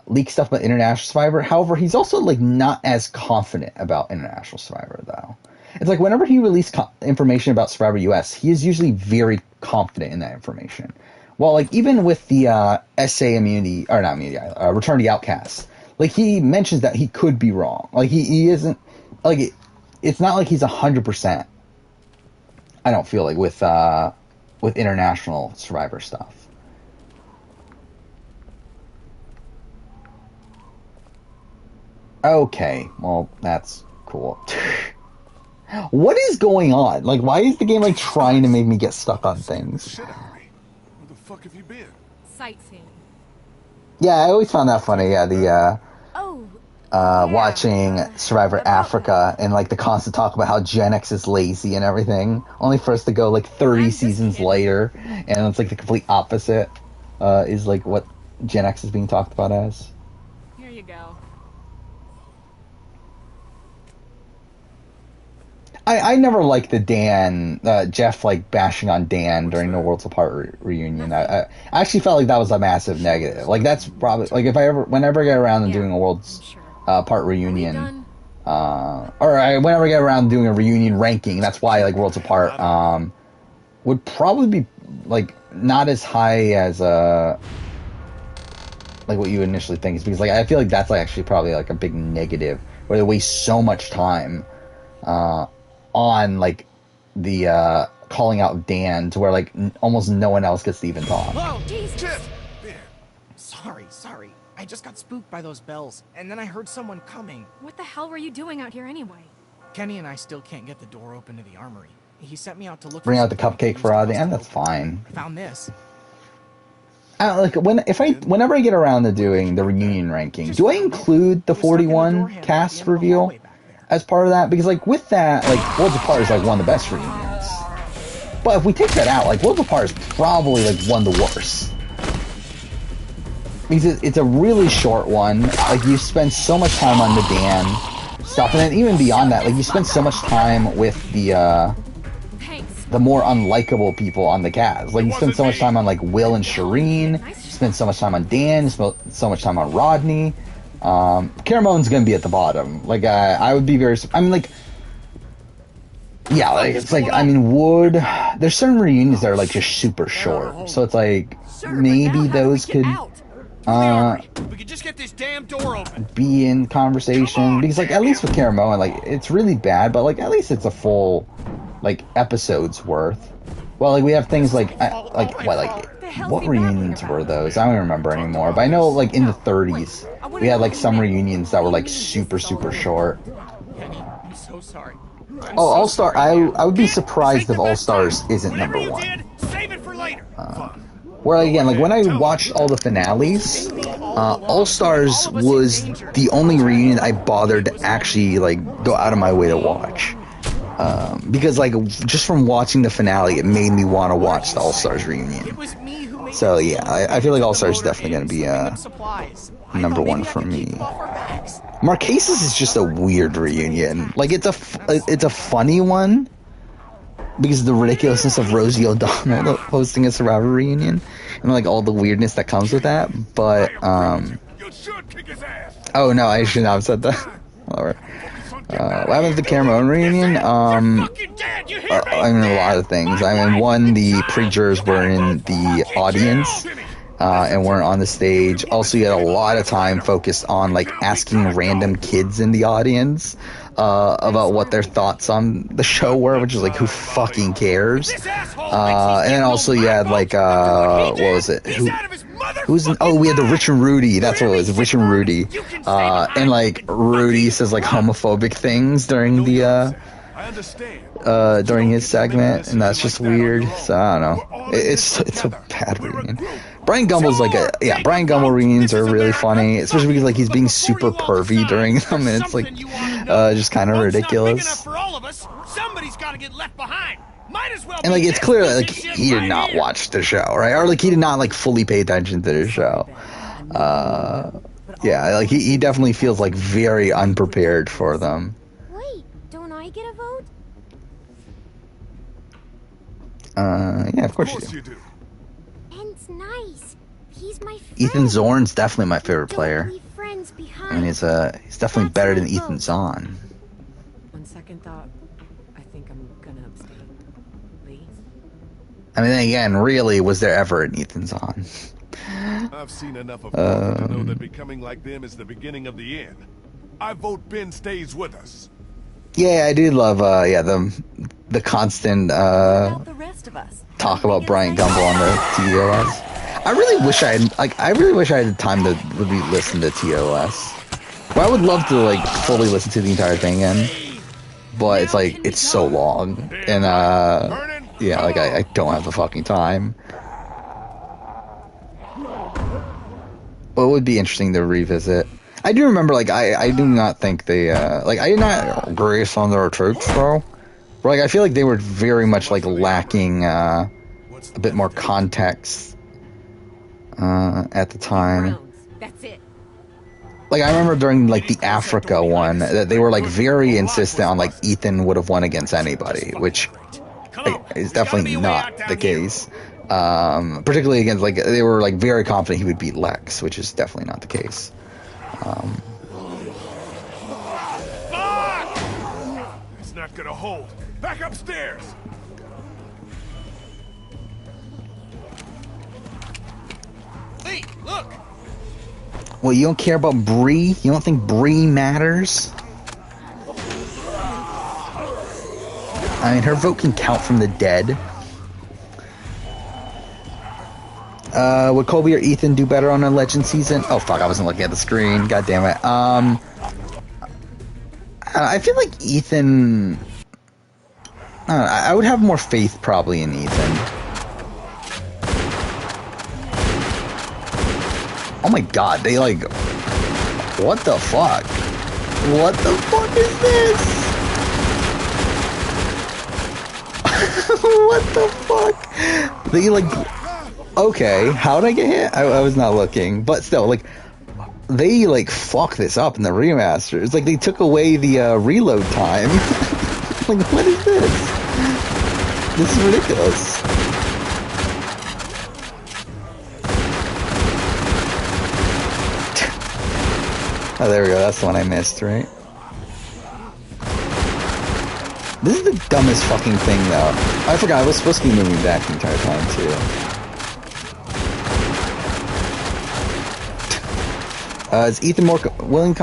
leaked stuff about International Survivor. However, he's also, like, not as confident about International Survivor, though. It's like whenever he released information about Survivor US, he is usually very confident in that information. Well, like, even with the SA immunity, or not immunity, Return to the Outcast, like, he mentions that he could be wrong. Like, he isn't, like, it's not like he's 100%, I don't feel like, with International Survivor stuff. Okay, well, that's cool. What is going on? Like, why is the game, like, trying to make me get stuck on things? Where the fuck have you been? Sightseeing. Yeah, I always found that funny. Yeah, the Oh, watching Survivor Africa and like the constant talk about how Gen X is lazy and everything, only for us to go like 30 seasons later, and it's like the complete opposite is like what Gen X is being talked about as. Here you go. I never liked the Dan, Jeff like bashing on Dan during the Worlds Apart reunion. I actually felt like that was a massive negative. Like that's probably like whenever I get around to doing a Worlds Apart reunion, whenever I get around to doing a reunion ranking, that's why like Worlds Apart would probably be like not as high as like what you initially think, is because like I feel like that's like actually probably like a big negative where they waste so much time on like the calling out Dan to where like almost no one else gets to even talk. Whoa, Jesus! Sorry. I just got spooked by those bells, and then I heard someone coming. What the hell were you doing out here anyway? Kenny and I still can't get the door open to the armory. He sent me out to look. Bring out the cupcake for Dan. That's fine. Found this. Whenever I get around to doing the reunion ranking, do I include the 41 cast reveal as part of that? Because like with that, like Worlds Apart is like one of the best reunions. But if we take that out, like Worlds Apart is probably like one of the worst. Because it's a really short one. Like you spend so much time on the Dan stuff, and then even beyond that, like you spend so much time with the more unlikable people on the cast. Like you spend so much time on like Will and Shireen. You spend so much time on Dan. You spend so much time on Rodney. Caramone's gonna be at the bottom. Like I would be very. I mean, like, yeah, like it's like I mean, there's certain reunions that are like just super short. So it's like maybe those could we could just get this damn door open. Be in conversation, because like at least with Caramone, like it's really bad, but like at least it's a full like episode's worth. Well, like we have things like what reunions were those? I don't remember anymore. But I know like in the 30s we had like some reunions that were like super short. I'm so sorry. Oh, All Star! I would be surprised if All Stars isn't number one. Save it for later. Where again, like when I watched all the finales, All Stars was the only reunion I bothered to actually like go out of my way to watch. Because like just from watching the finale, it made me want to watch the All Stars reunion. So yeah, I feel like All Stars is definitely going to be number one for me. Marquesas is just a weird reunion. Like it's a funny one because of the ridiculousness of Rosie O'Donnell hosting a Survivor reunion and like all the weirdness that comes with that. But oh no, I should not have said that. Whatever. What happened to the Cameron reunion? I mean, a lot of things. I mean, one, the pre-jurors were in the audience and weren't on the stage. Also, you had a lot of time focused on like asking random kids in the audience about what their thoughts on the show were, which is like, who fucking cares? And then also you had like, what was it? We had the Rich and Rudy. That's what it was, Rich and Rudy. And like Rudy says like homophobic things during the during his segment, and that's just weird. So I don't know. It's a bad reunion. Brian Gumbel's like Brian Gumbel reunions are really funny, especially because like he's being super pervy during them, and it's like just kind of ridiculous. And like it's clear that like he did not watch the show, right? Or like he did not like fully pay attention to the show. Yeah, like he definitely feels like very unprepared for them. Wait, don't I get a vote? Yeah, of course you do. Ben's nice. He's my friend. Ethan Zorn's definitely my favorite player. I mean, he's definitely better than Ethan Zorn. On second thought, I think I'm gonna abstain. Please. I mean, again, really, was there ever an Ethan Zorn? I've seen enough of them to know that becoming like them is the beginning of the end. I vote Ben stays with us. Yeah, I do love the constant talk about Brian Gumbel on the TOS. I really wish I had time to really listen to TOS. Well, I would love to like fully listen to the entire thing again, but it's like it's so long, and yeah, like I don't have the fucking time. But it would be interesting to revisit. I do remember, like, I do not think they, like, I did not grace on their troops, though. But, like, I feel like they were very much, like, lacking, a bit more context, at the time. That's it. Like, I remember during, like, the Africa one, that they were, like, very insistent on, like, Ethan would have won against anybody, which like, is definitely not the case. Particularly against, like, they were, like, very confident he would beat Lex, which is definitely not the case. It's not gonna hold. Back upstairs. Lee, look. Well, you don't care about Bree? You don't think Bree matters? I mean, her vote can count from the dead. Would Colby or Ethan do better on a Legend season? Oh, fuck, I wasn't looking at the screen. God damn it. I feel like Ethan... I would have more faith, probably, in Ethan. Oh my god, they, like... What the fuck? What the fuck is this? What the fuck? They, like... Okay, how did I get hit? I was not looking. But still, like, they, like, fuck this up in the remaster. It's like they took away the reload time. Like, what is this? This is ridiculous. Oh, there we go. That's the one I missed, right? This is the dumbest fucking thing, though. I forgot, I was supposed to be moving back the entire time, too. Is Ethan more willing?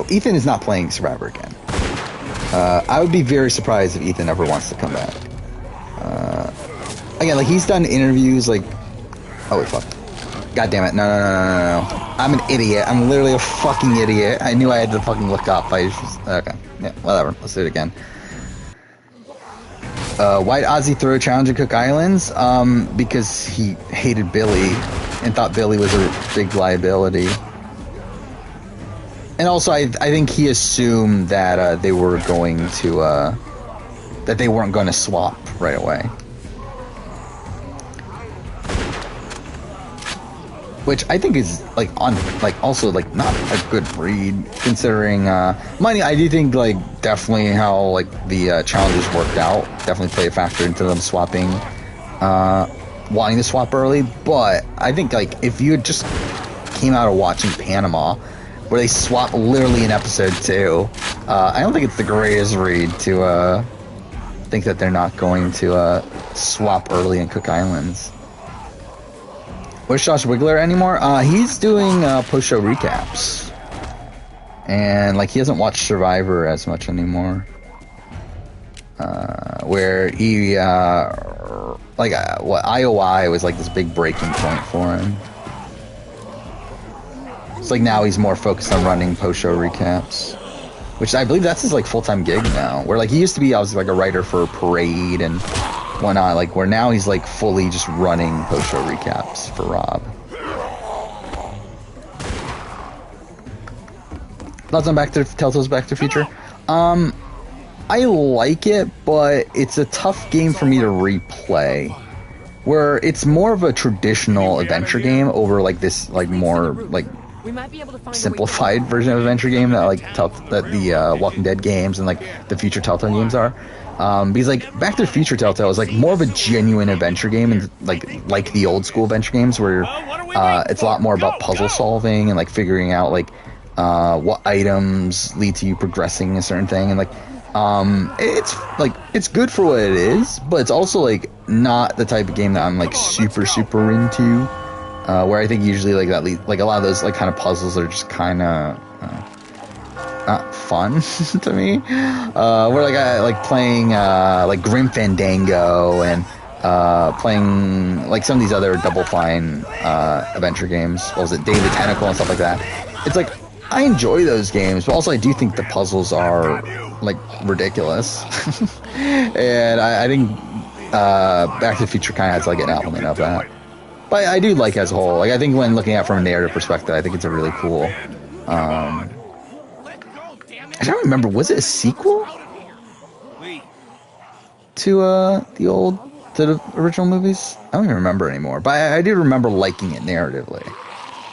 Ethan is not playing Survivor again. I would be very surprised if Ethan ever wants to come back. Again, like, he's done interviews, like... Oh, wait, fuck. God damn it. No. I'm an idiot. I'm literally a fucking idiot. I knew I had to fucking look up. I just... Okay. Yeah, whatever. Let's do it again. Why'd Ozzy throw a challenge at Cook Islands? Because he hated Billy and thought Billy was a big liability. And also, I think he assumed that they were going to, that they weren't going to swap right away. Which I think is, like, also, like, not a good read, considering, I do think, like, definitely how, like, the, challenges worked out, definitely play a factor into them swapping, wanting to swap early, but I think, like, if you had just came out of watching Panama, where they swap literally in episode 2. I don't think it's the greatest read to think that they're not going to swap early in Cook Islands. Where's Josh Wiggler anymore? He's doing post-show recaps. And, like, he hasn't watched Survivor as much anymore. Where he, IOI was, like, this big breaking point for him. It's like now he's more focused on running post-show recaps, which I believe that's his, like, full-time gig now. Where, like, he used to be obviously, like, a writer for Parade and whatnot, like, where now he's, like, fully just running post-show recaps for Rob. Thoughts on Telltale's Back to the Future? I like it, but it's a tough game for me to replay. Where it's more of a traditional adventure game over, like, this, like, more, like, simplified version of adventure game that, like, that the Walking Dead games and, like, the future Telltale games are. Because, like, Back to the Future Telltale is, like, more of a genuine adventure game, and like the old school adventure games where it's a lot more about puzzle solving and, like, figuring out, like, what items lead to you progressing a certain thing, and, like, it's good for what it is, but it's also, like, not the type of game that I'm, like, super into. Where I think usually, like, like, a lot of those, like, kind of puzzles are just kind of not fun to me. Where, like, I like playing like Grim Fandango and playing, like, some of these other Double Fine adventure games. What was it, Day of the Tentacle and stuff like that? It's like, I enjoy those games, but also I do think the puzzles are, like, ridiculous. And I think Back to the Future kind of has, like, an element of that. But I do like it as a whole. Like, I think when looking at it from a narrative perspective, I think it's a really cool I don't remember. Was it a sequel to the original movies? I don't even remember anymore. But I do remember liking it narratively.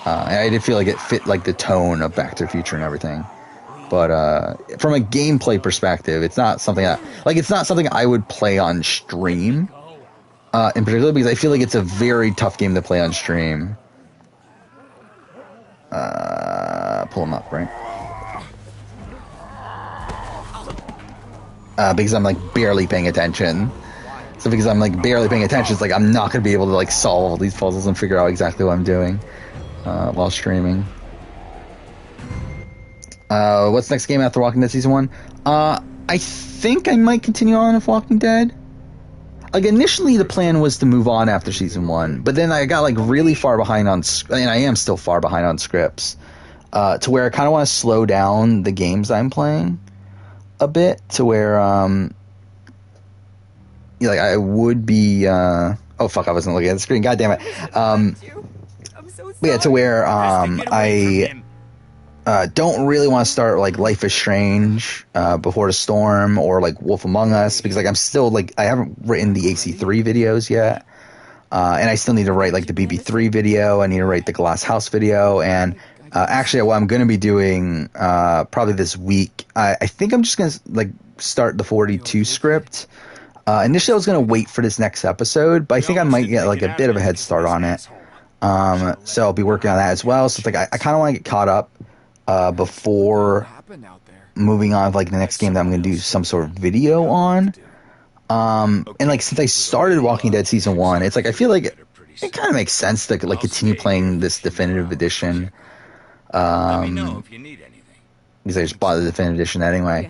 And I did feel like it fit like the tone of Back to the Future and everything. But from a gameplay perspective, it's not something it's not something I would play on stream. In particular, because I feel like it's a very tough game to play on stream. Pull them up, right? Because I'm like barely paying attention. So because I'm like barely paying attention, it's like I'm not gonna be able to like solve all these puzzles and figure out exactly what I'm doing while streaming. What's the next game after Walking Dead Season 1? I think I might continue on with Walking Dead. Like, initially the plan was to move on after Season 1, but then I got, like, really far behind on... And I am still far behind on scripts. To where I kind of want to slow down the games I'm playing a bit, to where, like, I would be... oh, fuck, I wasn't looking at the screen. God damn it. Yeah, to where, I... don't really want to start like Life is Strange, Before the Storm, or like Wolf Among Us, because like I'm still like I haven't written the AC3 videos yet, and I still need to write like the BB3 video. I need to write the Glass House video, and actually what I'm going to be doing probably this week, I think I'm just going to like start the 42 script. Initially I was going to wait for this next episode, but I think I might get like a bit of a head start on it. So I'll be working on that as well. So it's like I kind of want to get caught up before moving on to like the next game that I'm going to do some sort of video on. And like since I started Walking Dead Season 1, it's like I feel like it kind of makes sense to like continue playing this definitive edition. Let me know if you need anything. Because I just bought the definitive edition anyway.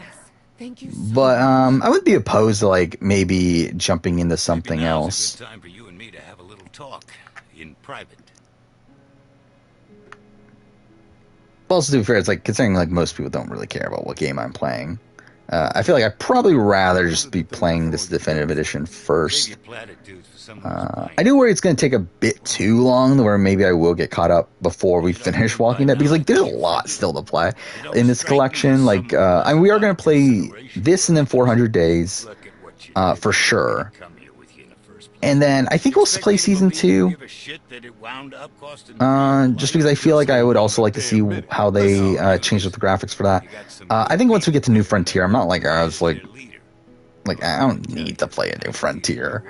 Thank you. But I would be opposed to like maybe jumping into something else. It's a good time for you and me to have a little talk in private. But also, to be fair, it's like considering like most people don't really care about what game I'm playing. I feel like I'd probably rather just be playing this definitive edition first. I do worry it's going to take a bit too long, where maybe I will get caught up before we finish Walking Dead, because like there's a lot still to play in this collection. Like, I mean, we are going to play this and then 400 Days for sure. And then I think we'll play Season 2. Just because I feel like I would also like to see how they change up the graphics for that. I think once we get to New Frontier, I'm not like I was like I don't need to play a New Frontier.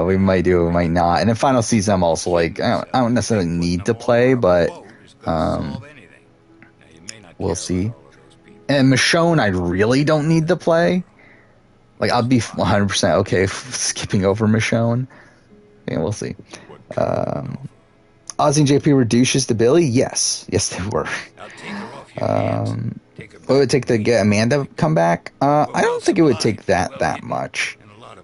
We might do, we might not. And then Final Season, I'm also like I don't necessarily need to play, but we'll see. And Michonne, I really don't need to play. Like, I'll be 100% okay skipping over Michonne. Yeah, we'll see. Ozzy and JP were douches to Billy? Yes. Yes, they were. What would it take to get Amanda come back? I don't think it would take that much.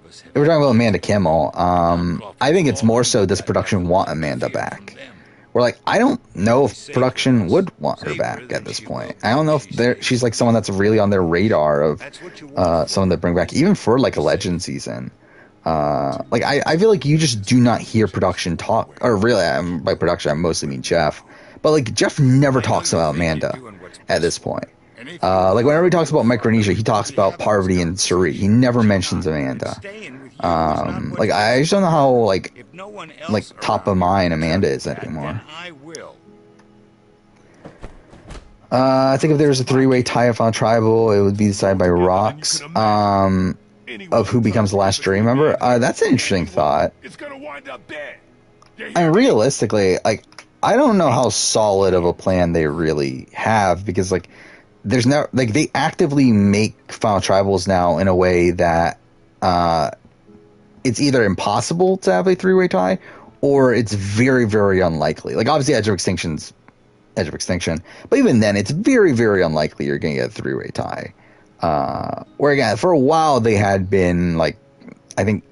If we're talking about Amanda Kimmel, I think it's more so does production want Amanda back? We're like, I don't know if production would want her back at this point. I don't know if she's like someone that's really on their radar of someone to bring back, even for like a Legend season. Like I feel like you just do not hear production talk, or really, by production I mostly mean Jeff. But like Jeff never talks about Amanda at this point. Like whenever he talks about Micronesia, he talks about Parvati and Suri. He never mentions Amanda. Like I just don't know how like top of mind Amanda is anymore. I think if there was a three-way tie of Final Tribal, it would be decided by rocks. Of who becomes the last jury member. That's an interesting thought. And realistically, like I don't know how solid of a plan they really have, because like there's no like they actively make Final Tribals now in a way that it's either impossible to have a three-way tie, or it's very, very unlikely. Like obviously Edge of Extinction, but even then it's very, very unlikely you're gonna get a three-way tie. Where again, for a while they had been like, I think,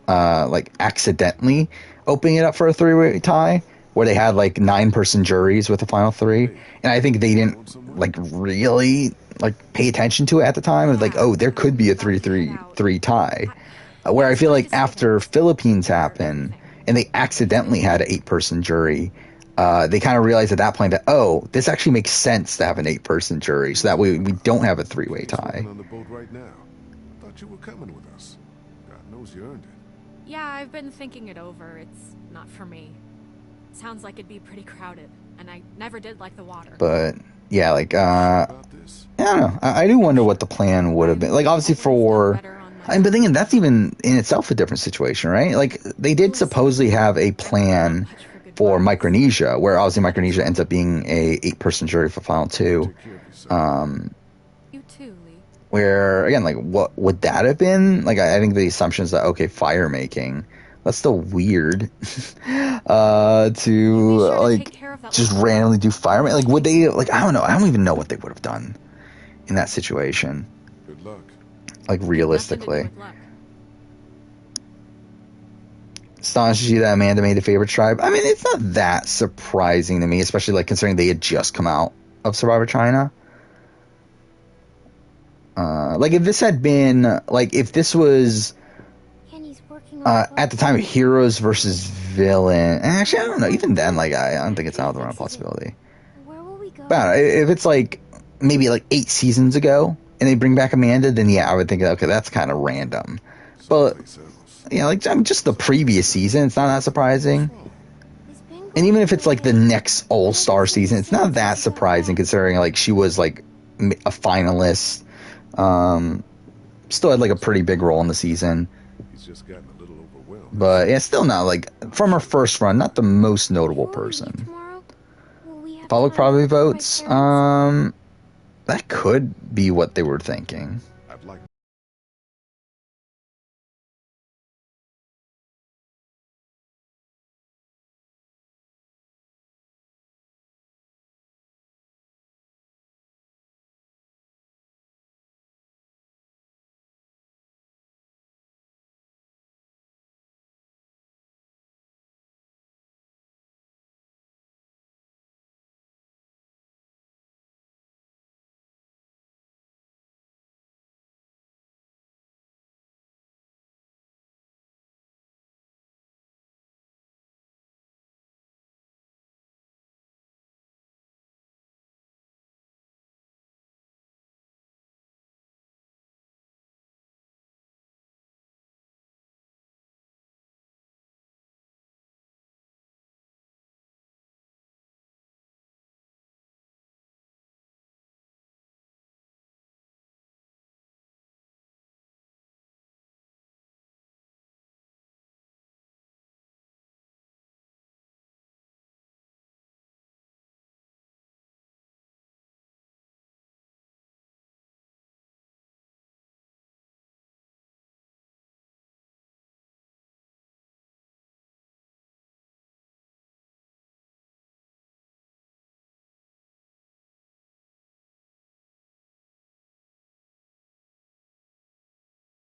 like accidentally opening it up for a three-way tie, where they had like 9-person juries with the final 3, and I think they didn't like really like pay attention to it at the time. It was like, oh, there could be a 3-3-3 tie. Where I feel like after Philippines happened and they accidentally had an 8-person jury, they kind of realized at that point that, oh, this actually makes sense to have an 8-person jury, so that way we don't have a 3-way tie. On the boat right now. I thought you were coming with us. God knows you earned it. Yeah, I've been thinking it over. It's not for me. Sounds like it'd be pretty crowded, and I never did like the water. But yeah, like I don't know. I do wonder what the plan would have been. Like, obviously but then again, that's even in itself a different situation, right? Like, they did supposedly have a plan for Micronesia, where obviously Micronesia ends up being a 8-person jury for Final 2. You too, Lee. Where, again, like, what would that have been? Like, I think the assumption is that, okay, fire making. That's still weird. To, like, just randomly do fire making. Like, would they, like, I don't know. I don't even know what they would have done in that situation. Good luck. Like, realistically. Astonishes you that Amanda made a favorite tribe? I mean, it's not that surprising to me, especially, like, considering they had just come out of Survivor China. Like, if this had been, like, if this was at the time of Heroes versus Villain, actually, I don't know, even then, like, I don't think it's out of the realm of possibility. But if it's, like, maybe, like, 8 seasons ago, and they bring back Amanda, then, yeah, I would think, okay, that's kind of random. But, yeah, like, I mean, just the previous season, it's not that surprising. And even if it's, like, the next All-Star season, it's not that surprising, considering, like, she was, like, a finalist. Still had, like, a pretty big role in the season. He's just gotten a little overwhelmed. But, yeah, still not, like, from her first run, not the most notable person. Public probably votes. That could be what they were thinking. I'd like